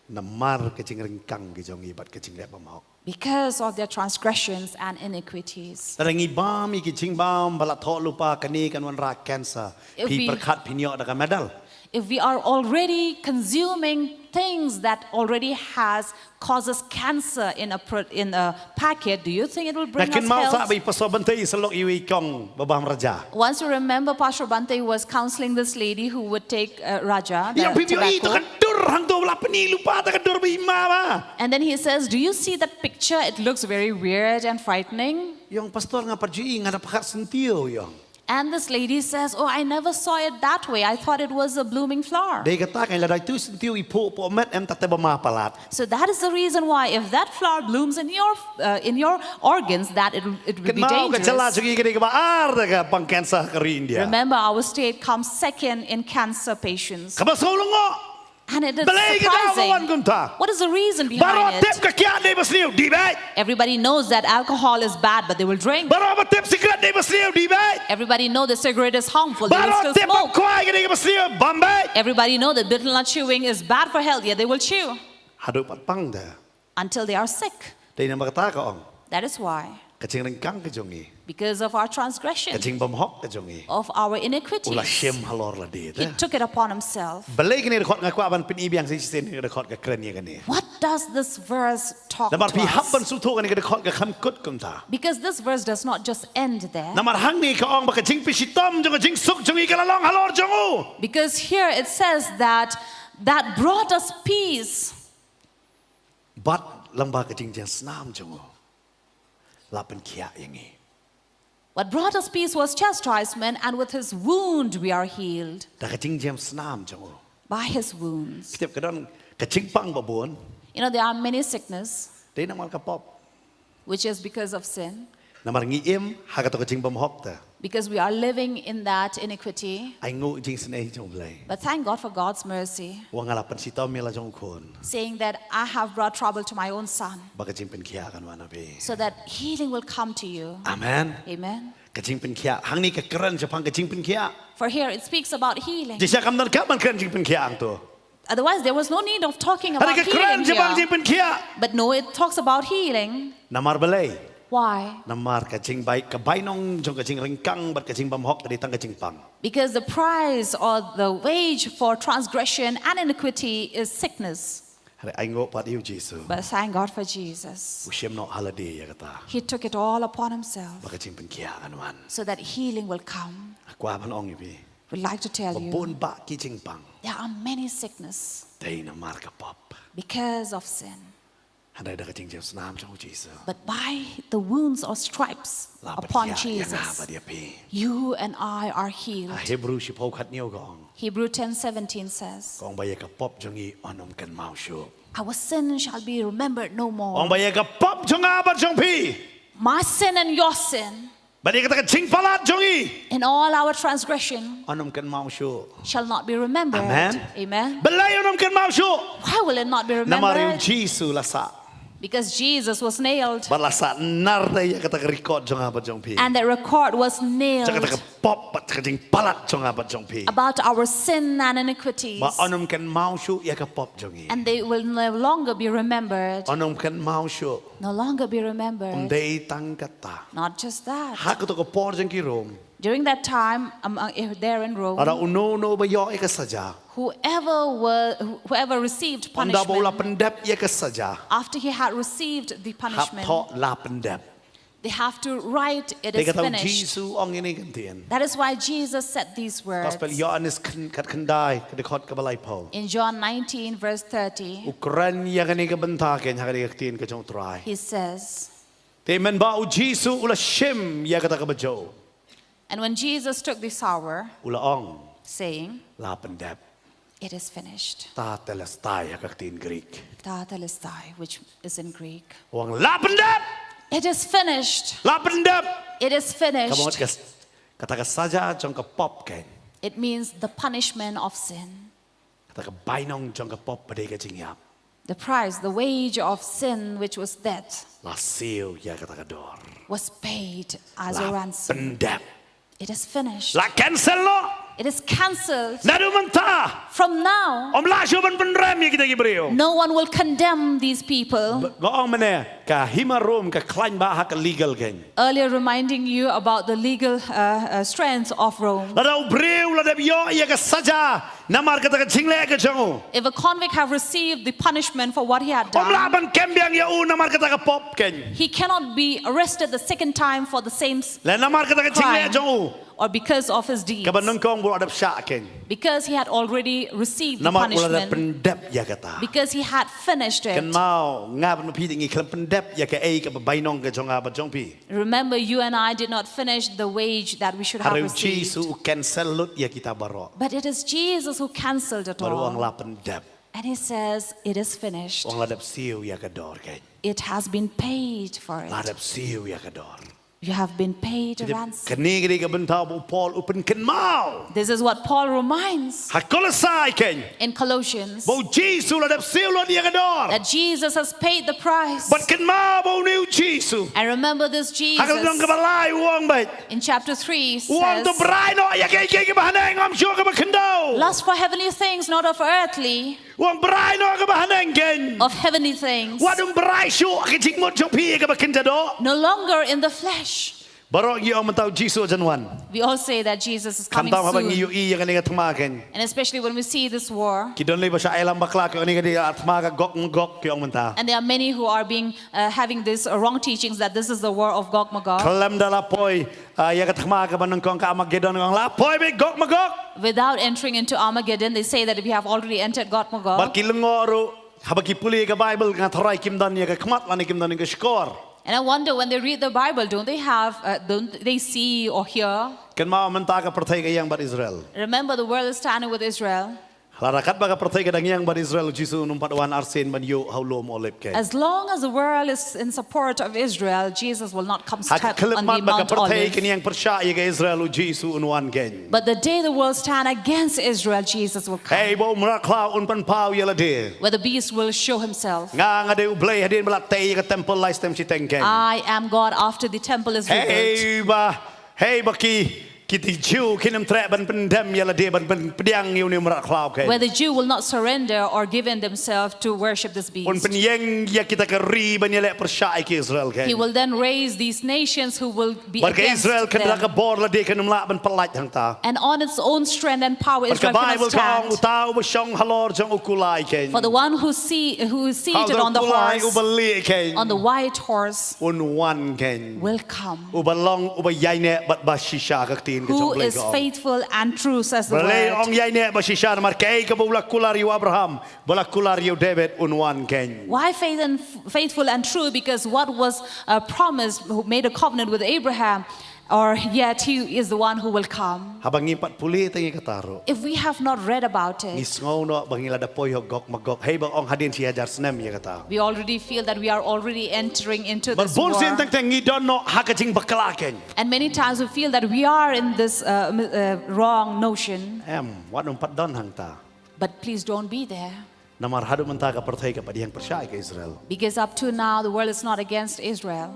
Namar kajing ringkang ki jong ibat kajing le bam hok. because of their transgressions and iniquities. Tarangi bam i kajing bam balat tho lupa kani kan wan ra cancer. If Pi we- perkat pinyo da medal. If we are already consuming things that already causes cancer in a packet, do you think it will bring Nakin us mau sa health? bay paso bantay selok iwi kong babam raja. Once you remember, Pastor Bante was counseling this lady who would take Raja, the Yang pipyo itu tobacco. kan dur hang tu wala pani lupa ta kan dur ba ima ba. And then he says, do you see that picture? It looks very weird and frightening. Yung pastor nga parji nga napakat sentiyo yung. And this lady says, oh, I never saw it that way. I thought it was a blooming flower. Day kata kay laday tu sentiyo ipo po met em tate ba mapalat. So that is the reason why if that flower blooms in your organs, that it will Kan be mau ka jala dangerous. sugi kini ka ba ar ka pang cancer ka rin India. Remember, our state comes second in cancer patients. Kabasulong ngo. And it is Balay kita kawan surprising. kunta. What is the reason Baro behind tip it? ka kya day basniyo di ba? Everybody knows that alcohol is bad, but they will drink. Baro ba tip cigarette day basniyo di ba? Everybody knows that cigarette is harmful, they will Baro still tip smoke. kwai kini ka basniyo Bombay. Everybody knows that bitter nut chewing is bad for health, yet they will chew Hado pat pang da. until they are sick. Day na makata ka ong. That is why, Kacing ringkang ka jongi. because of our transgression, Kacing bamhok ka jongi. of our Ula iniquities, shem halor la di. he took it upon himself. Balay kini rekod nga kwa ban pinibiang sa isin ni rekod ka kren ya kani. What does this verse talk Namar to pi habban us? suto kani rekod ka kamkut kunta. Because this verse does not just end there. Namar hang ni ka ong baka jing pisitom jong jing suk jongi kalalong halor jongu. Because here it says that brought us peace. But lamba ka jing snam jongu. Lapan kia yangi. What brought us peace was chastisement, and with his wound we are healed. Da ka jing snam jongu. By his wounds. Setiap kadang ka jing pang babon. You know, there are many sickness, Day namal ka pop. which is because of sin. Namar ngiim hagato ka jing bamhok ta. because we are living in that iniquity. Ai ngu jing snei jong blai. But thank God for God's mercy, Wang ala pan sitaw mi la jong kon. saying that I have brought trouble to my own son, Baka jing pen kia kan wana be. so that healing will come to you. Amen. Amen. Ka jing pen kia. Hang ni ka keren japang ka jing pen kia. For here it speaks about healing. Jisa kam dan ka man keren jing pen kia ang to. Otherwise, there was no need of talking about Hari ka keren healing japang jing here. pen kia. But no, it talks about healing. Namar balai. Why? Namar ka jing bai ka bai nong jong ka jing ringkang bat ka jing bam hok ka ditang ka jing pang. Because the price or the wage for transgression and iniquity is sickness. Hari ai ngu pat iu Jesu. But thank God for Jesus. Usiem no holiday ya kata. He took it all upon himself Baka jing pen kia kan wan. so that healing will come. Akwa pan ong ibi. We'd like to tell you, Babun ba ki jing pang. there are many sickness Dai namar ka pop. because of sin. Handai da ka jing jam snam jong Jesu. But by the wounds or stripes upon Jesus, you and I are healed. Hebrew shipau khat niyo gong. Hebrew 10:17 says, Gong baya ka pop jongi onom kan mau shu. our sin shall be remembered no Gong more. baya ka pop jong abat jong pi. My sin and your sin Badi kata ka jing palat jongi. in all our transgression Onom kan mau shu. shall not be remembered. Amen. Amen. Belai onom kan mau shu. Why will it not be Namari remembered? Jesu lasa. Because Jesus was nailed, Balasa narda ya kata ka record jong abat jong pi. and the record was nailed Kata ka pop bat ka jing palat jong abat jong pi. about our sin and iniquities, Ba onom kan mau shu ya ka pop jongi. and they will no longer be remembered. Onom kan mau shu. No longer be remembered. Dei tang kata. Not just that. Hak to ko por jong ki Rome. During that time, there in Rome, Ada uno ba yo ka saja. whoever received Onda bola punishment, pendep ya ka saja. after he had received the Hap punishment, to la pendep. they have to write, it They is kata finished. Jesu ong ini gantian. That is why Jesus said these words Gospel Yohanes kat kendai ke dekot ke balai pau. in John 19, verse 30. Ukran ya kani ke bentaken ha kani katien ke jong trai. He says, Te men ba u Jesu ula shem ya kata ke bejo. and when Jesus took this hour, Ula ong saying, la pendep. it is finished. Ta telestai ya katien Greek. Ta telestai, which is in Greek. Wang la pendep. It is finished. La pendep. It is Kamu finished. kata ke saja jong ke pop ken. It means the punishment of sin. Kata ke bainong jong ke pop pada ke jing yap. The price, the wage of sin, which was death, La siu ya kata ke dor. was paid as a La ransom. pendep. It is finished. La cancel lo. It is cancelled. Nadu mentah. From now, Om lasyo ban Pynrem ya kita gibreo. no one will condemn these people. Goong mana ka himarum ka klain ba hak legal ken. Earlier, reminding you about the legal strength of Rome. Lada ubreu lada biyo ya ka saja namar kata ka jingle ka jango. If a convict have received the punishment for what he had Om done, laban kembiang ya u namar kata ka pop ken. he cannot be arrested the second time for the same La namar kata ka jingle crime jango. or because of his deeds. Ka banungkong bu adap syak ken. Because he had already received the Namar ulada punishment. pendep ya kata. Because he had finished Kan it. mau ngab no pi dingi klam pendep ya ka ei ka bainong ka jonga ba jong pi. Remember, you and I did not finish the wage that we should have Haru received. Jesu cancel lut ya kita baro. But it is Jesus who cancelled it Baru ang all. la pendep. And he says, it is finished. Ang ladap siu ya ka dor ken. It has been paid for it. Ladap siu ya ka dor. You have been paid a ransom. Kani gadi ka bentau bu Paul open ken mau. This is what Paul reminds Hakolasai ken. in Colossians, Bu Jesu ladap siu lo dia ka dor. that Jesus has paid the price. But ken mau bu niu Jesu. And remember this Hakalang ka Jesus balai uang bait. in chapter 3 Uang to says, berai no ya kay ka bahaneng am sure ka ba kendo. lust for heavenly things, not of earthly, Uang berai no ka bahaneng ken. of heavenly things, Wadung berai syu ka jingmot jong pi ka ba kendo do. no longer in the flesh. Barok yo mentau Jesu janwan. We all say that Jesus is coming Kantau habang iyo soon. i yang nga temaken. And especially when we see this war. Kidon lay ba sa ilang bakla ko ni gadi atmaga gok ngok yo mentau. And there are many who are having this wrong teachings that this is the war of Gog Magog. Kalam dala poi ya katmaga banung kong ka Armageddon ngong la poi be gok magok. Without entering into Armageddon, they say that we have already entered Gog Magog. Bakilungoro habaki puli ka Bible nga thorai kimdan ya ka kmat lani kimdan ka score. And I wonder when they read the Bible, don't they see or hear? Kan mau menta ka pertai ka yang bar Israel. Remember, the world is standing with Israel. Larakat baga pertai kadang yang bar Israel Jisu numpat wan arsen ban yo haulom olep ke. As long as the world is in support of Israel, Jesus will not come step Hak on the kelemat baga Mount pertai Olive. kini yang persya ya ke Israel Jisu unwan gen. But the day the world stand against Israel, Jesus will come. Hey bo meraklau unpan pau ya lade. Where the beast will show himself. Nga ngade ublay hadin melatay ke temple lai stem si tengken. I am God after the temple is rebuilt. Hey baki Kiti Jew kinam trek ban Pyndam ya lade ban pediang yu ni meraklau ke. Where the Jew will not surrender or give in themselves to worship this beast. Un penyeng ya kita keri ban ya lek persya ke Israel ke. He will then raise these nations who will be Barka against Israel kan them. ka bor lade kanum la ban pelaj hang ta. And on its own strength and power, Israel Barka Bible cannot kong stand. utau besong halor jong ukulai ke. For the one who is seated on the horse, ubali ke. on the white horse, Unwan ke. will come. Ubalong ubayai ne bat bashisha ka tin ke Who jong is faithful and true, says the Balay word. ong yai ne bashisha mar kay ka bulak kularyo Abraham, bulak kularyo David unwan ke. Why faithful and true? Because what was promised, who made a covenant with Abraham, or yet he is the one who will come. Habang ngipat puli tangi kataro. If we have not read about it, Nisngaw no bangila da poy gok magok. Hey bang ong hadin si hajar snem ya kata. we already feel that we are already entering into this Berbun war. sin tang tang ngidon no hakajing bakalaken. And many times we feel that we are in this wrong notion. Wat numpat don hang ta. But please don't be there. Namar hadu menta ka perthai ka padiang persya ke Israel. Because up to now, the world is not against Israel.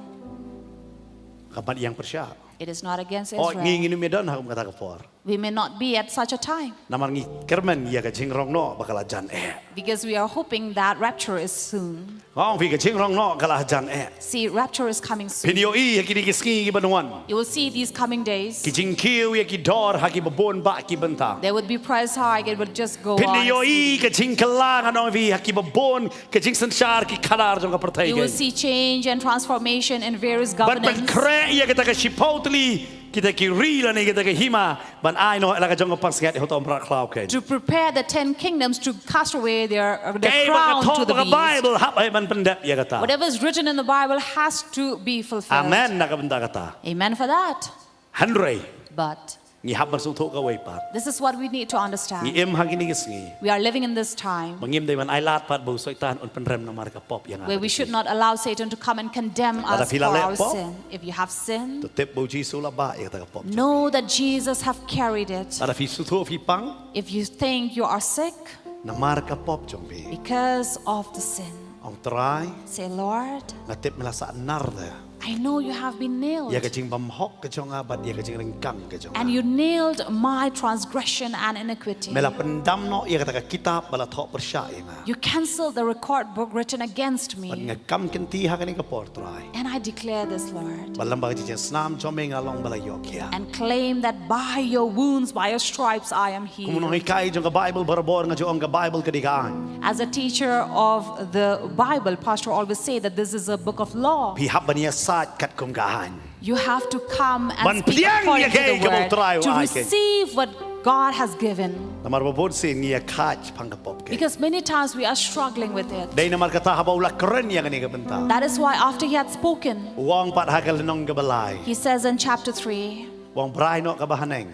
Kapan yang persya. It is not against Oh Israel. nginginu medon hang kata ka por. We may not be at such a time. Namar ngi kermen ya ka jingrong no bakala jan Because we are hoping that rapture is soon. Ong fi ka jingrong no kala jan See, rapture is coming soon. Pinyo I ya ki dikiski ki banuan. You will see these coming days. Ki jingkiu ya ki dor ha ki babon ba ki benta. There would be price hike. It would just go Pinyo on. I ka jingkalang ano fi ha ki babon ka jing sansar ki kalar jong ka perthai You will ke. see change and transformation in various But governments. kre ya kita ka shipotli kita ki rila ni kita ka hima ban ai no la ka jong ka pangsget hotom pra klau ke. To prepare the 10 kingdoms to cast away their Kay crown ba to the ka beast. Bible hap ay man pendap ya kata. Whatever is written in the Bible has to be fulfilled. Amen na ka benta kata. Amen for that. Hanrei But ni hap man sutok ka way pat. this is what we need to Ni understand. em hang ini kisngi. We are living in this time Mangim day man ay lat pat bu soitan on Pynrem na marka pop yang where we should not allow Satan to come and condemn us for pila our lepo. sin. If you have sin, Tutip bu Jisu la ba ya kata ka pop. know that Jesus have carried it. Ada fi sutu fi pang If you think you are sick na marka pop jong fi. because of the sin, Ong try say, Lord, ngatip melasa nar da. I know you have been nailed. Ya ka jing bamhok ka jong abad ya ka jing rengkang ka jong. And you nailed my transgression and iniquity. Mela pendam no ya kata ka kitab bala thok persya ya nga. You canceled the record book written against Pan me. ngakam kenti ha kani ka por try. And I declare this, Lord, Balam ba jing snam jomeng along bala yok ya. and claim that by your wounds, by your stripes, I am Kumuno healed. hikai jong ka Bible barabor nga jong ka Bible kadikaan. As a teacher of the Bible, Pastor always say that this is a book of law. Pi hab bania sat kat konggahan. You have to come Ban and speak piang according ya to kay the kabau word try to wa ay kay. receive what God has given. Namar babod sin ngia kach pang ka pop ke. Because many times we are struggling with it. Day namar kata habaw la keren ya kani ka benta. That is why after he had spoken, Uang pat hakal nong ka balay. he says in chapter 3, Uang bray no ka bahaneng.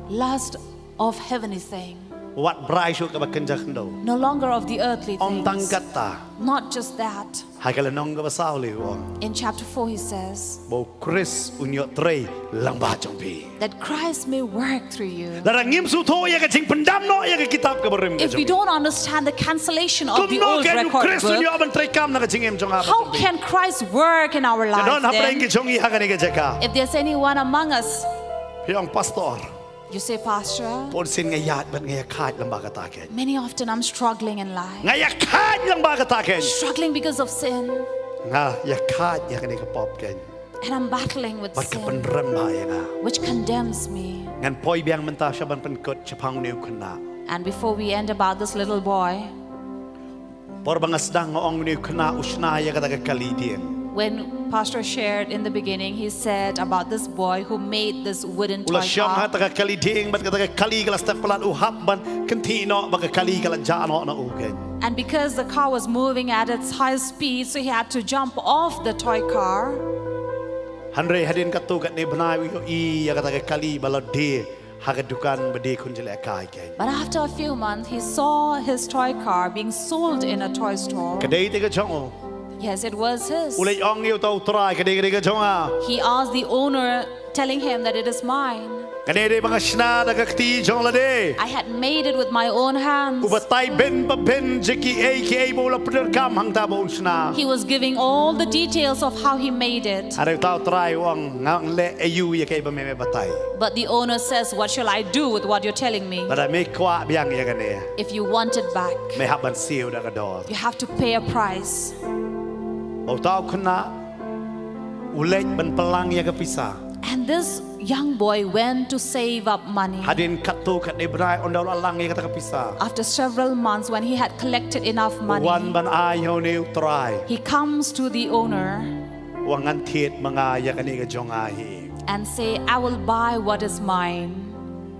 lust of heavenly thing, Wat bray syuk ka bakenjak ndo. no longer of the earthly Om things. tangkat ta. Not just that. Hakal nong ka basawli uang. In chapter 4 he says Bo Chris unyo tre lang ba jong pi. that Christ may work through you. Larang ngim su to ya ka jing pendam no ya ka kitab ka berim ka If we jong. don't understand the cancellation of the Kumno old ken record Chris book, unyo aban tre kam na ka jing em jong apa. how can Christ work in our Don lives hapreng then? ki jong i hakani ka jaka. If there's anyone among us, Piang pastor. you say, Pastor, Pon sin ngayat ban ngaya khat lang ba ka taken. many often I'm struggling in life. Ngaya khat lang ba ka taken. Struggling because of sin. Nga ya khat ya kani ka pop ken. And I'm battling with Bat ka sin, Pynrem ba ya nga. which condemns me. Ngan poi biang menta siya ban penkot chapang niu kana. And before we end about this little boy, Por bangasdang ngoong niu kana usna ya kata ka kalidien. when Pastor shared in the beginning, he said about this boy who made this wooden Ula toy siyam ha car. taka kaliding bat kata ka kali kala step pelat uhap ban kentino baka kali kala jano na ugen. And because the car was moving at its high speed, so he had to jump off the toy car. Hanre hadin katu kat ni benai wi i ya kata ka kali balad de hagadukan bedi kun jele kai ke But after a few months, he saw his toy car being sold in a toy store. kadai te ka chong Yes, it was his. ulai ong yu tau trai kadai ka chong a He asked the owner, telling him that it is mine. kadai de bang shna da ka ti chong la de I had made it with my own hands. ubatai ben pa ben jeki aka bo la pder kam hang ta bo shna He was giving all the details of how he made it. are tau trai wang ngang le ayu ya kai ba me batai But the owner says, what shall I do with what you're telling me? but me kwa biang ya ka ne If you want it back, me haban siu da ka do you have to pay a price. o tau khna ulai ban pelang ya ka pisa And this young boy went to save up money. hadin katu kat de brai on daul alang ya ka pisa After several months, when he had collected enough money, wan ban ai ho ne trai he comes to the owner wangan thiet manga ya ka ni ka jong a hi and say, I will buy what is mine.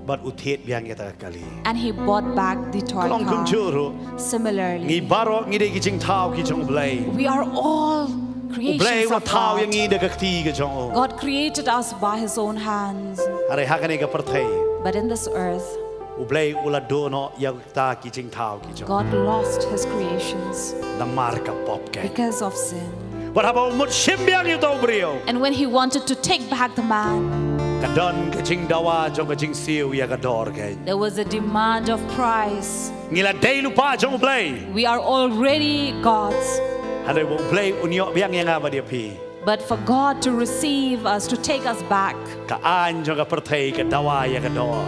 but uthet biang ya ta kali And he bought back the toy Kalong kun car. churu Similarly, ngi baro ngi de ki jing thao ki jong blai we are all blai creations wa of thao ya God. ngi de ka ti ka jong God created us by his own hands. are ha ka ni ka perthai But in this earth, u blai ula do no ya ta ki jing thao ki jong God lost his creations na mar ka pop ke because of sin. but haba mut shim biang yu tau brio And when he wanted to take back the man, ka don ka jing dawa jong ka jing siu ya ka dor ke there was a demand of price. ngi la dei lu pa jong blai We are already God's. hade bo blai unyo biang ya nga ba dia pi But for God to receive us, to take us back, ka an jong ka perthai ka dawa ya ka dor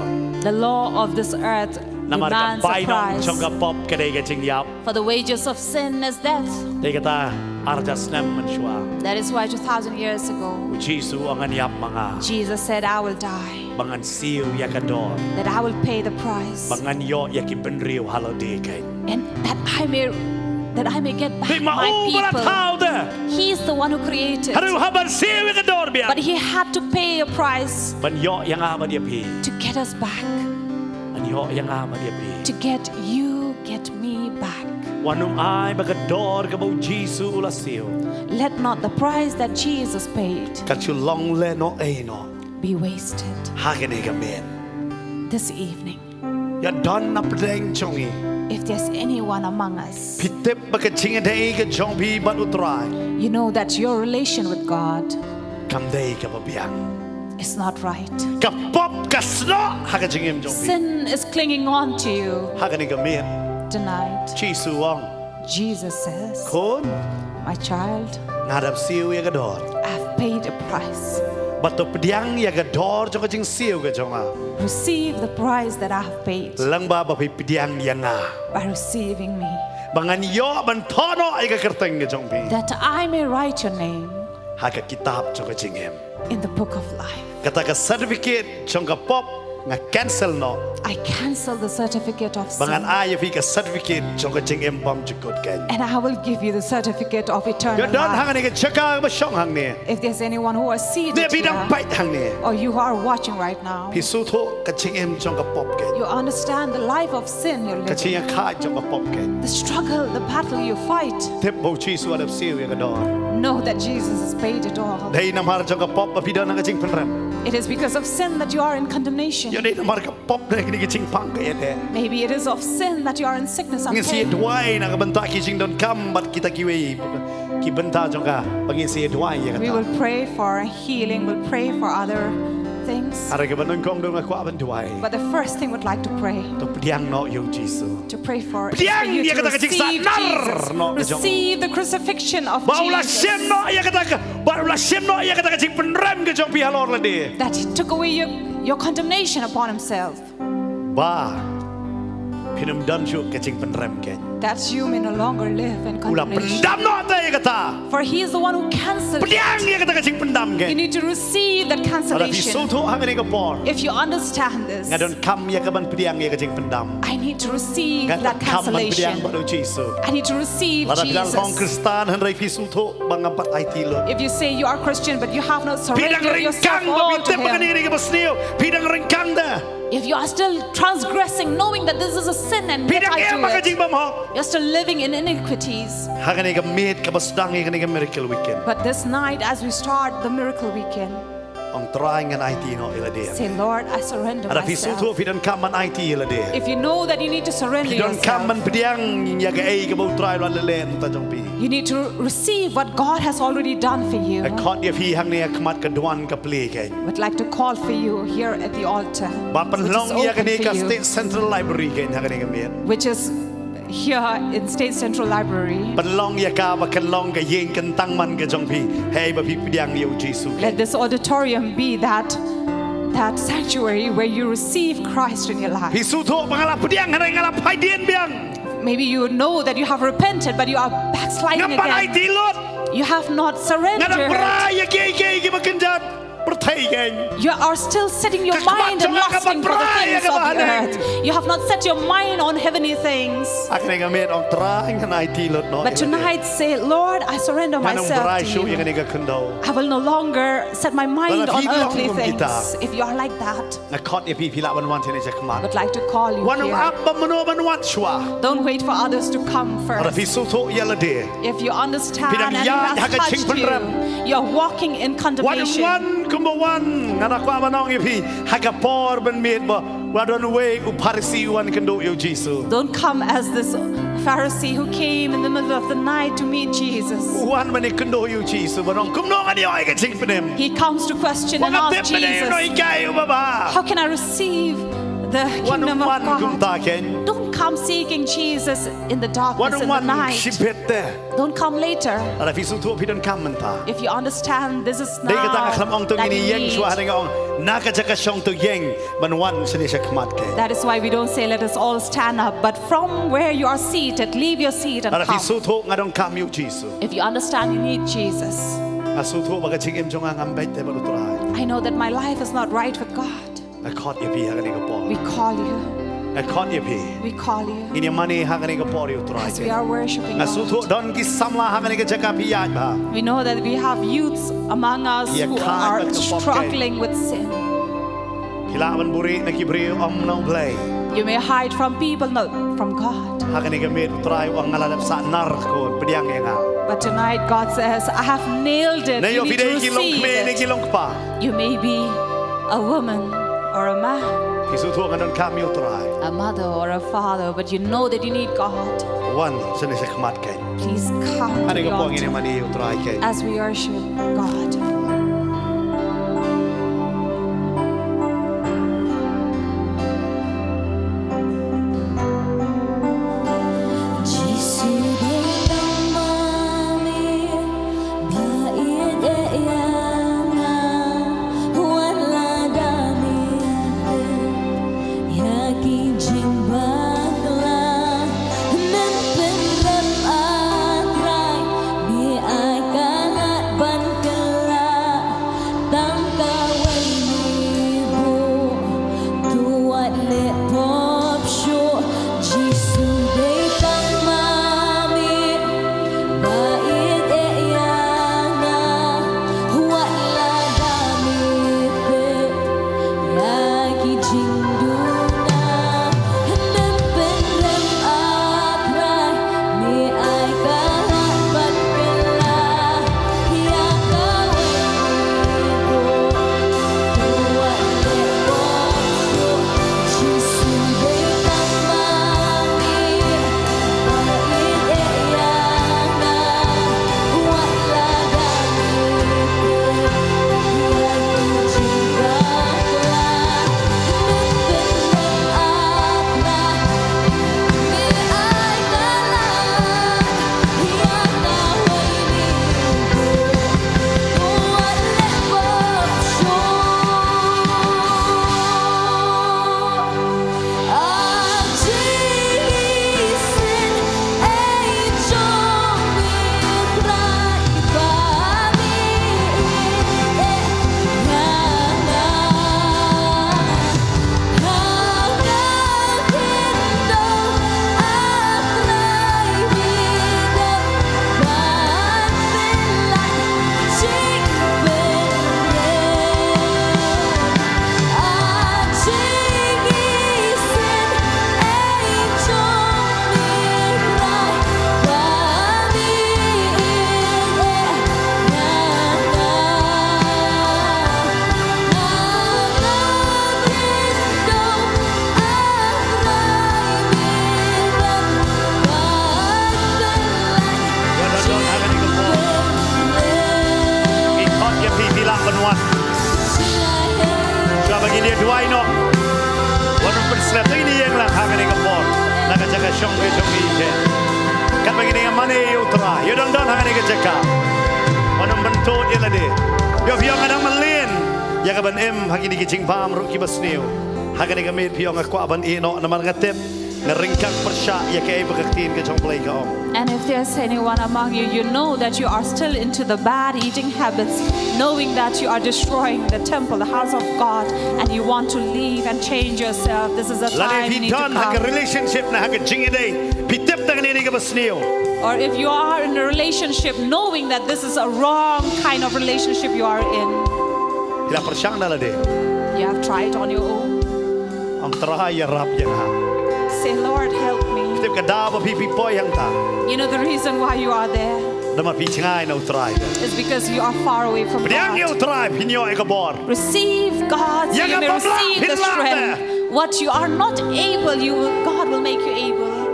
the law of this earth na mar ka demands bai a no price. jong ka pop ka dei ka jing yap For the wages of sin is death. dei ka ta arja snam man shwa That is why 2,000 years ago, Jisu angan yap mga Jesus said, I will die, bangan siu ya ka dor that I will pay the price, bangan yo ya ki benriu halode kai and that I may get back Di my mau bala people. tau de He is the one who created. haru haban siu ya ka dor bia But he had to pay a price ban yo yang ama dia pi to get us back, an yo yang ama dia pi to get you, get me back. wanum ai ba ka dor ka bo Jisu ula siu Let not the price that Jesus paid ka chu long le no e no be wasted. ha ka ni ka men This evening, ya don na pdeng chongi if there's anyone among us, pitep ba ka chinga dei ka jong pi ban utrai you know that your relation with God kam dei ka ba biang is not right. ka pop ka sno ha ka jingem jong pi Sin is clinging on to you ha ka ni ka men tonight. Jisu wang Jesus says, kon my child, ngadap siu ya ka dor I've paid a price. bato pediang ya ga dor jong ka jing siu ka jong a Receive the price that I have paid lang ba ba pediang ya nga by receiving me, bangan yo ban thono ai ka kerteng ka jong pi that I may write your name ha ka kitab jong ka jingem in the book of life. kata ka certificate jong ka pop nga cancel no I cancel the certificate of bangan sin, ay fi ka certificate jong ka jingem bam jukot kan and I will give you the certificate of yo eternal don life. hang ni ka chaka ba shong hang ni If there's anyone who are ne seated bidang here, pai hang ni or you are watching right now, pi su tho ka jingem jong ka pop kan you understand the life of sin you're ka living, chiya kha jong ka pop kan the struggle, the battle you fight. tep bo chi su adap siu ya ka dor Know that Jesus has paid it all. dai namar jong ka pop ba pidana ka jing Pynrem It is because of sin that you are in condemnation. yo dai namar ka pop na ki jing pang ka ya de Maybe it is of sin that you are in sickness and ngin si pain. duai na ka banta ki jing don kam bat kita ki wei ki banta jong ka bangin si duai ya ka We ta will pray for healing, we'll pray for other things. ara ka banon kong dong kwa ban duai But the first thing we'd like to pray, to pediang no yo Jisu to pray for, is for Pediang you dia to kata kecik receive sanar, Jesus. no, kejong. Receive the crucifixion of Baulah Jesus. sem no ya kata baulah sem no ya kata kecik Pynrem ke jong pi halor la de That he took away your condemnation upon himself. ba pinam dan ju kecik Pynrem ke That you may no longer live in ulah condemnation. pendam no ta ya kata For he is the one who cancelled pediang it. ya kata kecik pendam ke You need to receive that ada fi cancellation. so tho hang ni ka por If you understand this, ngadon kam ya ka ban pediang ya kecik pendam I need to receive ngadon that kam ban pediang cancellation. ba do Jisu I need to receive lada bilang kong Jesus. Kristan han rai fi su tho bang ampat ai ti lo If you say you are Christian but you have not pidang surrendered yourself ringkang ba all to binte pa Him, kaniri ka basneo pidang ringkang da if you are still transgressing, knowing that this is a sin and yet pidang I e ma ka do jing it, bam ho you're still living in iniquities. hang ni ka med ka basdang ni ka miracle weekend But this night, as we start the miracle weekend, ong ตรายงันไอทีโนอิลเดีย Say, Lord, I surrender อาพี่สู้ทั่ว myself. พี่ดันคำมันไอทีอิลเดีย If you know that you need to surrender พี่ดันคำมัน yourself, เพียงอยากเอ้กับบุตรายรันเล่นตาจงปี you need to receive what God has already done for you. ไอ้ขอดเดียพี่หังเนี่ยขมัดกระดวนกับเปลี่ยน Would like to call for you here at the altar, บาปัน which ลอง is เนี่ยกัน open นี่กับ for you, State Central Library กันหังเนี่ยกันเมียน which is here in State Central Library. ปันลองยากาบกันลองกับยิงกันตั้งมันกับจงพี่เฮ้ยบาพี่เพียงเดียวจีสุ Let this auditorium be that sanctuary where you receive Christ in your life. พี่สู้ทั่วบังลับเพียงอะไรงับไพเดียนเบียง Maybe you know that you have repented, but you are งับ backsliding ปันไอ again. ทีลด You have not งับ surrendered. ปลายเก๋ๆกับกันจัดประเทศเก่ง You are still setting your mind and lusting for the things of the earth. You have not set your mind on heavenly things. อักเนี่ยกันเมียนออกตรายงันไอทีลดน้อย But tonight say, Lord, I surrender งัน myself ปลาย to ชูยัง you. นี่ก็ขึ้นโด I will no longer set my mind on earthly things. If you are like that, นักขอดเอพี่ละวันที่นี่จะขมัด I would like to call you วันอั here. บบมโนบันวันชัว Don't wait for others to come อา first. พี่สู้ทั่วยัลเดีย If you understand Pinang and it yan, has haga ching touched you, Pynrem. you're walking in วัน condemnation. กุมบวันงันนักว่ามันน้องอีพี่ฮักปอร์บันเมียดบ่ว่าโดนเวอุปาริสีวันกันดูอยู่จีซู Don't come as this Pharisee who came in the middle of the night to meet Jesus. วันมันกันดูอยู่จีซูบ่น้องกุมน้องอันเดียวไอ้กันชิงเป็นเอ็ม He comes to question ว่า and กัน ask เต็มเป็นเอ็มน้อย Jesus, ไก่อุบบ้า how can I receive the วัน kingdom วัน of กุม God? ตาเข็น Don't come seeking Jesus in the วัน darkness in วั the น night. ชิบเพ็ดแต่ Don't come later. อะไรพี่สู้ทั่วพี่ดันคำมันตา If you understand this is ได้กระตั้ง now คำองตัว that นี้ you ยังชัวร์ need. อะไรก็องนักจะกระชงตัวยังบันวันชนิดขมัดเก่ง That is why we don't say let us all stand up, but from where you are seated, leave your seat and อะไรพี่ come. สู้ทั่วงันต้องคำอยู่จีซู If you understand you need Jesus. อาสู้ทั่วบักชิงเอ็มจงงามเบ็ดแต่บรรลุตราย I know that my life is not right with God. ไอ้คอดเอพีฮักนี่ก็ปอ We call you. ไอ้คอดเอพี We call you อินยามันนี่ฮักนี่ก็ปออยู่ตราย as we are worshiping อาสู้ God. ทั่วดอนกิสัมลาฮักนี่ก็จะกับพิยาบา We know that we have youths among us who are struggling with sin. พิลาบันบุรีนักกิบรีอมน้องเพลย์ You may hide from people, not from God. ฮักนี่ก็เมียตรายวังงาลาสานารโกนเปรียงเองอ่ะ But tonight God says, I have nailed it. ในโย You ฟิ need เด to กิลงเม receive นกิ it. ลงป่า You may be a woman or a man, ที่สู้ทั่วกันดอนข้ามอยู่ตราย a mother or a father, but you know that you need God. วันฉันจะขมัดเก่ง Please come อัน to นี้ the ก็ปองอินยา altar มันนี่อยู่ตรายเก่ง as we worship God. dia dua ino. Wanun perslap tu ini yang lah hakan yang kapor. Nak jaga syong ke syong ini. Kan begini yang mana utara. Yo don hakan yang jaga. Wanun bentuk dia lah deh. Yo piang kadang melin. Ya kaban hagi di kicing pam ruk kibas niu. Hakan yang kami piang aku aban ino nama ngatep. Ngeringkang persya ya kaya berkaktiin ke chong play ka om. And if there's anyone among you, you know that you are still into the bad eating habits, knowing that you are destroying the temple, the house of God, and you want to leave and change yourself, this is a time you need to come. Relationship na haga jingi day, pitip tangan ini ka basniyo. Or if you are in a relationship, knowing that this is a wrong kind of relationship you are in. Ila persyang na la de. You have tried on your own. Ang terakhir rap yang ha. Say, Lord, help me. You know the reason why you are there. It's because you are far away from God. Receive God, so you may receive the strength. What you are not able, God will make you able.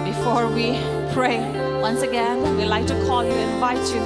Before we pray, once again, we'd like to call you, invite you.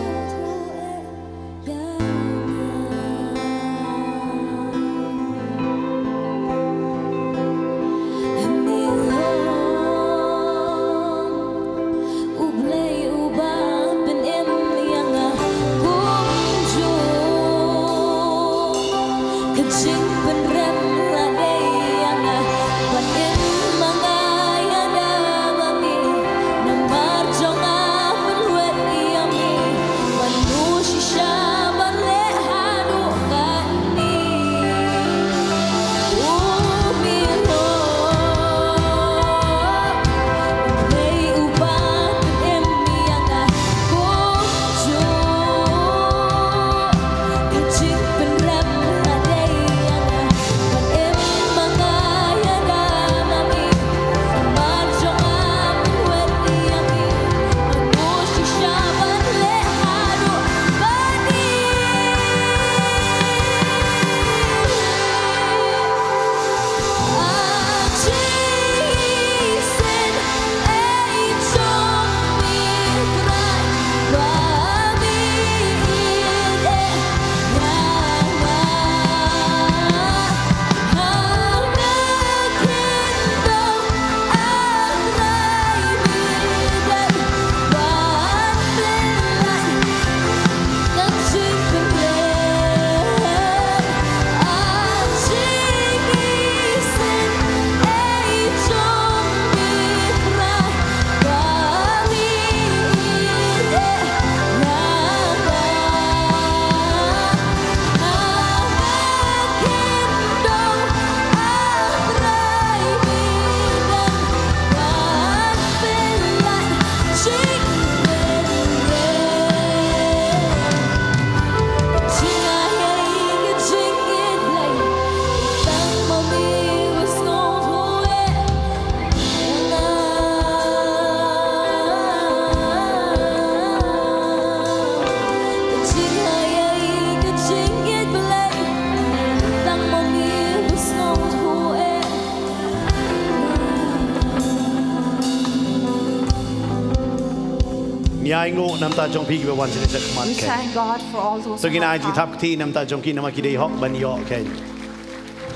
Nyango nam ta jong pi ki wan chine chak mat We ke. thank God for all those So who gina have ji come. tap ti nam ta jong ki nam ki dei hok ban yo ke.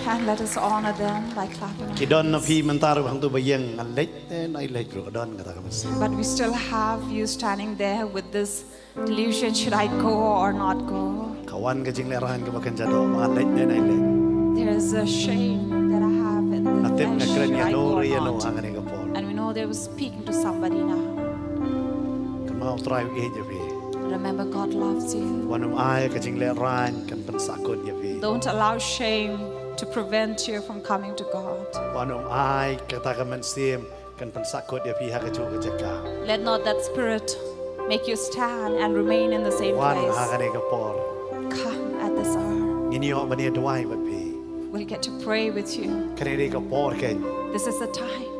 And let us honor them by clapping. Ki don na pi man tar bang tu bayeng ngan lech nai lech ro don ka ta ka mas. But we still have you standing there with this delusion, should I go or not go? Kawan ka jing le rahan ka bakan jado man lech nai lech. There is a shame that I have in the Natip na flesh, kren should ya I no go or re ya no not? hangane ka por. And we know they were speaking to somebody now. Mau try e je pi. Remember, God loves you. Wanum ai ka jing le ran kan pen sakut ya pi. Don't allow shame to prevent you from coming to God. Wanum ai ka ta ka man sim kan pen sakut ya pi ha ka chu ka jaka. Let not that spirit make you stand and remain in the same Wan place. hangane ka por. Come at this hour. Ngini yo ban ye dwai ba pi. We'll get to pray with you. Kane re ka por ke. This is the time.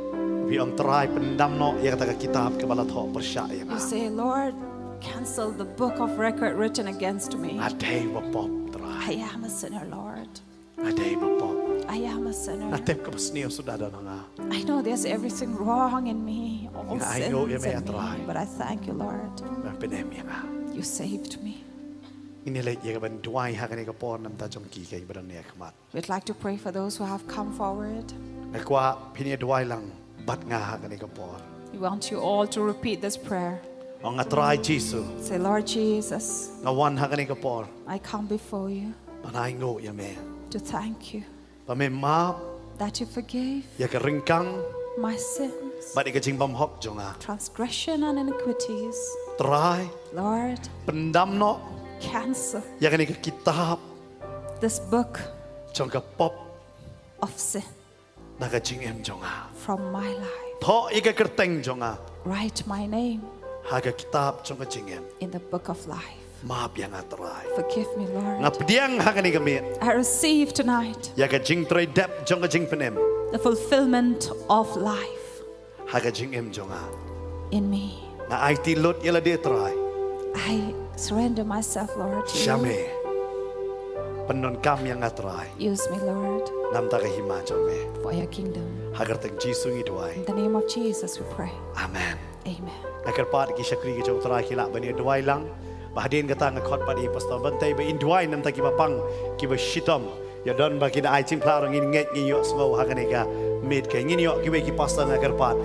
Pi om try Pyndam no ya ka ta ka kitab ka bala tho persya ya. You say, Lord, cancel the book of record written against me. Adai ba pop try. I am a sinner, Lord. Adai ba pop. I am a sinner. Natip ka pasniyo sudah ada nga. I know there's everything wrong in me, all I know you sins may in try. me, but I thank you, Lord. Pinem ya nga. You saved me. Ini lek ya ban duai hakane ka por nam ta jong ki kai ban ne khmat. We'd like to pray for those who have come forward. Na kwa phini duai lang bat nga hakane ka por. We want you all to repeat this prayer. Ang atrai Jesu. Say, Lord Jesus, Ngawan hakane ka por. I come before you Panai ngo ya me. to thank you Pa me ma that you forgave ya ka ringkang my sins, bat ka jing bam hok jonga. transgression and iniquities. Trai Lord, pendam no cancel ya ka kitab this book jong ka pop of sin na ka jing em jonga. from my life. Tho ika kerteng jonga. Write my name Haga kitab jong ka jing em. in the book of life. Maap yang atrai. Forgive me, Lord. Ngapdiang hakane ka me. I receive tonight Ya ka jing trai dep jong ka jing penem. the fulfillment of life Haga jing em jonga. in me. Na IT lot yala de trai. I surrender myself, Lord, to you. Shame. Penon kam yang atrai. Use me, Lord, Nam ta ka hima jong me. for your kingdom. Hagar teng Jesu ngi duai. In the name of Jesus, we pray. Amen. Amen. Nakar pat ki syakri ki jong trai kila bani duai lang. Bahadin kata ngakot padi pastor bantai ba in duai nam ta ki bapang ki ba shitom. Ya don ba ki da ai chim pla rong in nget ngi yo smo hakane ka mid ka ngi yo ki be ki pastor nakar pat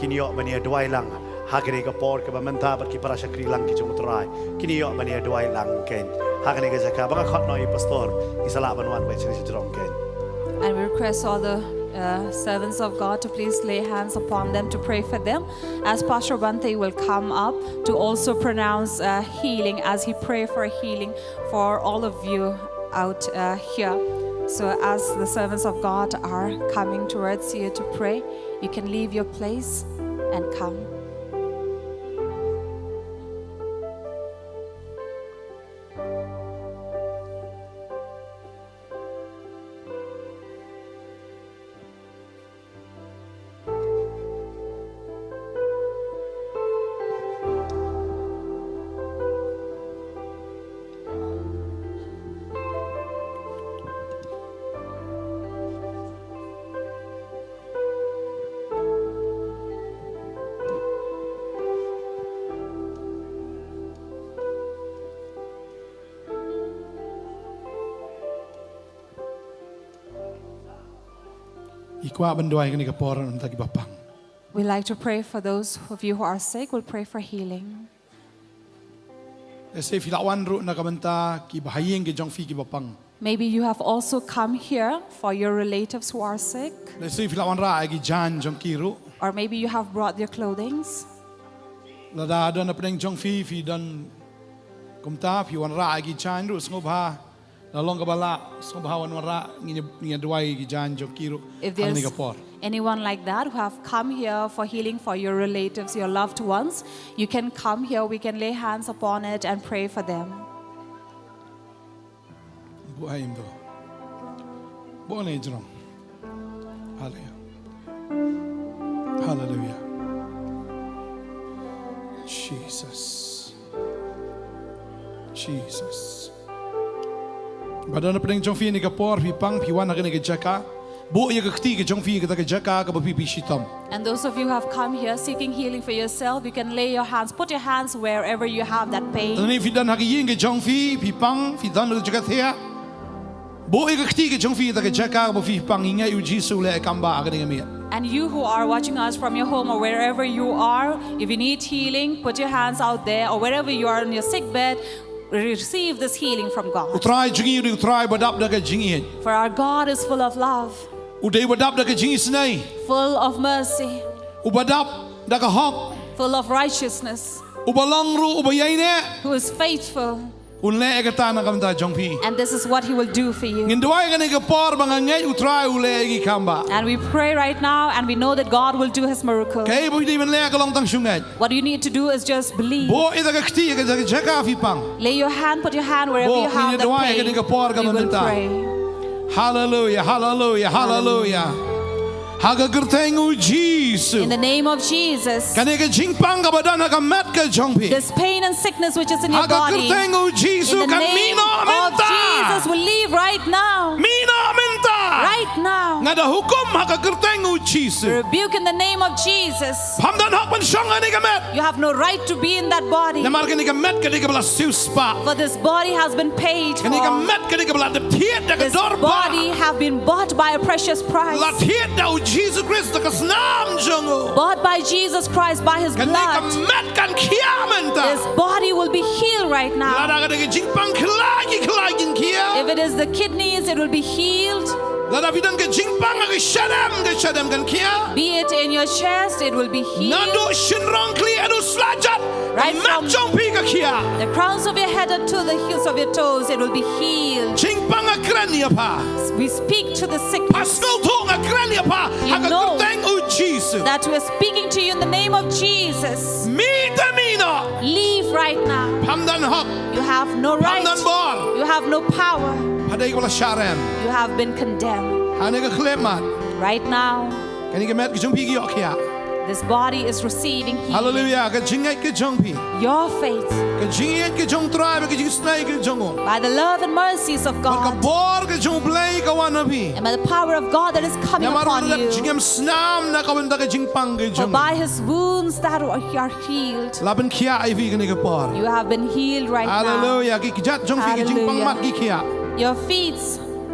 kini yo bani duai lang. Hakane ka por ka ba menta ba ki para syakri lang ki jong trai. Kini yo bani duai lang ken. Hakane ka jaka ba khot no i pastor isala banwan ba chini jong ken. And we request all the servants of God to please lay hands upon them to pray for them, as Pastor Bante will come up to also pronounce healing as he pray for healing for all of you out here. So as the servants of God are coming towards you to pray, you can leave your place and come. Ikwa banduai kani kapor nam ta ki bapang. We like to pray for those of you who are sick. We'll pray for healing. Ese filawan ru na kamanta ki bahayeng ke jong fi ki bapang. Maybe you have also come here for your relatives who are sick, Ese filawan ra ki jan jong ki ru. or maybe you have brought their clothing. Lada don na pneng jong fi don kumta fi wan ra ki jan ru sngoba. La long kabala sngoba wan ra ngi duai ki jan jong ki ru. If Kani there's kapor. anyone like that who have come here for healing for your relatives, your loved ones, you can come here. We can lay hands upon it and pray for them. Buhaim do. Boleh jrom. Hallelujah. Hallelujah. Jesus. Jesus. Badana pedeng jong fi ni kapor fi pang fi wan agane ke jaka. Bu ye ke kti ke jong fi ke ta ke jaka ka pi shitom. And those of you who have come here seeking healing for yourself, you can lay your hands, put your hands wherever you have that pain. Tani fi dan hagi yeng ke jong fi pang fi dan ke jaka thea. Bu ye ke kti ke jong fi ta ke jaka ka fi pang inga yu jisu le kamba agane ngamia. And you who are watching us from your home or wherever you are, if you need healing, put your hands out there, or wherever you are on your sick bed, receive this healing from God. Utrai jingi u utrai badap da ke jingi. For our God is full of love, Udai badap da ke jingi snai. full of mercy, Ubadap da ka hok. full of righteousness, Ubalong ru ubayai ne. who is faithful. Unle ke ta na kamta jong fi. And this is what He will do for you. Nginduai kani ke por bangangai utrai ule gi kamba. And we pray right now, and we know that God will do His miracle. Kay bu di men le ka long tang sungai. What you need to do is just believe. Bo ida ka kti ke jaka fi pang. Lay your hand, put your hand wherever Bo you have ini the doa pain. kani ke por ka We will menta. pray. Hallelujah, hallelujah, hallelujah. Haga gertengu Jesus. In the name of Jesus, Kani ke jingpang ka badan ka mat ka jongpi. this pain and sickness which is in your Haga body, gertengu in Jesus the kan name mino of menta. Jesus, will leave right now. Mino menta. Right right now. Ngada hukum haka kerteng u Jesus. Rebuke in the name of Jesus. Pamdan hak man shong ani gamet. You have no right to be in that body. Namar kani gamet kani gabla siuspa. For this body has been paid Kani for. gamet kani gabla de tiet da This dorba. body have been bought by a precious price. La tiet da u Jesus Christ da kasnam jongo. Bought by Jesus Christ by his Kani blood. gamet kan kiamenta. This body will be healed right La now. da kani jingpang klagin kia. If it is the kidneys, it will be healed. La da vidan ke jingpang ke shadam kan kia. Be it in your chest, it will be healed. Nando shinrong kli adu slajat. Right Mat from jong pi ka kia. the crowns of your head to the heels of your toes, it will be healed. Jingpang akrania pa. We speak to the sick Pascal thong akrania pa. You Haka know kerteng u Jesus. that we are speaking to you in the name of Jesus. Mi tamino. Leave right now. Pamdan hok. You have no right. Pamdan bor. You have no power. Hadai wala sharam. You have been condemned. Ane ka klemat. Right now, Kani ka met ka jong pi ki yok kia. this body is receiving healing. Hallelujah. Ka jingai ka jong pi. Your faith, Ka jingai ka jong tribe ka jing snai ka jong o. by the love and mercies of Ka God, bor ka jong play ka wana pi. and by the power of God that is coming upon Namaru you. jingam snam na ka wanda ka jing pang ka For jong. by his wounds that are healed, Laban kia ai vi kani ka por. you have been healed right now. Hallelujah. Ki jat jong pi ka jing pang mat ki kia. Your feet,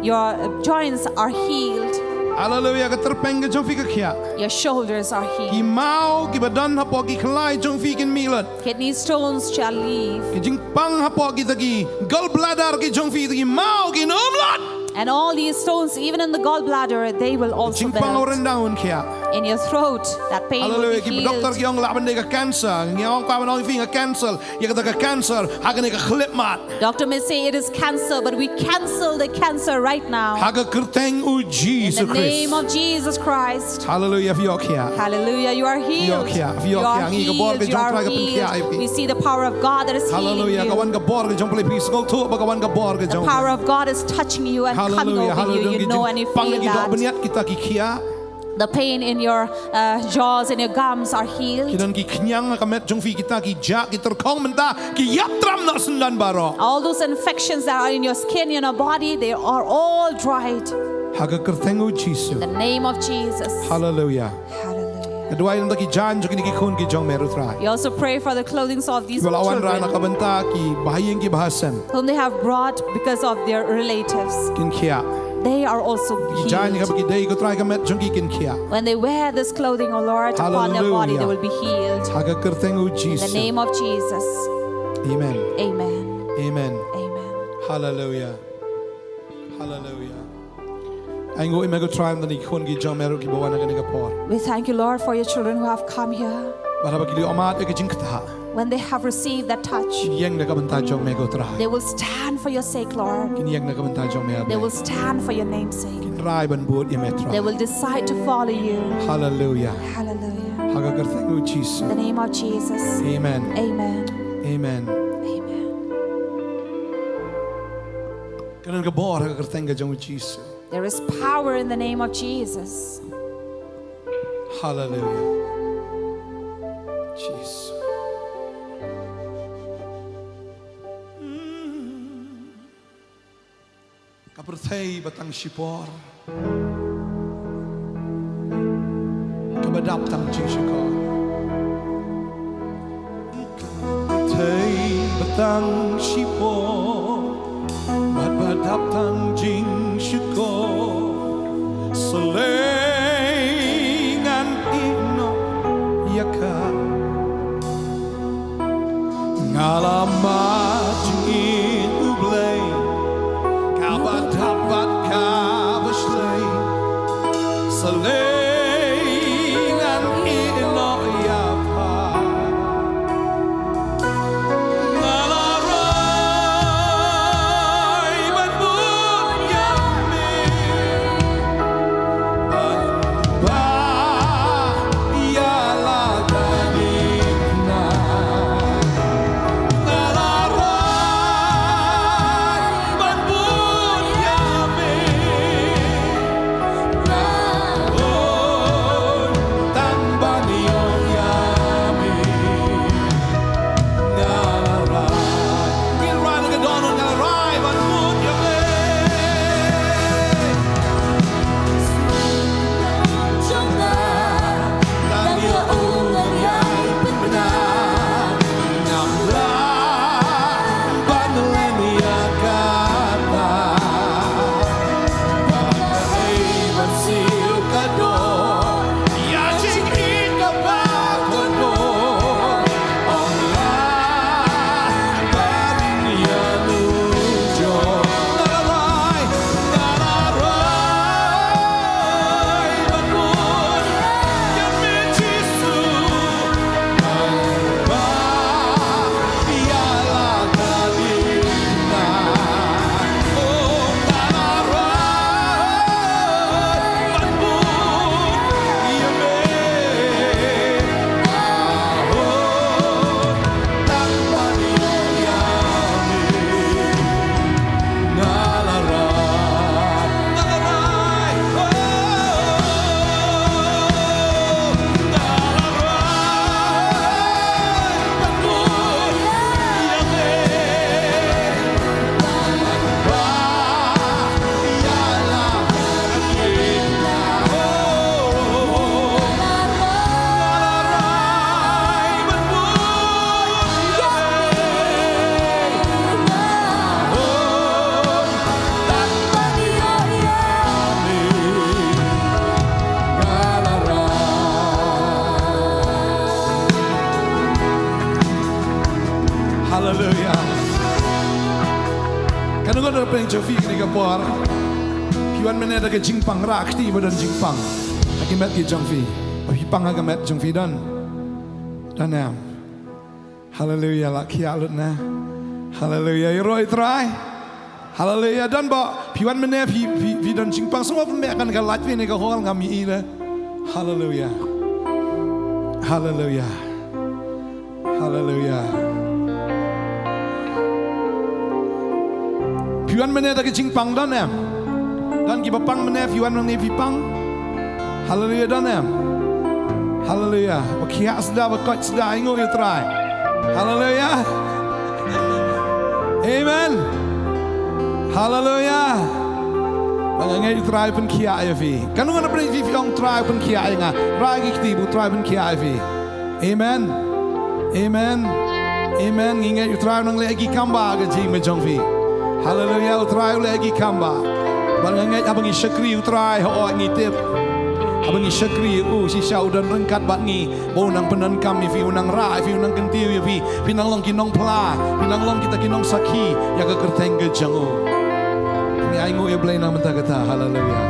your joints are healed. Hallelujah. Ka terpeng ka jong pi ka kia. Your shoulders are Ki healed. mau ki badan hapo ki klai jong pi kin milat. Kidney stones shall leave. Ki jing pang hapo ki tagi gallbladder ki jong pi tagi mau ki nomlat. And all these stones, even in the gallbladder, they will also Jing pang melt. orang daun kia. In your throat, that pain will Hallelujah. be Ki dokter ki healed. ong laban de ka cancer. Ngi ong ka ong fi ka cancer. Ya ka cancer. Haga ne ka klip mat. Doctor may say it is cancer, but we cancel the cancer right now. Haga kerteng u In Jesus the name Christ. of Jesus Christ. Hallelujah. Fi yok kia. Hallelujah, you are healed. Fi yok You kia. are Ngi ka bor healed. ka You jong are try ka pun kia ai healed. pi. We see the power of God that is healing Hallelujah. you. Kawan ka bor ka jong play pi skol tu ba kawan ka bor ka The jong. power of God is touching you and coming Hallelujah. over you. Hallelujah. You know and you Pang feel ki dok that. beniat kita ki kia. The pain in your jaws and your gums are healed. Kidan ki kenyang ka met jong fi kita ki ja ki terkong menta ki yap tram na sendan baro. All those infections that are in your skin, in your body, they are all dried. Haga kerteng u Jesus. In the name of Jesus. Hallelujah. Hallelujah. Kedua yang ki jan jo ki khun ki jong meru trai. You also pray for the clothing of these Walawan ra na children kabanta ki bahayeng ki bahasan. whom they have brought because of their relatives. Kin kia. They are also Ki jan ka healed. ki dei ko trai ka met jong ki kin kia. When they wear this clothing, O Lord, upon their body, they will be healed. Haga kerteng u In Jesus. the name of Jesus. Amen. Amen. Amen. Amen. Hallelujah. Hallelujah. Aingo imego try ndani khun ki jong meru ki bawana ka ni ka por. We thank you, Lord, for your children who have come here. Baraba ki li omat e ki jing kta. When they have received that touch, Yang na kabanta jong mego trai. they will stand for your sake, Lord. Kin yang na kabanta jong me. They will stand for your name's sake. Kin rai ban buat ye metra. They will decide to follow you. Hallelujah. Hallelujah. Haga kerteng u Jesus. In the name of Jesus. Amen. Amen. Amen. Amen. Kanan ka bor haga kerteng ka jong u Jesus. There is power in the name of Jesus. Hallelujah. Jesus. Kapertay batang sipor. Kabadap tang jishikor. Kapertay batang sipor. Badap tang jing shikor. Selengan ino yakar. Ngalamat jingin ublay. Kabadapat kabaslay. Selengan ino yakar. Ngalaray banbun yamin. Ba yala ganina. Ngalaray Kan ngor na preng chofi ni ka por. Piwan mene da ke jingpang ra khti bodan jingpang. Akimat ki jongfi. Pi pang agamat jongfi dan. Dan hallelujah la kia lut na. Hallelujah roi try. Hallelujah dan ba piwan mene pi dan jingpang semua pun akan ka lat ni ka hol ngami ina. Hallelujah. Hallelujah. Hallelujah. Piwan mene da ke jingpang dan dan ki bapang mene piwan mene pi pang. Hallelujah dan Hallelujah. Bakia sedar bakot sedar ingo you try. Hallelujah. Amen. Hallelujah. Bangangai try pun kia ya fi. Kan ngana pun fi ong try pun kia nga. Rai ki bu try pun kia fi. Amen. Amen. Amen. Ngingai you try nang lagi kamba ga ji me jong fi. Hallelujah. Try lagi kamba. Bangangai abang syakri try ho ngi tip. Abang syakri si syau dan rengkat bat ngi bonang penan kami fi unang ra fi unang kentiu ya fi pinang long kinong pla pinang long kita kinong saki ya ke kerteng ke jango ni aingo ya blai na menta kata haleluya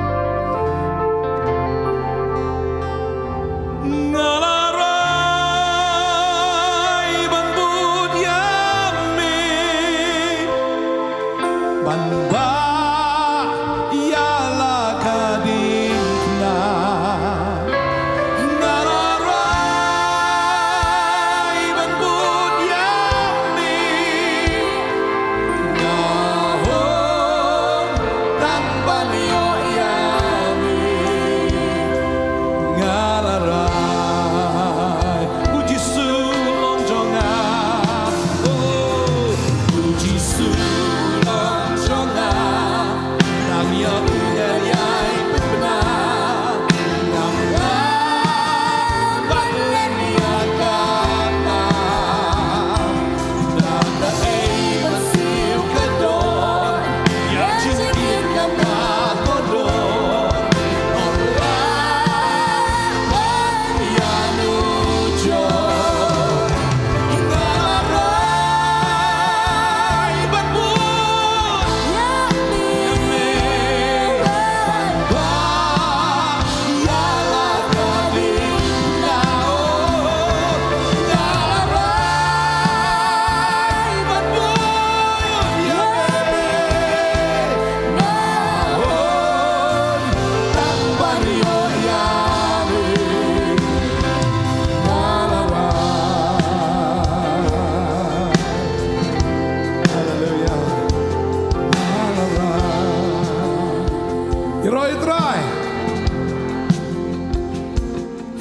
ngalarai ban bud yami ban ba yala kadina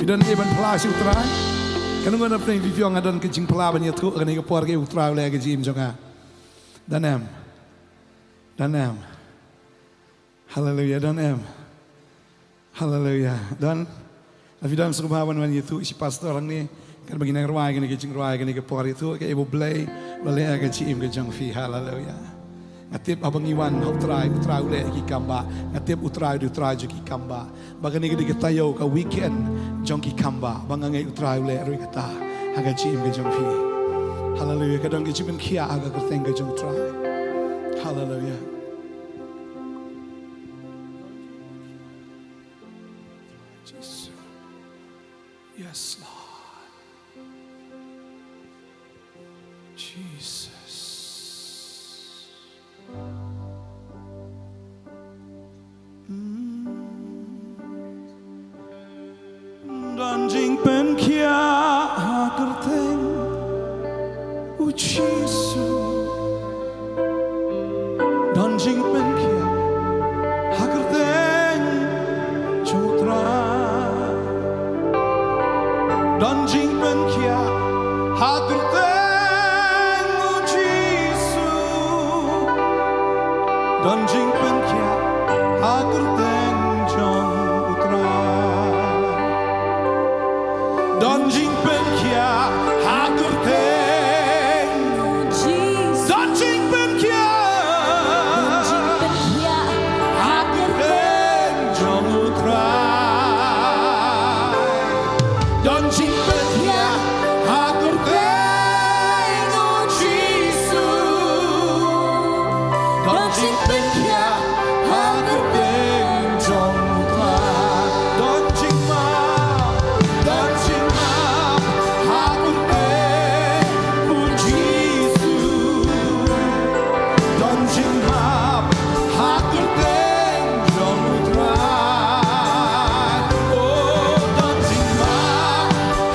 Dan iban plas utrai kan ngona preng vivio ngadon ke jing pla bani tu kan ke por ke utrai le ke jim jonga dan haleluya dan haleluya dan avidan subhawan wan itu si pastor orang ni kan bagi nang ruai ke jing ruai ke por itu ke ibu blai le ke jim ke jong fi haleluya ngatip abang iwan utrai le ki kamba ngatip utrai ki kamba bagani ke diketayo ka weekend jongki kamba bangangai utrai le roi kata aga jim ke jong fi haleluya kadang ke jim kia aga kerteng ke jong try haleluya Jesus yes Lord Jesus dan jing pen kia kerteng ucisu dan jing pen kia kerteng cutra dan jing pen kia kerteng ucisu dan jing pen kia kerteng jong Don jing pen kia hakurteng Don jing pen kia hakurteng jong utrai Don jing pen kia hakurteng ucisu Don chinh bên kia hát được tiếng trong ta đón chinh ma hát được tiếng Chúa Giêsu đón chinh ma hát được tiếng trong ta đón chinh ma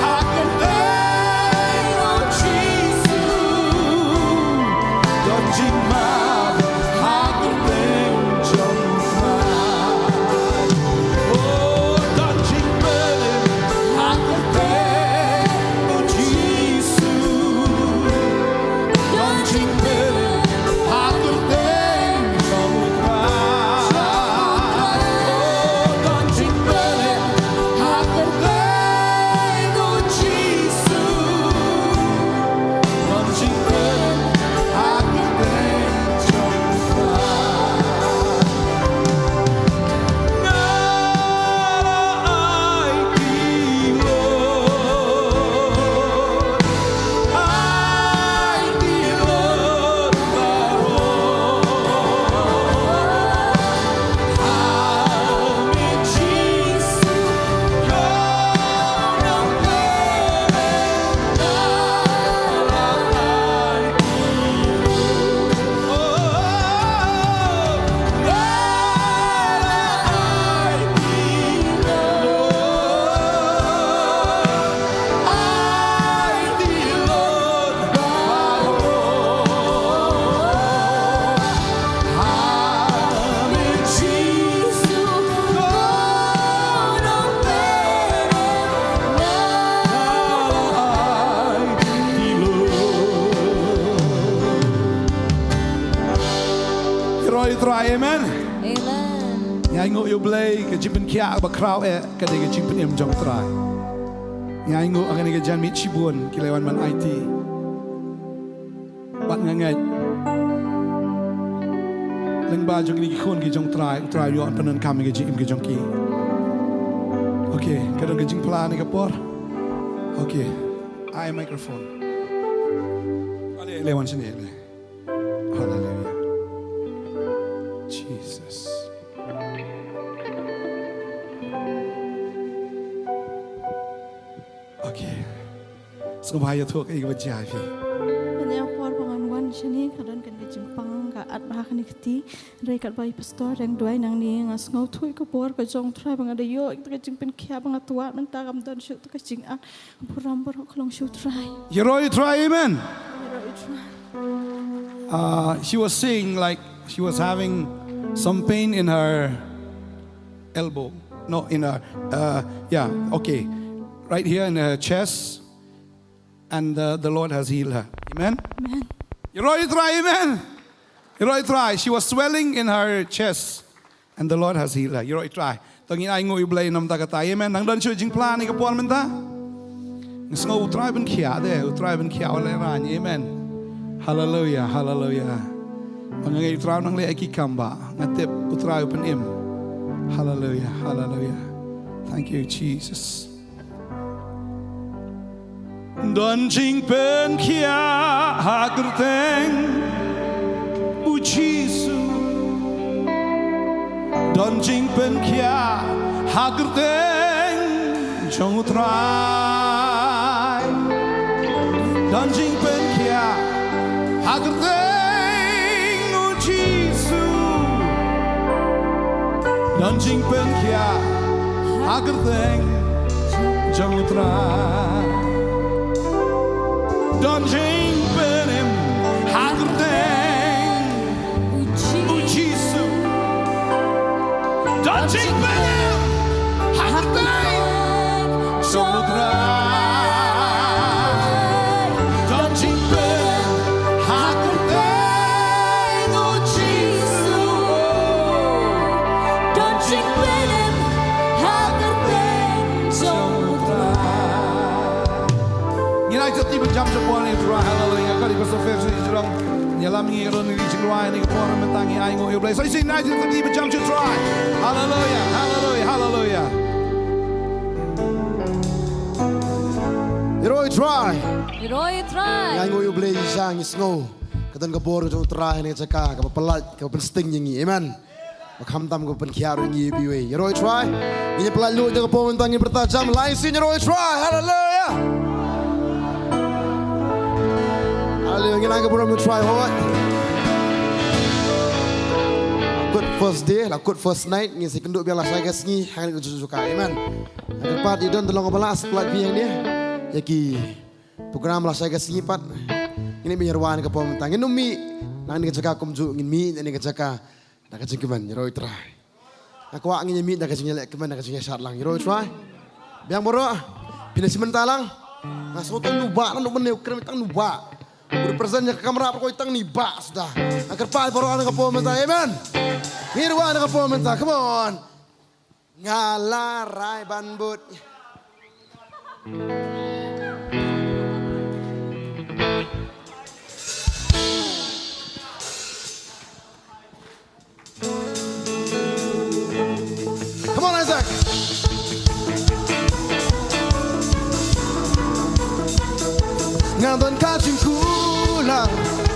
hát được tiếng Chúa Giêsu đón chinh ma hát được tiếng trong ta đón chinh ma hát được tiếng Chúa Giêsu đón chinh ma hát được tiếng trong ta đón chinh ma hát được tiếng Chúa Giêsu đón chinh ma hát được tiếng trong ta ai đi luôn vào Amen Jesus con ông về đã là ai đi luôn đã là ai đi luôn ai đi luôn vào Amen Jesus con ông về đã là ai đi luôn rồi try amen Amen. Ngài ngộ yêu play cái chim bên kia bạc khao cái đây cái chim bên em trong try Ngài ngộ akan cái jan mit chibuan kilawan man IT bạn ngai leng ba jong ni khon ki jong try yo an panan kam cái chim cái jong ki okay cái cái jing plan cái por okay I microphone ale lewan sini le hallelujah Jesus okay so bahaya thuốc cái vật giải phi Banyak por penganuan sini kadang kan kejimpang ka at bahkan ikti rekat bai pastor yang dua nang ni ngas ngau thui ko por ko jong trai bangada yo ik kejimpen kia bangat tua mentah kam don syuk kejing an puram por kolong syuk trai you try amen she was saying like she was having some pain in her elbow no in her yeah okay right here in her chest and the Lord has healed her amen amen you try amen you try she was swelling in her chest and the Lord has healed her you try tangin ai ngoi blai nam ta ka ta amen nang don chu jing plan ni ka pon men ta ngau try ben khia de try ben khia le ran amen hallelujah hallelujah Pangangai utrau nang le aki kamba ngatep utrau pen im hallelujah hallelujah thank you Jesus Don jing pen kia hagerteng u Jesu Don jing pen kia hagerteng jong utrai Don jing pen kia hagerteng u Jesu Don jing pen kia hagerteng jong utrai Don jing penem hagerteng u Jesu Don jing penem hagerteng somutrai Don jing penem hagerteng u Jesu Don jing penem hagerteng somutrai Ngilai jati berjam sebuah ni surah hallelujah kali bersofer sini Shillong nyalam ngi ron ni jingruai ni kepon mentangi ai ngo iblai so sini nai jati berjam sebuah hallelujah hallelujah hallelujah Iroi try Iroi try. Ngai ngoi blai sang is ngo Ketan kebor ke utara ini cakap ke pelat ke pensting yang ini, amen. Makam tam ke penkiar yang ini biwe. You know try. Ini pelat lu jangan pun tangin bertajam. Lain sini you know try. Hallelujah. Hallelujah. Ini lagi pun try hot. Good first day, good first night. Ini si kenduk biarlah saya kesini. Hang ke suka, amen. Depan idon tolong kebalas pelat biang dia. Yaki program lah saya kesini pat. Ini menyerwan ke pemerintah. Ini mi, nanti kerja kumju ingin mi, nanti kerja nak kerja keman, yeroi try. Aku ingin mi, nak kerja nyelek keman, nak kerja nyesat lang, yeroi try. Biang borok, pindah sementara lang. Ngasut nuba, nak meneu kerem tang nuba. Berpresentnya ke kamera perkoi tang niba sudah. Agar pai borok ke pemerintah, amen. Hirwan ke pemerintah, come on. Ngalarai banbut. Come on, Isaac. Ngadon kacing kulang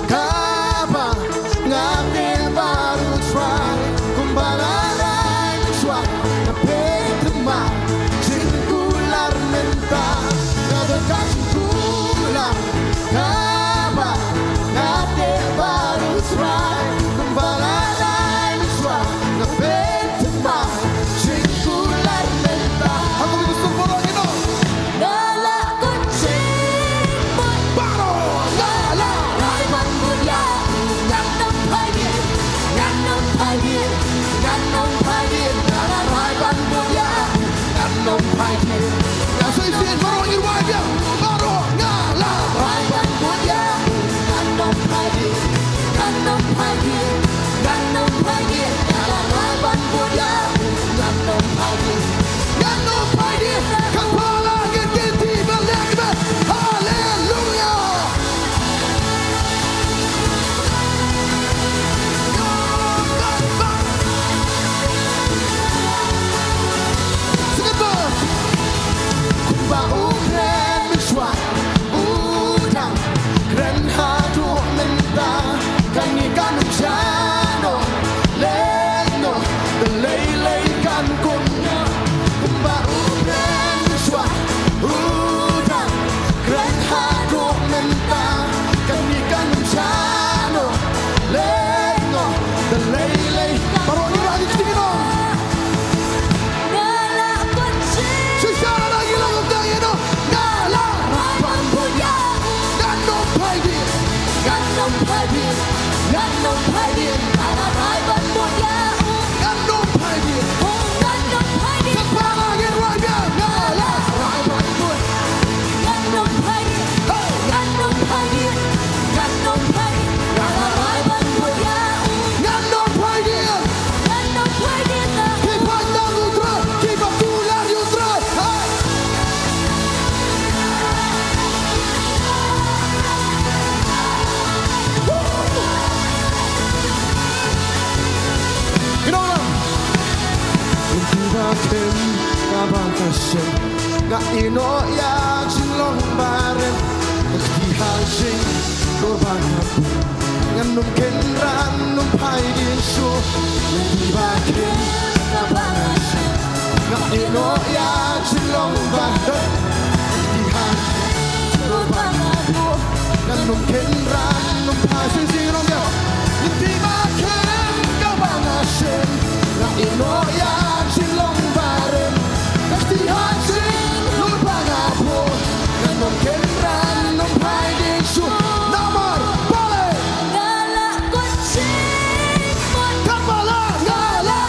kapa ngate baru try kumbalarai swat Pynrem singular menta ngadon kacing kulang kapa ngate baru try kumbalarai swat Pynrem singular menta. Aku gusto mo lang ito. Ngala kucing baro ngala raiman mulia nganong pagin ngala raiman mulia nganong pagin. Nasa isin baro irwag ya baro ngala raiman mulia nganong pagin ngala raiman mulia nganong pagin. Kepala kita balik haleluya. Sebentar. Kumbau keren miswat udang keren hadu mentah kami kan jano leno lelei kan kunya. Kumbau keren miswat udang keren hadu mentah kami kan jano leno lelei baru ini lagi kita. Secara lagi lagu itu ngala rapan punya ganong pagin ganong pagin ngala rapan punya ganong pagin kepala irwagnya ngala rapan punya ganong pagin ngala rapan punya ganong pagin kita nangudra kita tular yudra. Bakin kabantasin nga ino ya Shillong barem nagdihasin korban hapu nganong kenran nung paidin so bakin kabantasin nga ino ya Shillong barem nagdihasin korban hapu nganong kenran nung paidin Shillong ya bakin kabantasin nga ino ya Shillong barem nagdihasin lupa ngapo nganong kenran nung paidin so nomor boleh ngala kucing kepala ngala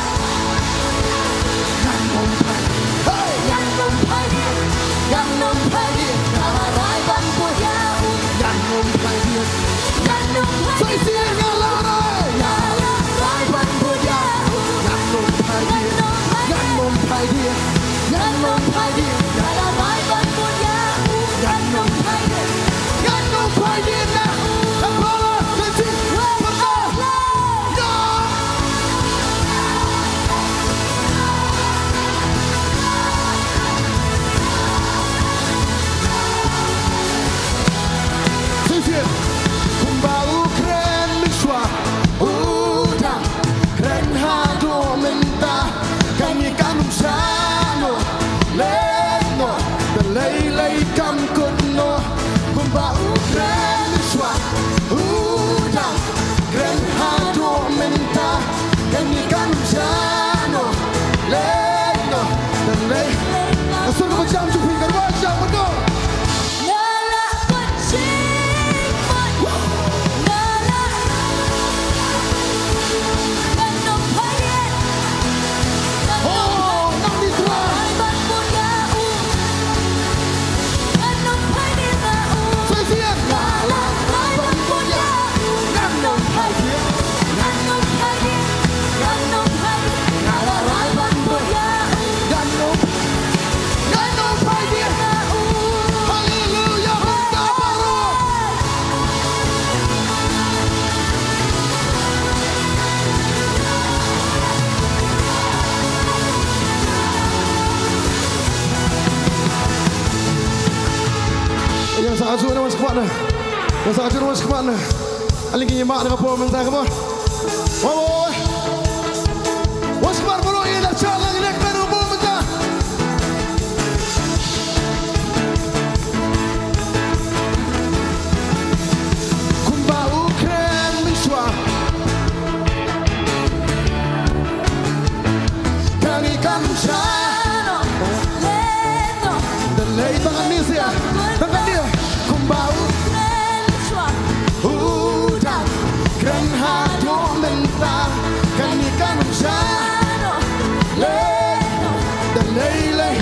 nganong paidin Nyanyikan piano Leno dan leno Surga macam cupikan wajah betul Nala kucing Nala Ganong payet Oh, nang diterai Ban punya Ganong payet Sesian Nala ban punya Ganong payet Ganong payet Ganong payet Nala ban punya Ganong payet Haleluya Benda baru Yang sangat suka nama sekepatnya Yang sangat suka nama sekepatnya Aling kinyimak dengan pulau mentah ke bawah Wah Waskepar pulau ini dah jalan Ini akan dengan pulau mentah Kumbau keren miswa Kanikan piano Leno Delay tangan ni saya Tangan dia Kumbau Udang Keren hadu mentah Kanikan piano Leno Delay lay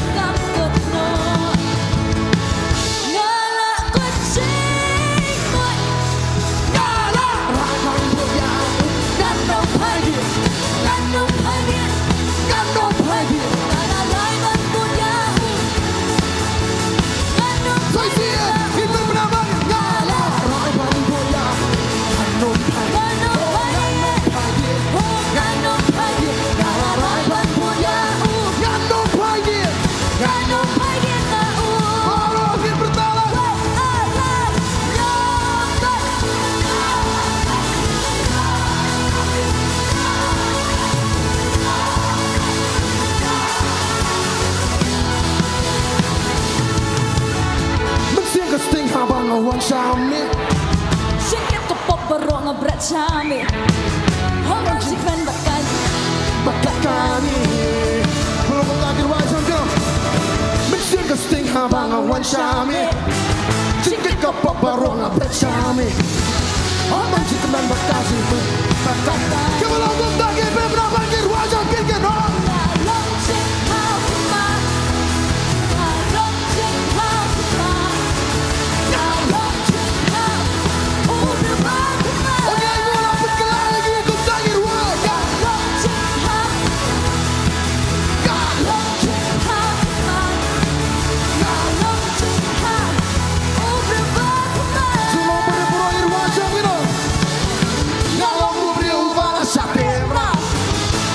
Nala kucing Nyala Rakang berjauh Ganong payet Ganong payet Ganong payet Nala ban punya Ganong Saya siap Itu benar-benar Nyala Rakang berjauh Ganong payet Ganong payet Ganong payet Nala ban punya Ganong payet Ganong payet Baru akhir bertalan Mesin kesting habang awang syamit Sikit kepop berok ngebret syamit Orang cikven bakal Bakat kami Belum mengakhir wajah kau Mesin kesting habang awang syamit Sikit kepop barong abret syamit Orang cikven bakasi Bakat Kebelah bentagi Beberapa bangkir wajah kirkin Long cik hao ma Long cik hao ma Long cik hao Udah bagus ma Oke ibu lah berkelah lagi Ikut tangir wajah Long cik hao Long cik hao ma Long cik hao Udah bagus ma Semua beri-beri wajah kita Ngalang beri ubah syapira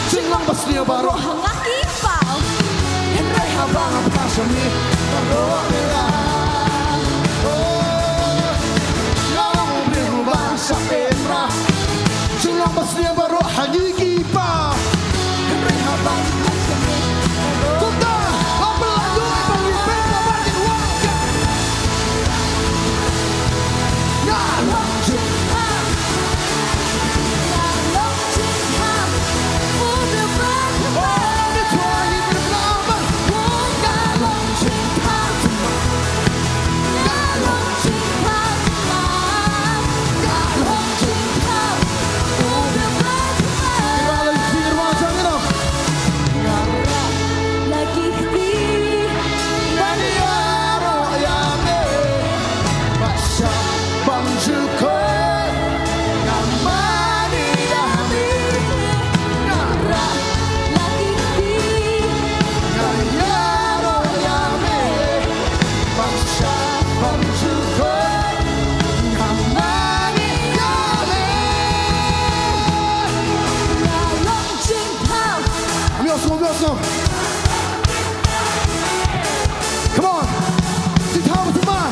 Cinglang basnya baru Hangaki pao Henry habang apasami Barola Oh Ngalang beri ubah syapira Cinglang basnya baru hagiki pa Henry habang apasami Kuta Apalagi Panggil pera Bagi wajah Ngalang Long cik hao Udah bagus ma Oh dituai berlaman Long cik hao Long cik hao ma Long cik hao Udah bagus ma Kembali pikir wajah kita Lagi di Maniaro yame Basya bangjuko Namani yame Nara Lagi di Maniaro yame Basya bangjuko Namani yame Long cik hao Ambil Come on Nongthymmai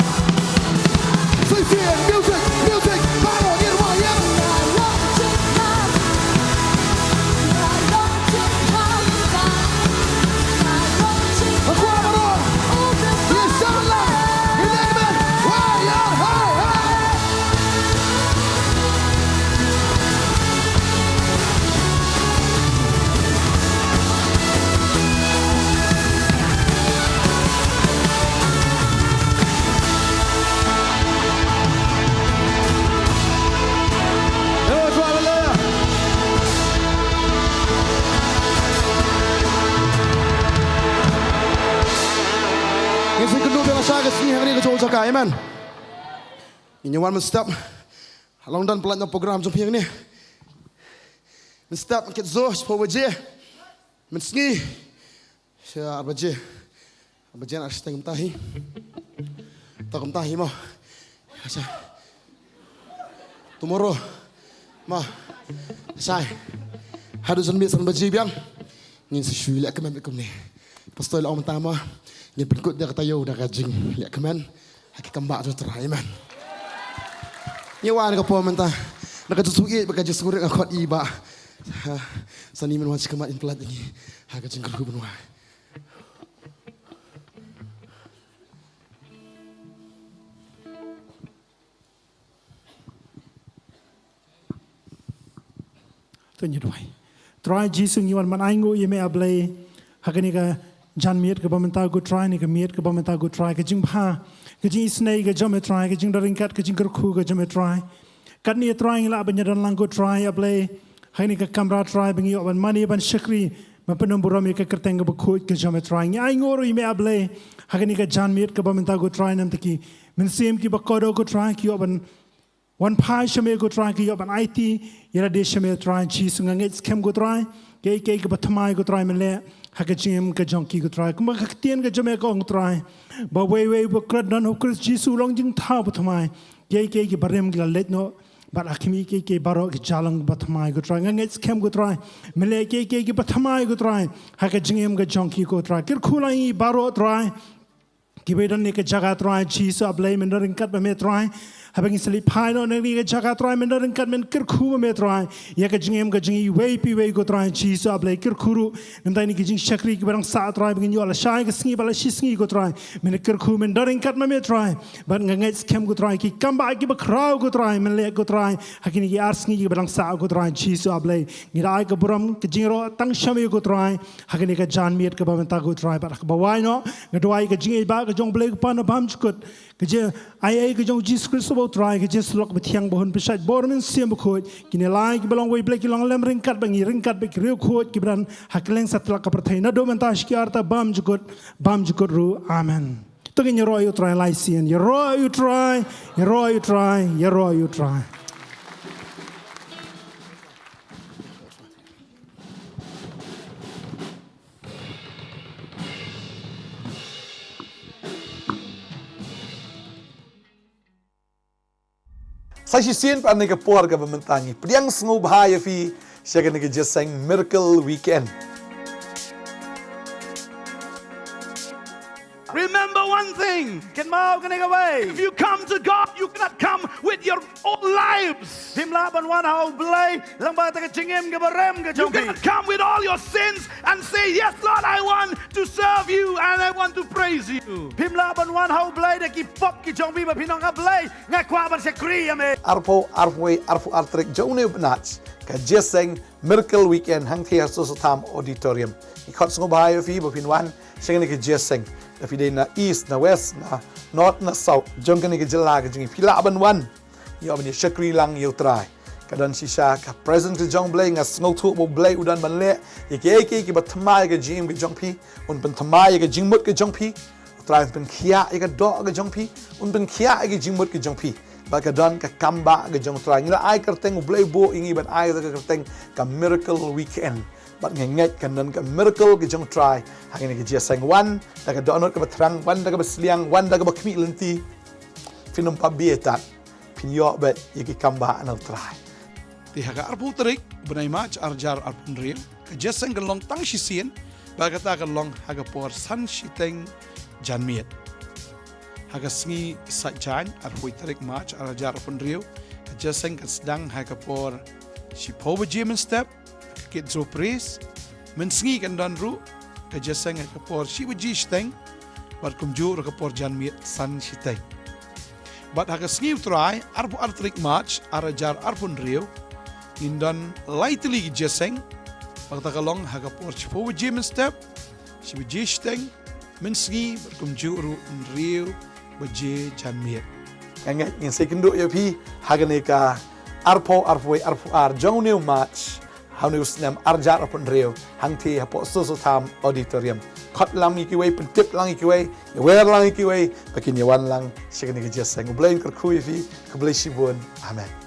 Music Baru di rumah yang Long cik hao Long cik hao Long cik Aku baru Inshallah Ini kan Wah ya hai hai ke sini hari ini ke jauh jaka, amen. Ini one step. Along dan pelan program jumpa yang ni. Step kita zo, sepuluh baje. Mensengi. Saya baje. Baje nak setengah tahi. Tak tahi mah. Tomorrow, mah. Saya. Harus ambil san baje biang. Ingin sesuai lek kemen bekum ni. Pastor Allah pertama. Ingin penkut dia kata yo dah kajing. Lek kemen. Haki kembak tu terakhir man. Nyawa nak apa mentah. Nak jusui bagaja surat akot iba. Sani menwan kemat in pelat ini. Haka jengker benua. Tuan Yudwai. Try Jesus nyawan man aingu ye me ablay. Haka ni ka jan miet ke pamenta go try ni ke miet ke pamenta go try ke jing pha. Kajing snake ke jam try kajing daringkat kajing kerku ke jam try kat ni try ngila banyadan lang go try ablay hai ni ke kamera try bengi ban mani ban syakri mapenam buram ke kerteng ke bekut ke jam try ngai ngoro ime ablay ha ni ke jan miet ke pamenta go try nam tiki men sim ki bakodo go try ki ban one pie shame go try ki ban IT yara de shame try chi sunganget kem go try ke batmai go try mele Hakajim ke jonki go try kuma khtian ke jame ko try ba we ba krad nan hokris jisu long jing tha batmai ke barem gla let no ba akimi ke baro ke jalang batmai go try ngets kem go try mele ke batmai go try hakajim ke jonki go try kir khulai baro try ki bedan ne ke jaga try jisu ablay men ringkat ba me try habang isali pai no nang jaga try men ring kat men kir khu me try ya ka jingem ka jingi wei pi wei go try chi so ablay kir khuru namdai ni ki jing shakri ki barang sa try bingin yo ala shai ka sngi bala shi sngi go try men kir khu men ring kat me try but ngai skem go try ki kamba ki ba krau go try men le go try hakini ki ar sngi ki barang sa go try chi so ablay ni rai ka buram ki jing ro tang shame go try hakini ka jan miet ka ba men ta go try ba ba wai no ngadwai ka jingi ba ka jong blek pa na bam chukut ka je ai ka jong Jesus Christ try ke just lok betiang bohon pesat bormen siam khoj kini lai ki balong wei blek ki long lem ringkat bangi ringkat be kriu khoj ki bran hakleng satlak ka prathai na do menta shkiarta bam jukut ru amen to ke nyoro you try lai sien yoro you try Saya sien pan ni ke por ke pementangi. Priang sengu bahaya fi. Saya kena ke jeseng miracle weekend. Remember one thing. Can mau kena away. If you come to God, you cannot come with your own lives. Himla banwan hau blay, lamba ta jingem ke barem ke jongki. You cannot come with all your sins and say, "Yes, Lord, I want to serve you and I want to praise you." Himla banwan hau blay de ki pop ki jongbi ba pinong ka blay, ngakwa ban sekri ame. Arpo artrik jone benats. Ke jeseng miracle weekend hang thia sosotam auditorium. Ikot sengu bahaya fi ba pinwan, saya kena ke jeseng. Tapi dia na east, na west, na north, na south. Jom kena ke jela ke jengi pila aban wan. Yo abani syakri lang yo try. Kadan sisa ka present ke jong blay nga snow tu bo blay udan ban le. Ye ke batmai ke jim ke jong pi, un ban tmai ke jingmut ke jong pi. Try ban kia ke do ke jong pi, un ban kia ke jingmut ke jong pi. Ba kadan ka kamba ke jong try. Ngila ai kerteng blay bo ingi ban ai ke kerteng ka miracle weekend. But ngenget kanan ka miracle ke jong try hangin ke jeseng wan da ka donor ka batrang wan da ka basliang wan da ka bakmi lenti finum pabieta pinyo bet yiki kamba anal try ti haga arpu trik benai mach arjar Pynrem ke jeseng ka long tang shisien ba ka ta ka long haga por san shiteng janmiet haga sngi sajan arpu trik mach arjar Pynrem ke jeseng ka sedang haga por sipo bejemen step kit surprise mensengi kan dan ru ke jeseng ke por si beji steng bat kumju ke por jan miet san siteng bat ha sengi try arpu artrik match arajar arpun rio indan lightly jeseng bakta kalong ha ke por si po beji men step si beji steng mensengi bat kumju ru rio beji jan miet ngangat yang second do ya pi ha ka arpo ar jong new match hau ni usnam arjar apun reu hang thi hapo susu tham auditorium khot lang ikiwei pentip lang ikiwei wer lang ikiwei pakin yawan lang sikani ke jeseng ublain kerkhui fi keblai sibun amen